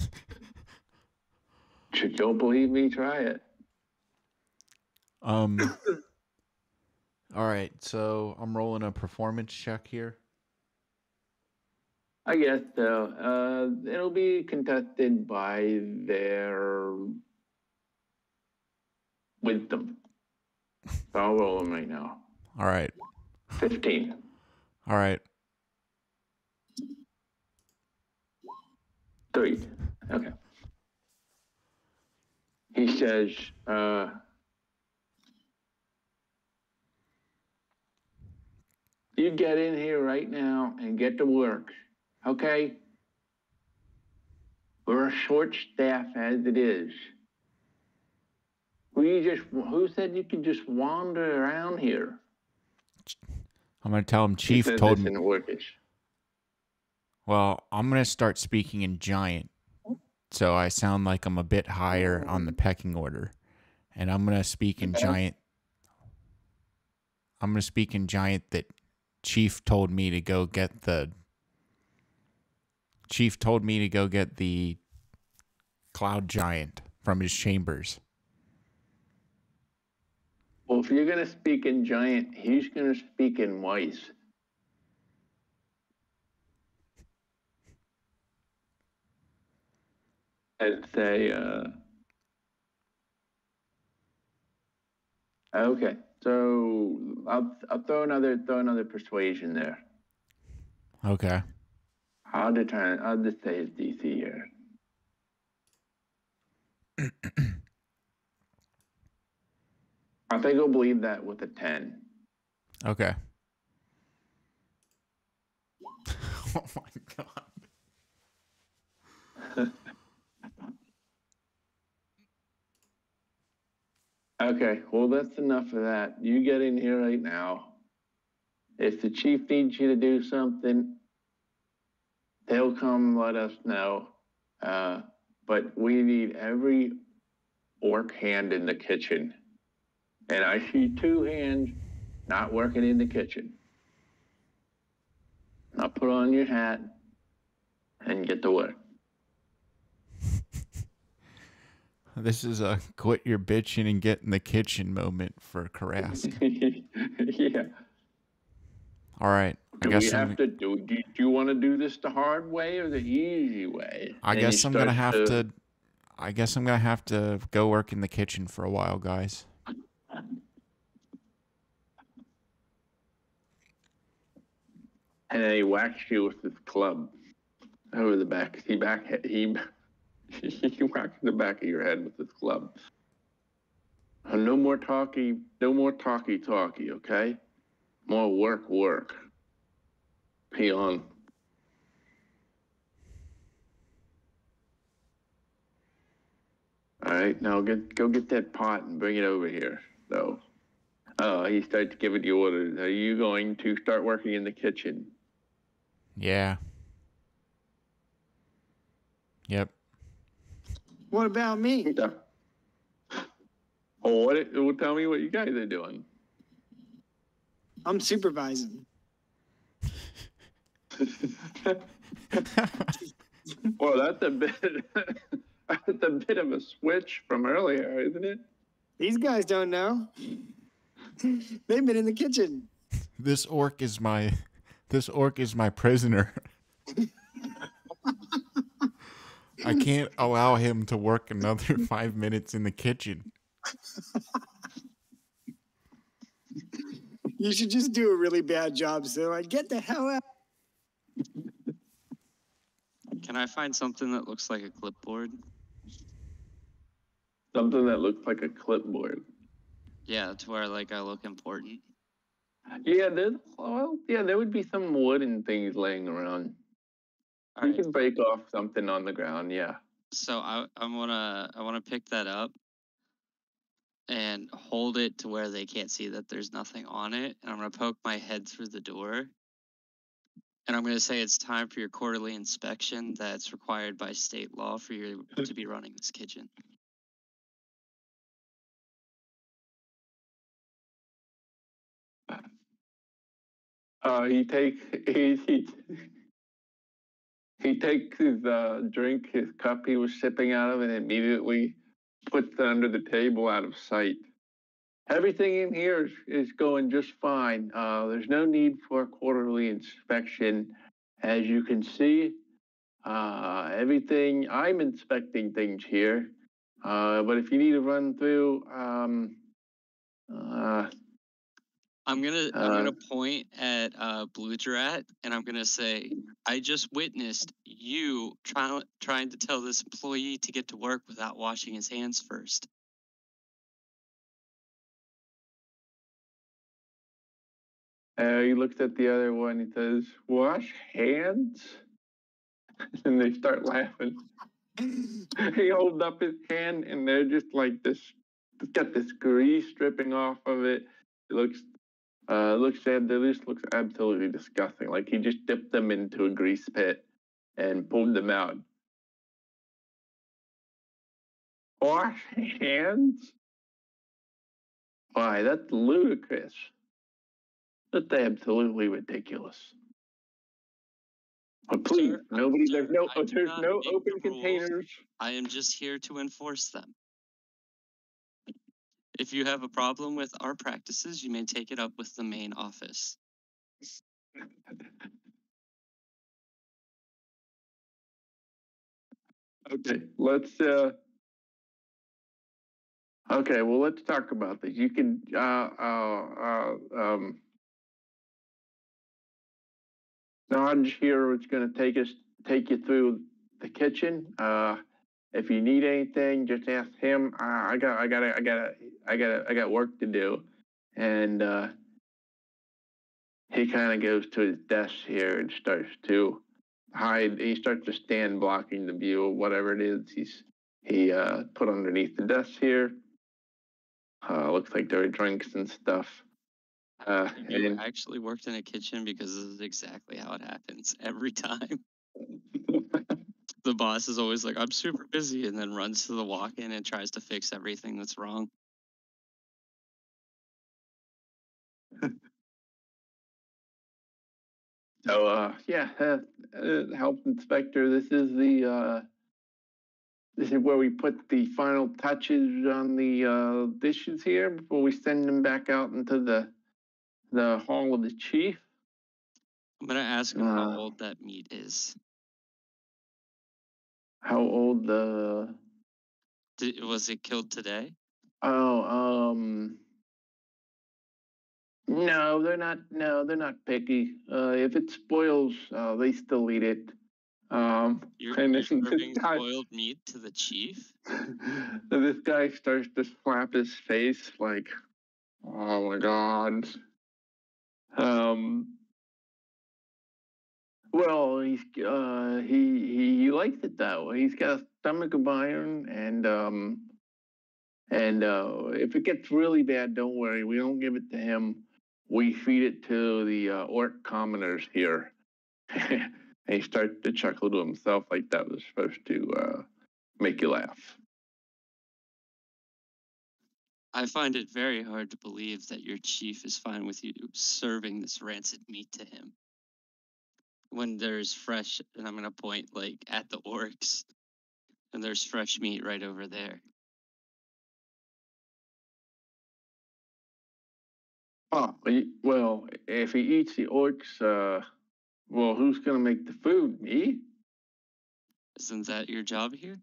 If you don't believe me, try it. All right, so I'm rolling a performance check here. I guess so. It'll be contested by their wisdom. So I'll roll them right now. All right. 15. All right. 3. Okay. He says, you get in here right now and get to work, okay? We're a short staff as it is. Who said you could just wander around here? I'm going to tell him He Chief said told this me. in Orcish. Well, I'm going to start speaking in giant. So I sound like I'm a bit higher on the pecking order. And I'm going to speak in giant. I'm going to speak in giant that Chief told me to go get the cloud giant from his chambers. Well, if you're going to speak in giant, he's going to speak in wise. And say, okay, so I'll throw another persuasion there. Okay. I'll just say his DC here. I think I'll believe that with a 10. Okay. Oh my God. Okay, well, that's enough of that. You get in here right now. If the chief needs you to do something, they'll come let us know. But we need every orc hand in the kitchen. And I see 2 hands not working in the kitchen. Now put on your hat and get to work. This is a quit your bitching and get in the kitchen moment for Karask. Yeah. All right. Do you want to do this the hard way or the easy way? I guess I'm gonna have to go work in the kitchen for a while, guys. And then he whacks you with his club over the back. He whacks the back of your head with his club. No more talky, okay? More work. Peon. All right, now go get that pot and bring it over here. So, he starts giving you orders. Are you going to start working in the kitchen? Yeah. Yep. What about me? Yeah. Oh, well, tell me what you guys are doing. I'm supervising. Well, that's a bit of a switch from earlier, isn't it? These guys don't know. They've been in the kitchen. This orc is my prisoner. I can't allow him to work another 5 minutes in the kitchen. You should just do a really bad job, so like, get the hell out. Can I find something that looks like a clipboard? Something that looks like a clipboard. Yeah, to where like I look important. Yeah, there would be some wooden things laying around. All You right. can break off something on the ground, yeah. So I wanna pick that up and hold it to where they can't see that there's nothing on it, and I'm gonna poke my head through the door, and I'm gonna say it's time for your quarterly inspection that's required by state law for you to be running this kitchen. He takes his drink, his cup he was sipping out of, and immediately puts it under the table out of sight. Everything in here is going just fine. There's no need for a quarterly inspection. As you can see, I'm inspecting things here. But if you need to run through, I'm gonna point at Blue Drat, and I'm gonna say, I just witnessed you trying to tell this employee to get to work without washing his hands first. he looks at the other one. He says, "Wash hands," and they start laughing. He holds up his hand, and they're just like this. It's got this grease dripping off of it. It looks sad. This looks absolutely disgusting. Like he just dipped them into a grease pit and pulled them out. Wash hands? Why, that's ludicrous. That's absolutely ridiculous. But please, Sir, nobody. sir, There's no make open the rules. containers. I am just here to enforce them. If you have a problem with our practices, you may take it up with the main office. Okay, let's. Okay, well, let's talk about this. You can. Dodge here is going to take you through the kitchen. If you need anything, just ask him. I got work to do, and he kind of goes to his desk here and starts to hide. He starts to stand blocking the view of whatever it is he put underneath the desk here. Looks like there are drinks and stuff. You actually worked in a kitchen, because this is exactly how it happens every time. The boss is always like, I'm super busy, and then runs to the walk-in and tries to fix everything that's wrong. So yeah, health inspector. This is where we put the final touches on the dishes here before we send them back out into the hall of the chief. I'm gonna ask him how old that meat is. How old was it killed today? Oh, no, they're not. No, they're not picky. If it spoils, they still eat it. You're this serving guy, spoiled meat to the chief? this guy starts to slap his face like, oh my god. Well, he likes it that way. He's got a stomach of iron, and if it gets really bad, don't worry. We don't give it to him. We feed it to the orc commoners here. And he starts to chuckle to himself like that was supposed to make you laugh. I find it very hard to believe that your chief is fine with you serving this rancid meat to him, when there's fresh, and I'm gonna point like at the orcs, and there's fresh meat right over there. Oh, well, if he eats the orcs, well, who's gonna make the food? Me? Isn't that your job here?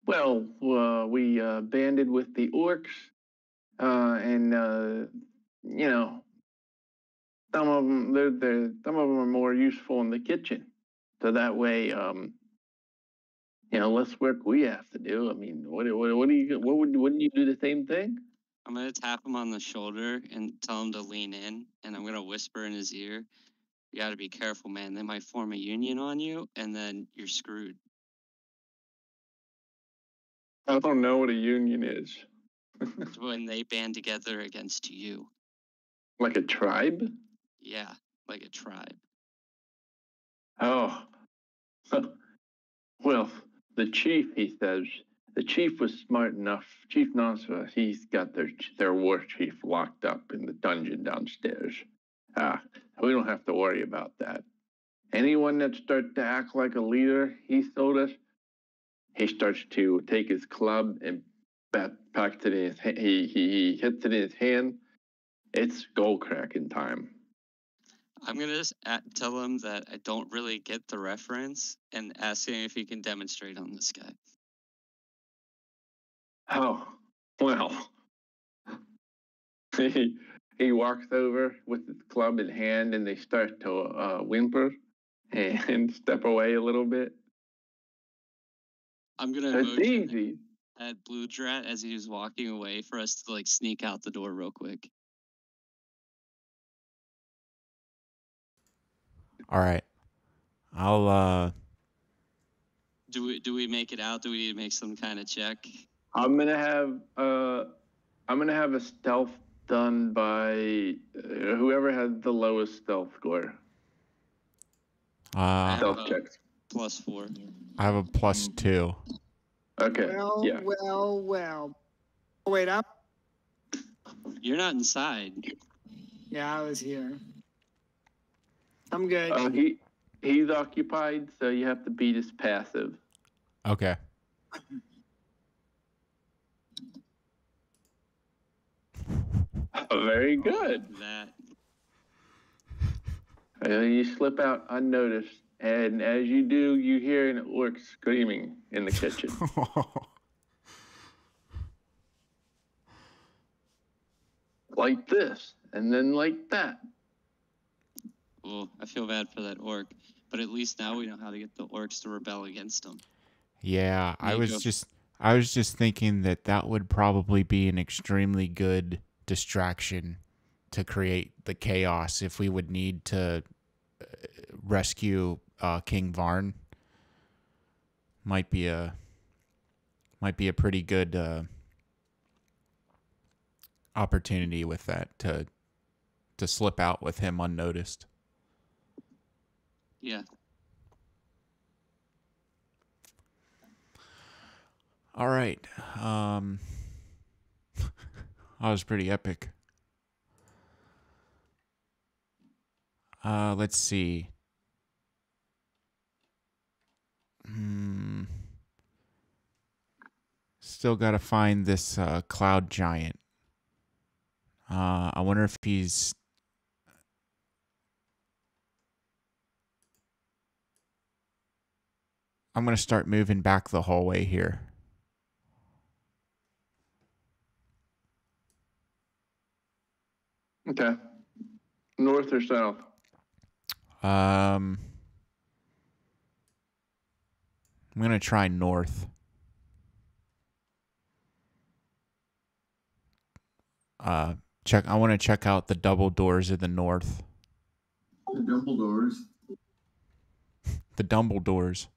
Well, we banded with the orcs, and you know, some of them some of them are more useful in the kitchen. So that way, less work we have to do. I mean, wouldn't you do the same thing? I'm gonna tap him on the shoulder and tell him to lean in, and I'm gonna whisper in his ear, "You gotta be careful, man. They might form a union on you, and then you're screwed." I don't know what a union is. When they band together against you. Like a tribe? Yeah, like a tribe. Oh. Well, the chief, he says, the chief was smart enough. Chief Nasa, he's got their war chief locked up in the dungeon downstairs. We don't have to worry about that. Anyone that starts to act like a leader, he told us, he starts to take his club and packs it in his hand. He hits it in his hand. It's skull cracking time. I'm gonna just tell him that I don't really get the reference, and ask him if he can demonstrate on this guy. Oh, well. He walks over with his club in hand, and they start to whimper and step away a little bit. I'm gonna That's motion easy. at Blue Drat as he was walking away for us to like sneak out the door real quick. All right. I'll Do we make it out? Do we need to make some kind of check? I'm gonna have a stealth done by whoever has the lowest stealth score. I have Stealth a checks. +4. I have a +2. Okay. Well, yeah. well. Oh, wait up. You're not inside. Yeah, I was here. I'm good. He's occupied, so you have to beat his passive. Okay. Very good. That. You slip out unnoticed, and as you do, you hear an orc screaming in the kitchen. Like this, and then like that. Oh, I feel bad for that orc, but at least now we know how to get the orcs to rebel against him. Yeah, I was just thinking that would probably be an extremely good distraction to create the chaos if we would need to rescue King Varn. Might be a pretty good opportunity with that to slip out with him unnoticed. Yeah. All right. That was pretty epic. Let's see. Still got to find this cloud giant. I wonder if he's... I'm going to start moving back the hallway here. Okay. North or south? I'm going to try north. I want to check out the double doors of the north. The double doors. The Dumbledores.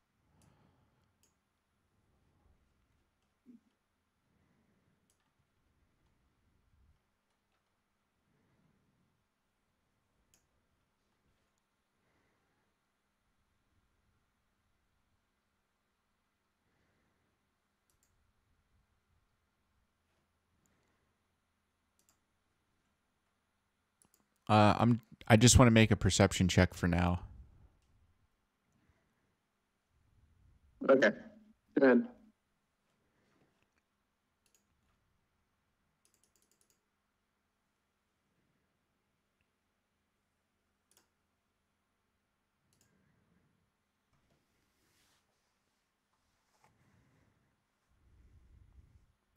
I just want to make a perception check for now. Okay. Go ahead.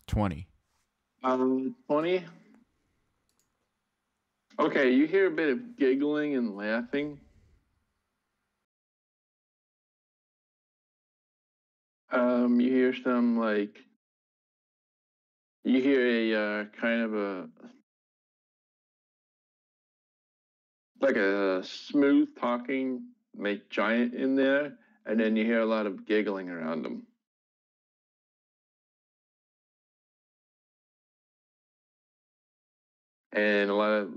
$20. 20. Okay, you hear a bit of giggling and laughing. You hear some you hear a kind of a smooth talking make giant in there, and then you hear a lot of giggling around them. And a lot of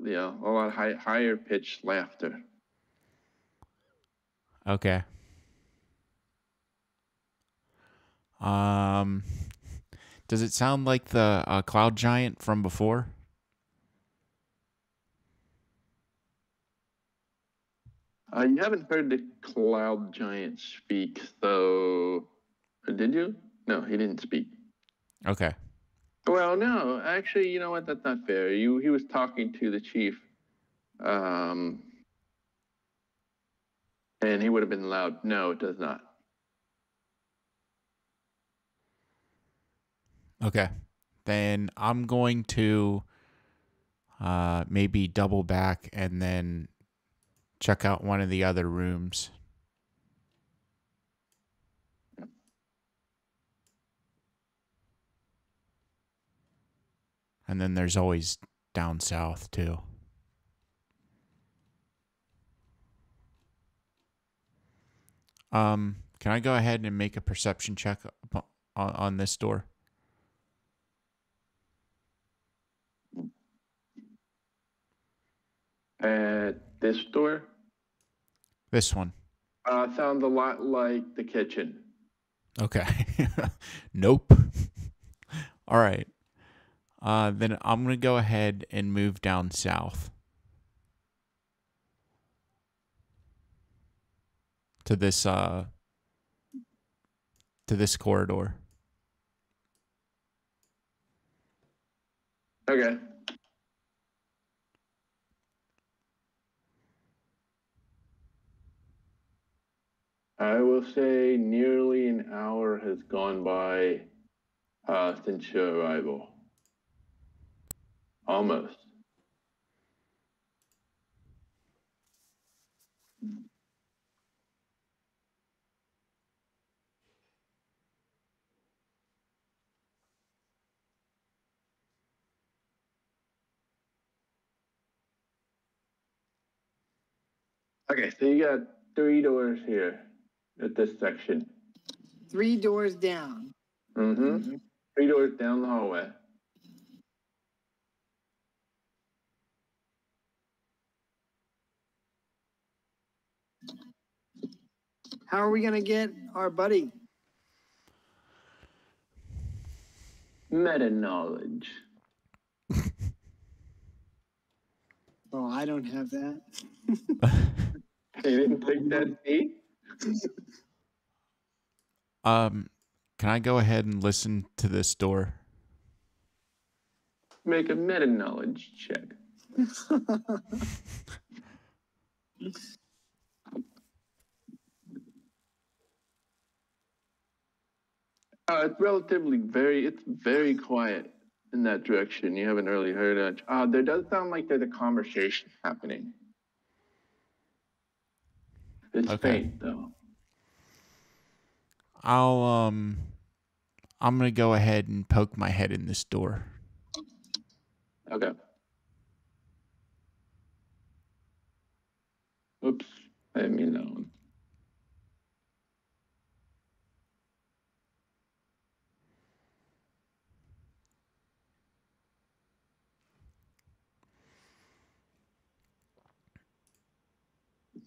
higher pitched laughter. Okay. Does it sound like the cloud giant from before? You haven't heard the cloud giant speak, so did you? No, he didn't speak. Okay. Well, no, actually, you know what? That's not fair. He was talking to the chief, and he would have been loud. No, it does not. Okay. Then I'm going to maybe double back and then check out one of the other rooms. And then there's always down south, too. Can I go ahead and make a perception check on this door? This door This one. sounds a lot like the kitchen. Okay. Nope. All right. Then I'm going to go ahead and move down south to this corridor. Okay. I will say nearly an hour has gone by since your arrival. Almost. Okay, so you got 3 doors here at this section. 3 doors down. Mm-hmm. 3 doors down the hallway. How are we going to get our buddy? Meta knowledge. Oh, I don't have that. You didn't take that feat? Can I go ahead and listen to this door? Make a meta knowledge check. It's very quiet in that direction. You haven't really heard it. There does sound like there's a conversation happening. It's Okay. faint though. I'm gonna go ahead and poke my head in this door. Okay. Oops, I didn't mean that one.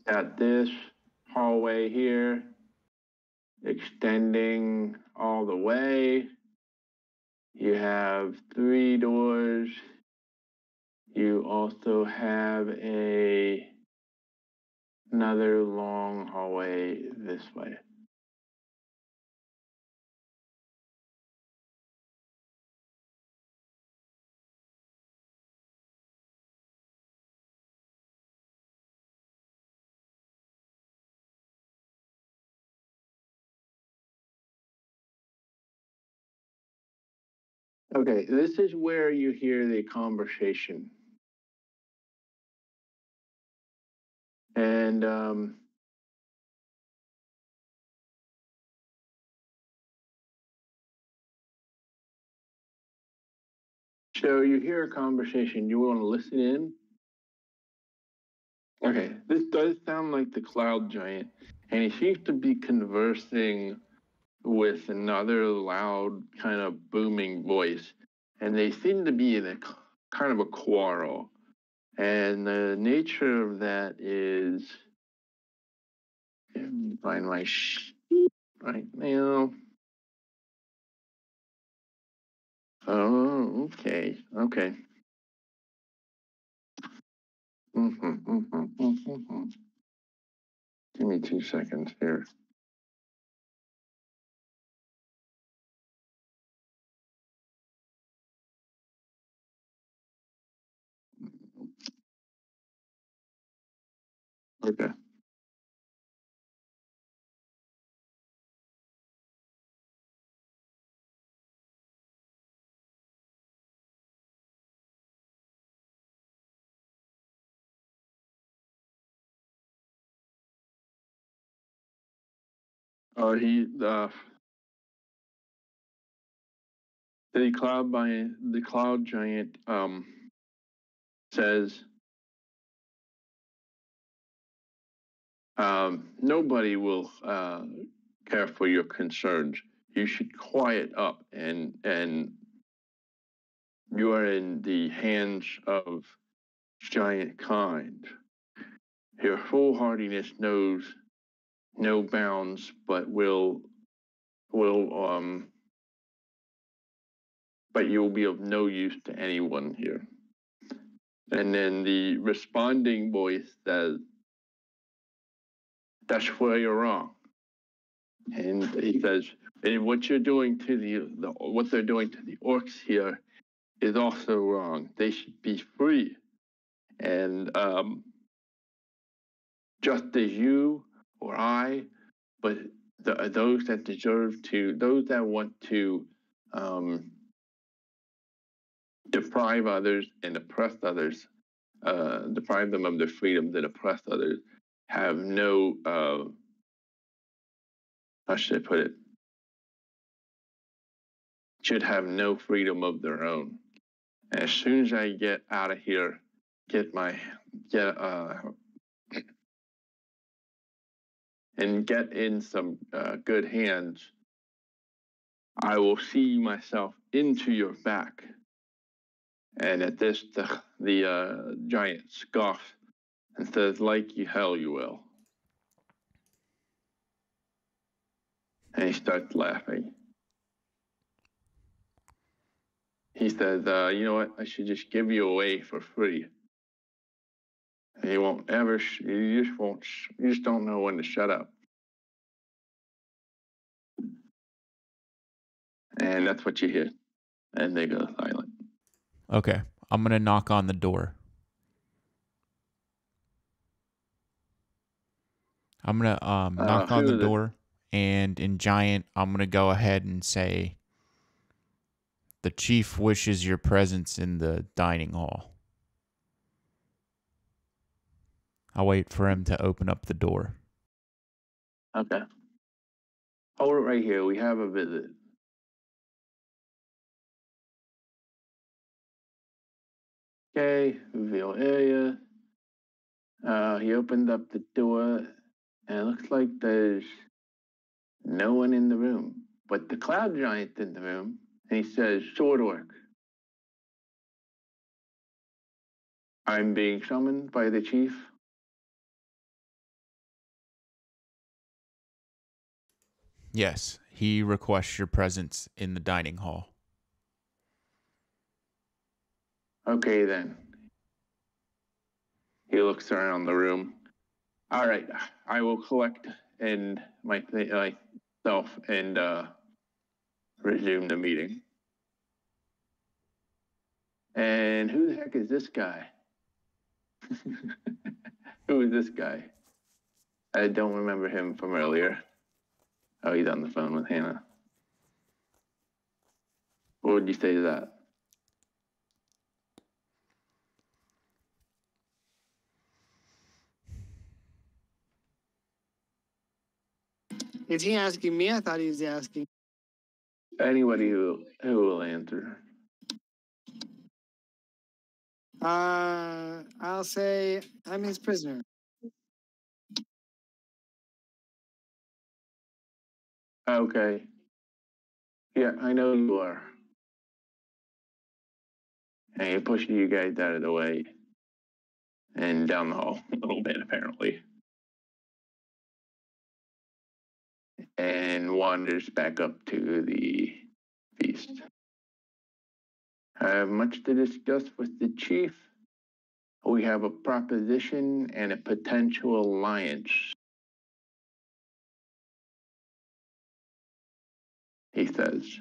Got this hallway here, extending all the way. You have 3 doors. You also have another long hallway this way. Okay, this is where you hear the conversation. And so you hear a conversation. You want to listen in? Okay, this does sound like the cloud giant, and he seems to be conversing with another loud, kind of booming voice, and they seem to be in a kind of a quarrel. And the nature of that is, let me find my sheet right now. Oh, okay, okay. Give me 2 seconds here. Okay. The cloud giant says, nobody will care for your concerns. You should quiet up, and you are in the hands of giant kind. Your foolhardiness knows no bounds, but but you'll be of no use to anyone here. And then the responding voice says, that's where you're wrong. And he says, and what you're doing to what they're doing to the orcs here is also wrong. They should be free. And just as you or I, but those that those that want to deprive others and oppress others, deprive them of their freedoms and oppress others, have no, how should I put it? Should have no freedom of their own. As soon as I get out of here, and get in some good hands, I will see myself into your back. And at this, the giant scoffs and says, like hell you will. And he starts laughing. He says, you know what? I should just give you away for free. And you won't ever, you just don't know when to shut up. And that's what you hear. And they go silent. Okay. I'm going to knock on the door. I'm going to knock on the door. And in Giant, I'm going to go ahead and say, the chief wishes your presence in the dining hall. I'll wait for him to open up the door. Okay. Hold it right here. We have a visit. Okay, reveal area. He opened up the door, and it looks like there's no one in the room, but the cloud giant's in the room, and he says, sword orc, I'm being summoned by the chief. Yes, he requests your presence in the dining hall. Okay, then. He looks around the room. All right, I will collect and myself and resume the meeting. And who the heck is this guy? Who is this guy? I don't remember him from earlier. Oh, he's on the phone with Hannah. What would you say to that? Is he asking me? I thought he was asking. Anybody who will answer. I'll say I'm his prisoner. Okay. Yeah, I know you are. And he pushes you guys out of the way and down the hall a little bit, apparently. And wanders back up to the feast. I have much to discuss with the chief. We have a proposition and a potential alliance. He says.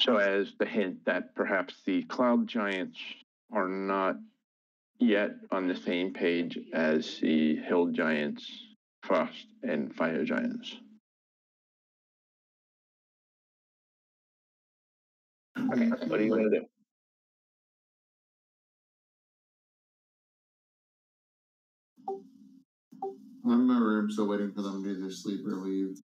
So as the hint that perhaps the cloud giants are not yet on the same page as the hill giants, frost and fire giants. Okay, what are you going to do? I'm in my room, still waiting for them to either sleep or leave.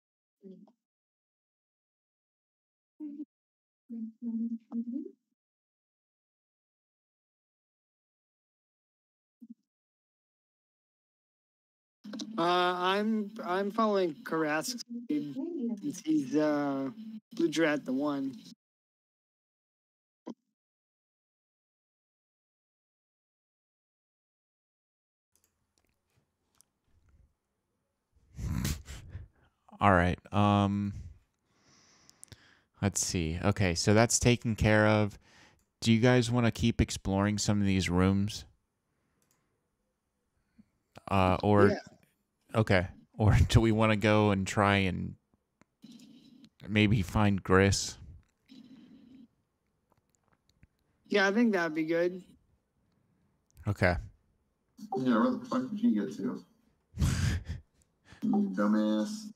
I'm following Karask's lead since he's Blue Drat the one. All right. Let's see. Okay, so that's taken care of. Do you guys want to keep exploring some of these rooms? Or Yeah. okay. Or do we want to go and try and maybe find Gris? Yeah, I think that'd be good. Okay. Yeah, where the fuck did you get to? You dumbass.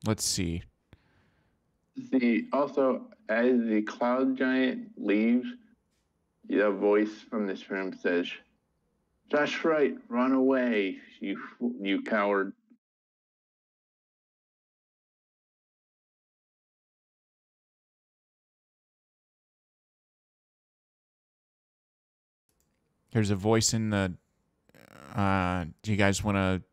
Let's see. Also, as the cloud giant leaves, the voice from this room says, "That's right, run away, you coward." There's a voice in the. Do you guys want to?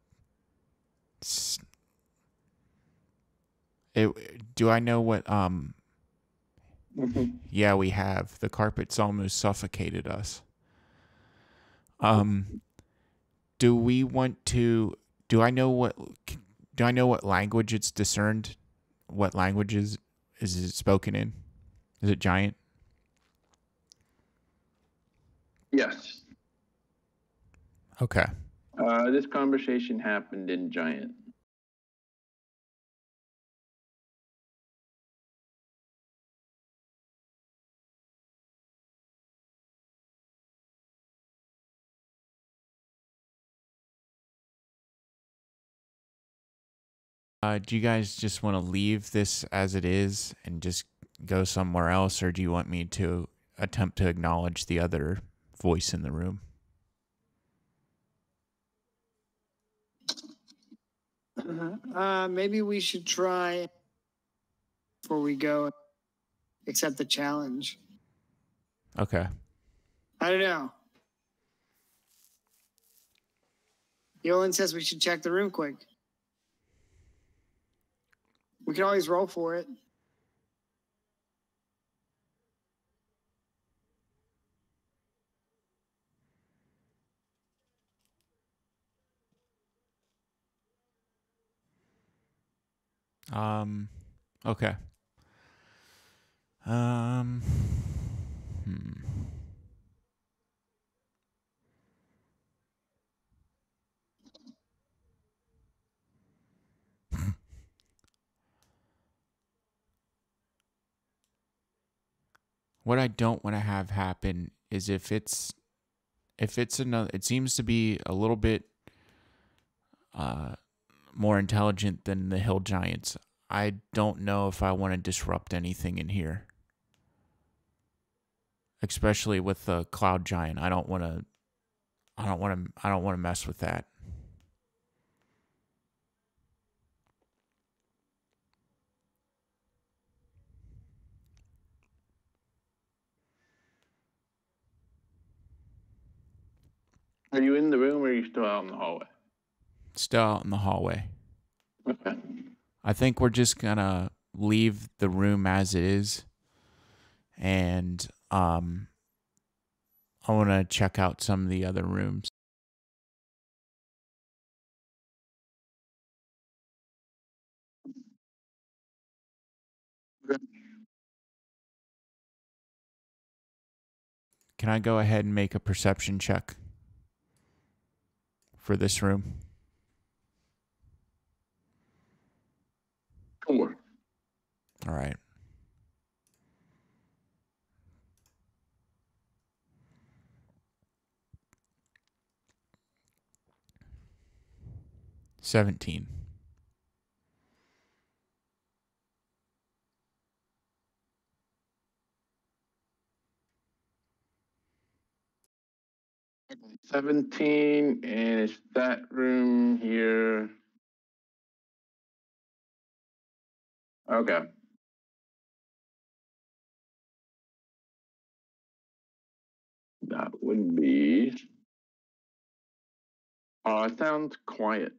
Do I know what? Yeah, we have. The carpet's almost suffocated us. Do we want to? Do I know what? Do I know what language it's discerned? What languages is it spoken in? Is it giant? Yes. Okay. This conversation happened in giant. Do you guys just want to leave this as it is and just go somewhere else, or do you want me to attempt to acknowledge the other voice in the room? Maybe we should try before we go accept the challenge. Okay. I don't know. Yolan says we should check the room quick. We can always roll for it. Okay. Hmm. What I don't want to have happen is if it's another, it seems to be a little bit more intelligent than the hill giants. I don't know if I want to disrupt anything in here, especially with the cloud giant. I don't want to mess with that. Are you in the room or are you still out in the hallway? Still out in the hallway. Okay. I think we're just gonna leave the room as it is, and I want to check out some of the other rooms. Okay. Can I go ahead and make a perception check for this room? Sure. All right. $17. 17, and it's that room here. Okay. That would be. It sounds quiet.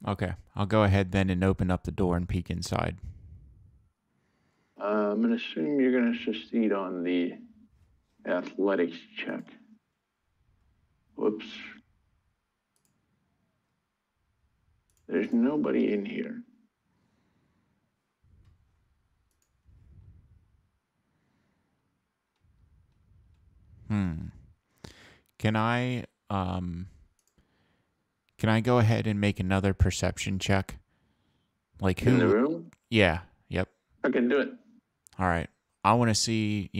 Okay, I'll go ahead then and open up the door and peek inside. I'm going to assume you're going to succeed on the athletics check. Whoops. There's nobody in here. Can I go ahead and make another perception check? Like who? In the room? Yeah. Yep. I can do it. All right. I want to see,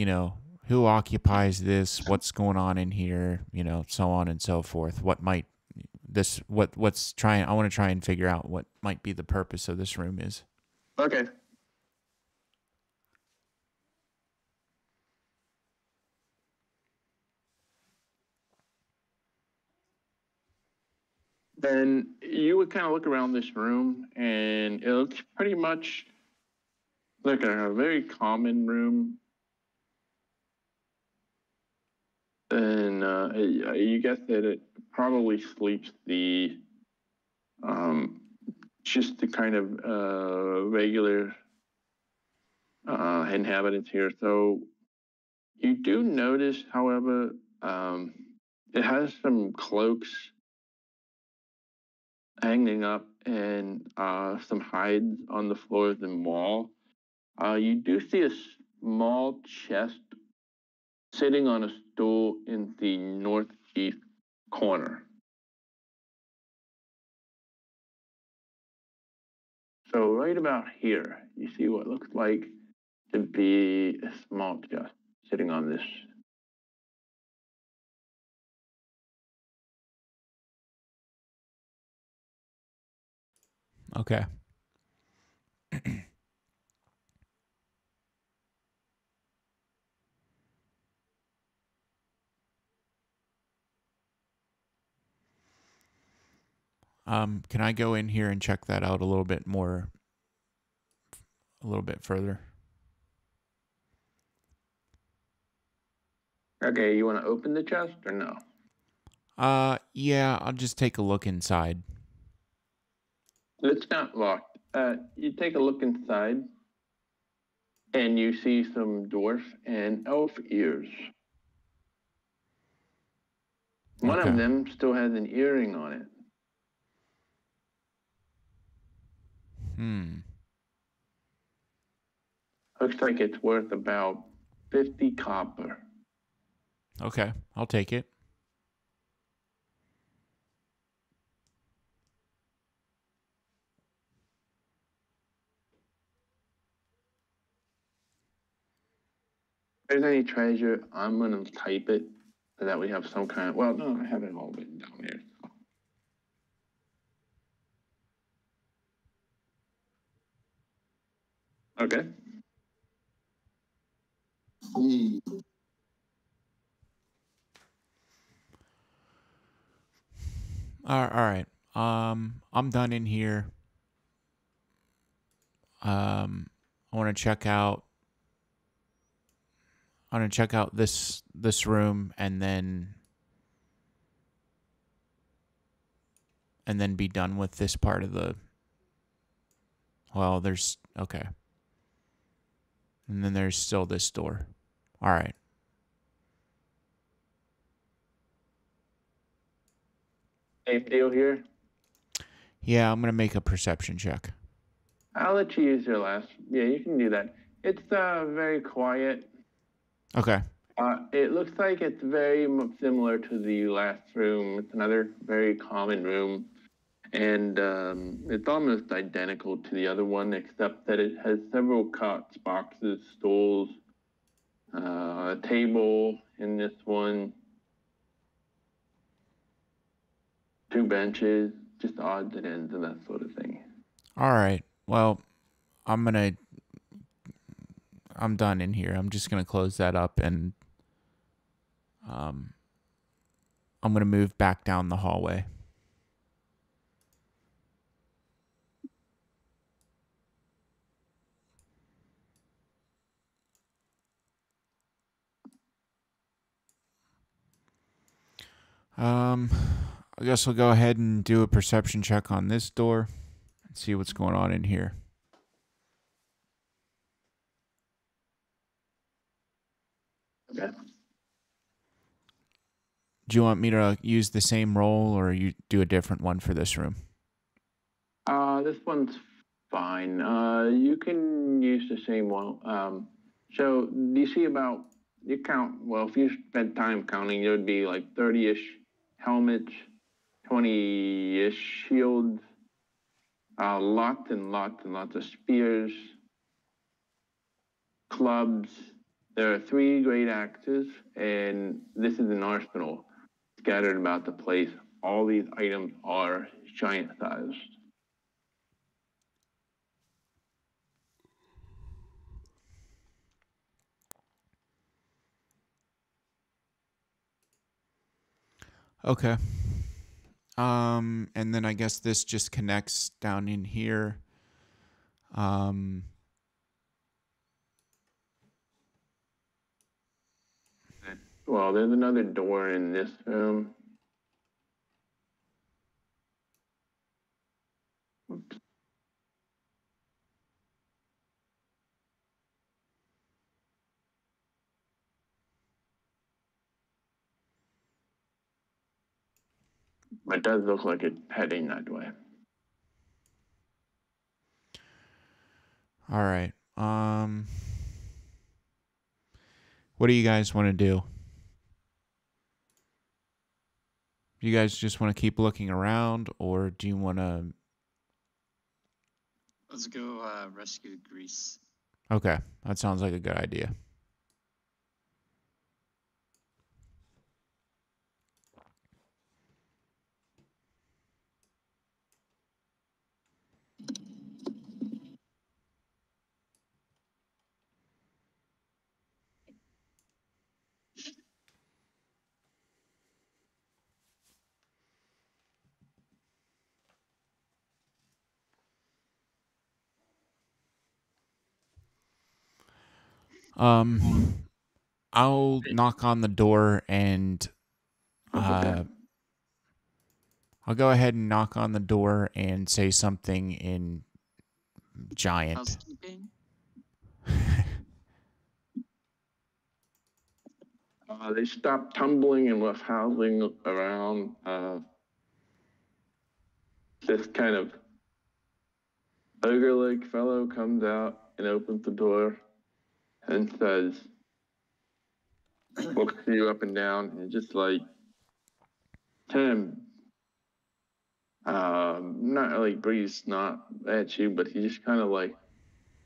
who occupies this, what's going on in here, so on and so forth. What might this what's trying I want to try and figure out what might be the purpose of this room is. Okay. Then you would kind of look around this room, and it looks pretty much like a very common room. And you guess that it probably sleeps just the kind of regular inhabitants here. So you do notice, however, it has some cloaks hanging up and some hides on the floors and wall. You do see a small chest sitting on a stool in the northeast corner. So right about here, you see what looks like to be a small chest sitting on this. Okay. Can I go in here and check that out a little bit further? Okay, you want to open the chest or no? Yeah, I'll just take a look inside. It's not locked. You take a look inside, and you see some dwarf and elf ears. One Okay. of them still has an earring on it. Looks like it's worth about 50 copper. Okay, I'll take it. If there's any treasure, I'm going to type it so that we have some kind of, well, no, I have it all written down here. Okay. All right. I'm done in here. I want to check out. this room and then be done with this part of the. Well, there's okay. And then there's still this door. All right. Same deal here. Yeah, I'm gonna make a perception check. I'll let you use your last. Yeah, you can do that. It's very quiet. Okay. It looks like it's very similar to the last room. It's another very common room. And it's almost identical to the other one, except that it has several cots, boxes, stools, a table in this one, 2 benches, just odds and ends and that sort of thing. All right. Well, I'm gonna I'm done in here. I'm just gonna close that up, and I'm gonna move back down the hallway. I guess we'll go ahead and do a perception check on this door and see what's going on in here. Okay. Do you want me to use the same roll, or you do a different one for this room? This one's fine. You can use the same one. So do you see about, you count, well, if you spent time counting, there would be like 30-ish helmets, 20-ish shields, lots and lots and lots of spears, clubs. There are 3 great axes, and this is an arsenal scattered about the place. All these items are giant-sized. Okay. And then I guess this just connects down in here. Well, there's another door in this room. Oops. But it does look like it's heading that way. All right. What do you guys want to do? Do you guys just want to keep looking around, or do you want to... Let's go rescue Greece. Okay, that sounds like a good idea. I'll knock on the door and Okay. I'll go ahead and knock on the door and say something in giant. Housekeeping? They stopped tumbling and left howling around. This kind of ogre-like fellow comes out and opens the door and says, looks you up and down, and just like, Tim, not really breathes snot at you, but he just kind of like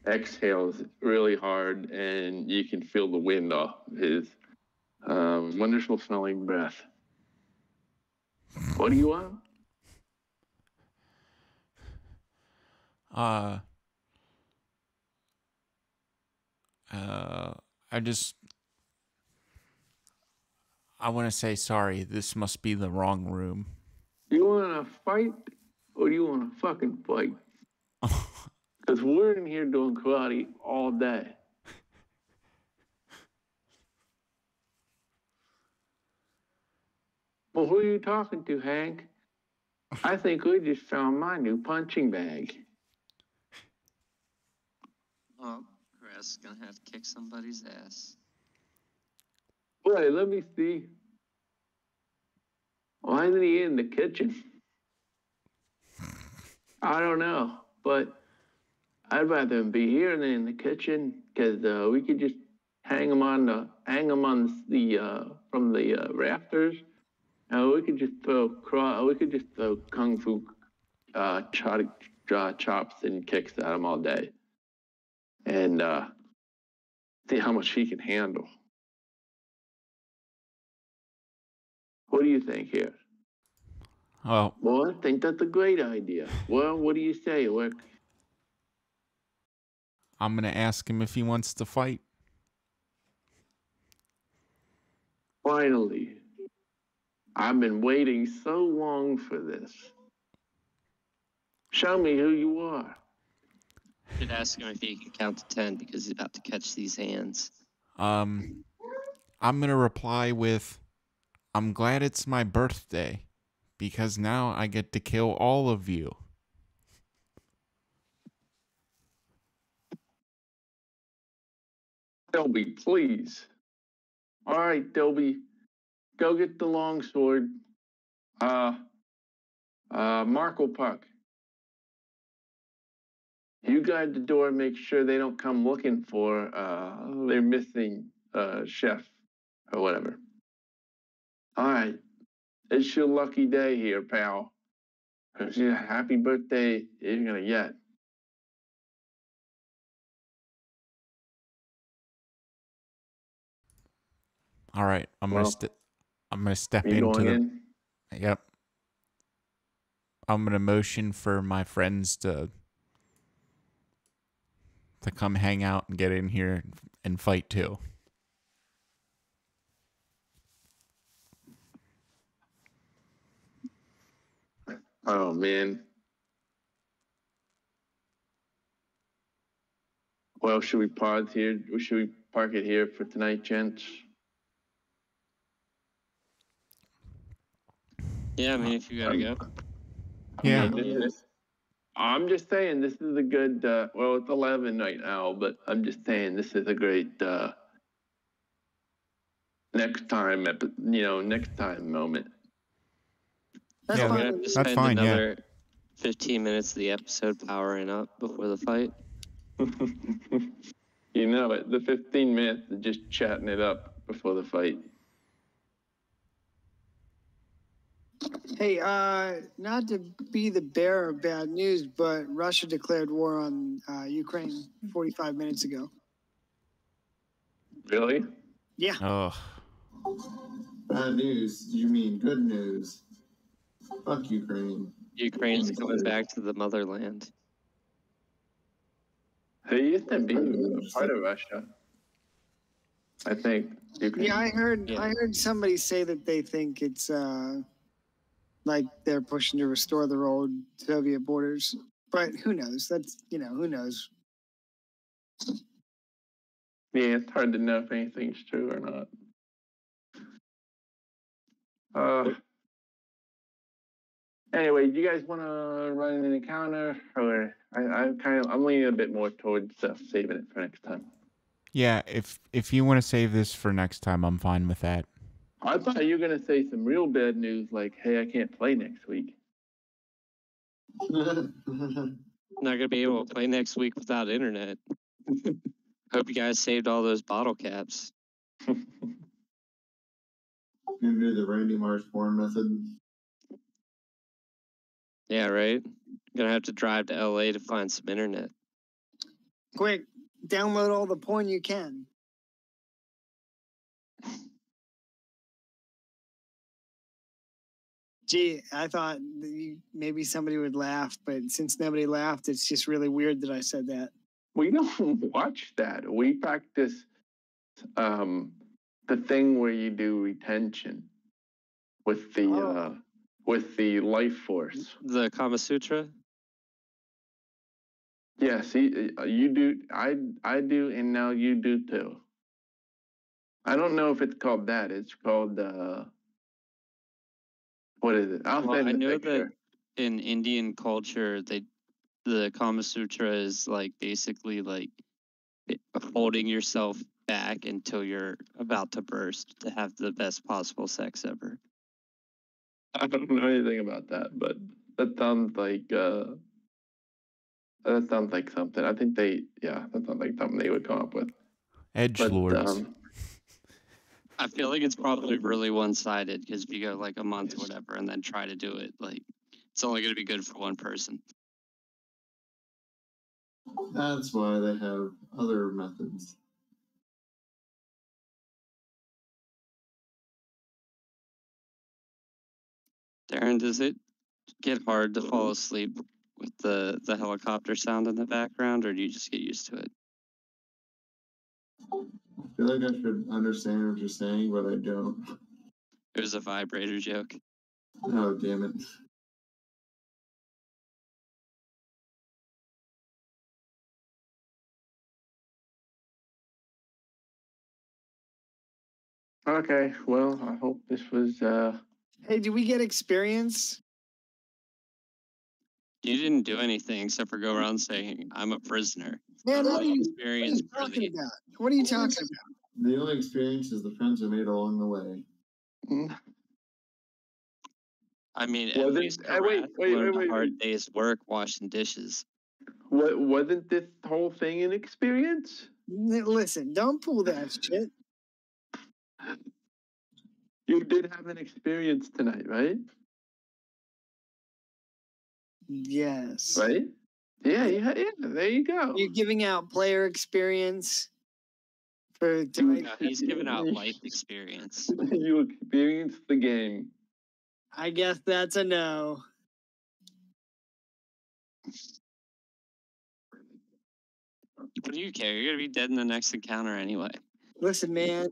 exhales really hard, and you can feel the wind off his wonderful smelling breath. What do you want? I want to say sorry. This must be the wrong room. You want to fight, or do you want to fucking fight? Because we're in here doing karate all day. Well, who are you talking to, Hank? I think we just found my new punching bag. Well, Chris is gonna have to kick somebody's ass. Wait, let me see. Why isn't he in the kitchen? I don't know, but I'd rather him be here than in the kitchen, because we could just hang him on the from the rafters. We could just throw kung fu chops and kicks at him all day, and see how much he can handle. What do you think here? Oh, Well, I think that's a great idea. Well, what do you say, Rick? I'm going to ask him if he wants to fight. Finally. I've been waiting so long for this. Show me who you are. Should ask him if he can count to 10 because he's about to catch these hands. I'm going to reply with, I'm glad it's my birthday because now I get to kill all of you. Delby, please. All right, Delby, go get the longsword. Markle Puck, you guard the door. Make sure they don't come looking for their missing chef or whatever. All right, it's your lucky day here, pal. Happy birthday you're gonna get. All right, I'm gonna step You into going the. in? Yep. I'm gonna motion for my friends to come hang out and get in here and fight too. Oh man. Well, should we pause here? Should we park it here for tonight, gents? Yeah, I mean, if you gotta go. Yeah. I'm just saying this is a good. Well, it's 11 right now, but I'm just saying this is a great next time moment. That's Yeah, We're fine. gonna have to that's spend fine, yeah. another 15 minutes of the episode powering up before the fight. You know it. The 15 minutes of just chatting it up before the fight. Hey, not to be the bearer of bad news, but Russia declared war on Ukraine 45 minutes ago. Really? Yeah. Ugh. Bad news? You mean good news? Fuck Ukraine. Ukraine's coming back to the motherland. They used to be a part of Russia. I think. Yeah, I heard. Yeah. I heard somebody say that they think it's like they're pushing to restore the old Soviet borders. But who knows? That's who knows. Yeah, it's hard to know if anything's true or not. Anyway, do you guys want to run an encounter, or I'm leaning a bit more towards saving it for next time. Yeah, if you want to save this for next time, I'm fine with that. I thought you were gonna say some real bad news, like, "Hey, I can't play next week." Not gonna be able to play next week without internet. Hope you guys saved all those bottle caps. You do the Randy Marshbourne method. Yeah, right? Gonna have to drive to LA to find some internet. Quick, download all the porn you can. Gee, I thought maybe somebody would laugh, but since nobody laughed, it's just really weird that I said that. We don't watch that. We practice the thing where you do retention with the life force. The Kama Sutra? Yeah, see, you do. I do, and now you do too. I don't know if it's called that. It's called what is it? I'll Well, send I the know picture. that in Indian culture, the Kama Sutra is like basically like holding yourself back until you're about to burst to have the best possible sex ever. I don't know anything about that, but that sounds like something. I think that sounds like something they would come up with. Edgelords. I feel like it's probably really one-sided because if you go like a month or whatever and then try to do it, like it's only going to be good for one person. That's why they have other methods. Darren, does it get hard to fall asleep with the helicopter sound in the background, or do you just get used to it? I feel like I should understand what you're saying, but I don't. It was a vibrator joke. Oh, damn it. Okay, well, I hope this was Hey, did we get experience? You didn't do anything except for go around saying, I'm a prisoner. Man, what are you Experience talking about? What are you talking about? The only experience is the friends we made along the way. I mean, Well, at then- least wait, learned a wait. hard day's work washing dishes. What wasn't this whole thing an experience? Listen, don't pull that shit. You did have an experience tonight, right? Yes. Right? Yeah. There you go. You're giving out player experience for tonight. No, he's giving out life experience. You experienced the game. I guess that's a no. What do you care? You're gonna be dead in the next encounter anyway. Listen, man,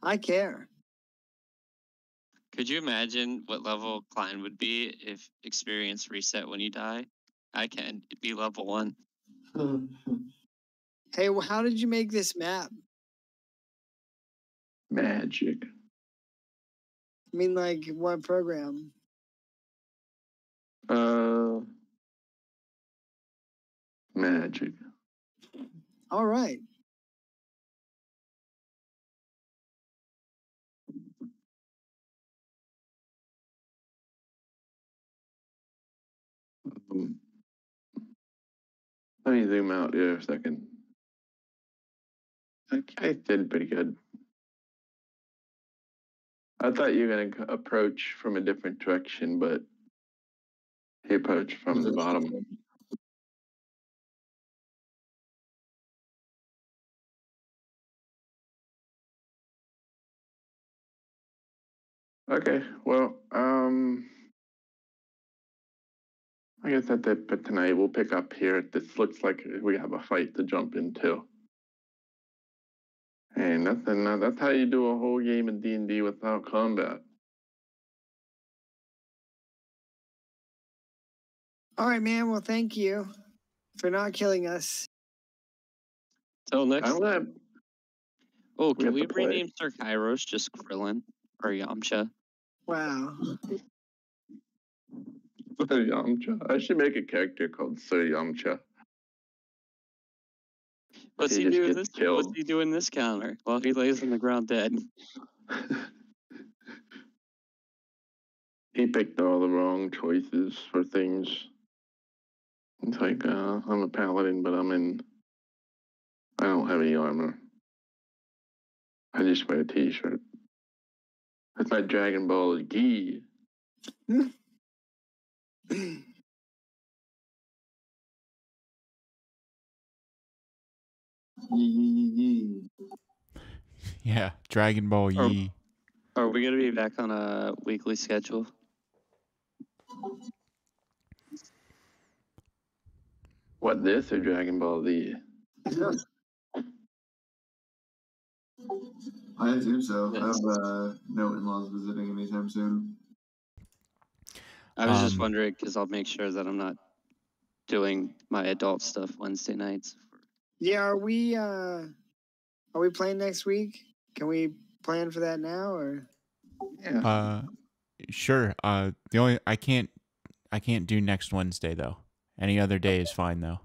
I care. Could you imagine what level Klein would be if experience reset when you die? I can. It'd be level 1. Hey, well, how did you make this map? Magic. I mean, like, what program? Magic. All right. Let me zoom out here a second. I did pretty good. I thought you were gonna approach from a different direction, but he approached from the bottom. Okay, well, I guess that's it for tonight. We'll pick up here. This looks like we have a fight to jump into. And that's how you do a whole game of D&D without combat. All right, man. Well, thank you for not killing us. Till next I'm gonna. Oh, we can have we to play. rename Sir Kairos just Krillin or Yamcha? Wow. Yamcha. I should make a character called Sir Yamcha. What's He he just doing gets this? killed. What's he doing this counter while he lays on the ground dead? He picked all the wrong choices for things. It's like, I'm a paladin, but I don't have any armor. I just wear a t-shirt. That's my Dragon Ball gi. Yeah, Dragon Ball Oh. Yi. Are we gonna be back on a weekly schedule? What, this or Dragon Ball Z? I assume so. I have no in-laws visiting anytime soon. I was just Um, wondering because I'll make sure that I'm not doing my adult stuff Wednesday nights. Yeah, are we playing next week? Can we plan for that now or? Yeah. Sure. The only I can't do next Wednesday though. Any other day is fine though.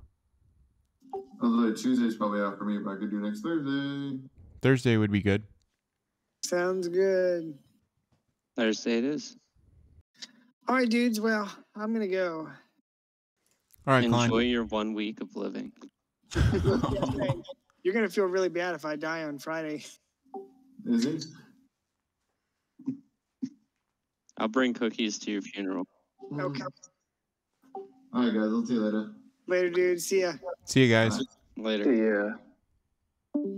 Although Tuesday's probably out for me, but I could do next Thursday. Thursday would be good. Sounds good. Thursday it is. All right, dudes. Well, I'm gonna go. All right, Enjoy Klein. your 1 week of living. You're gonna feel really bad if I die on Friday. Is it? I'll bring cookies to your funeral. Okay. All right, guys. I'll see you later. Later, dude. See ya. See you guys. Bye. Later. Yeah.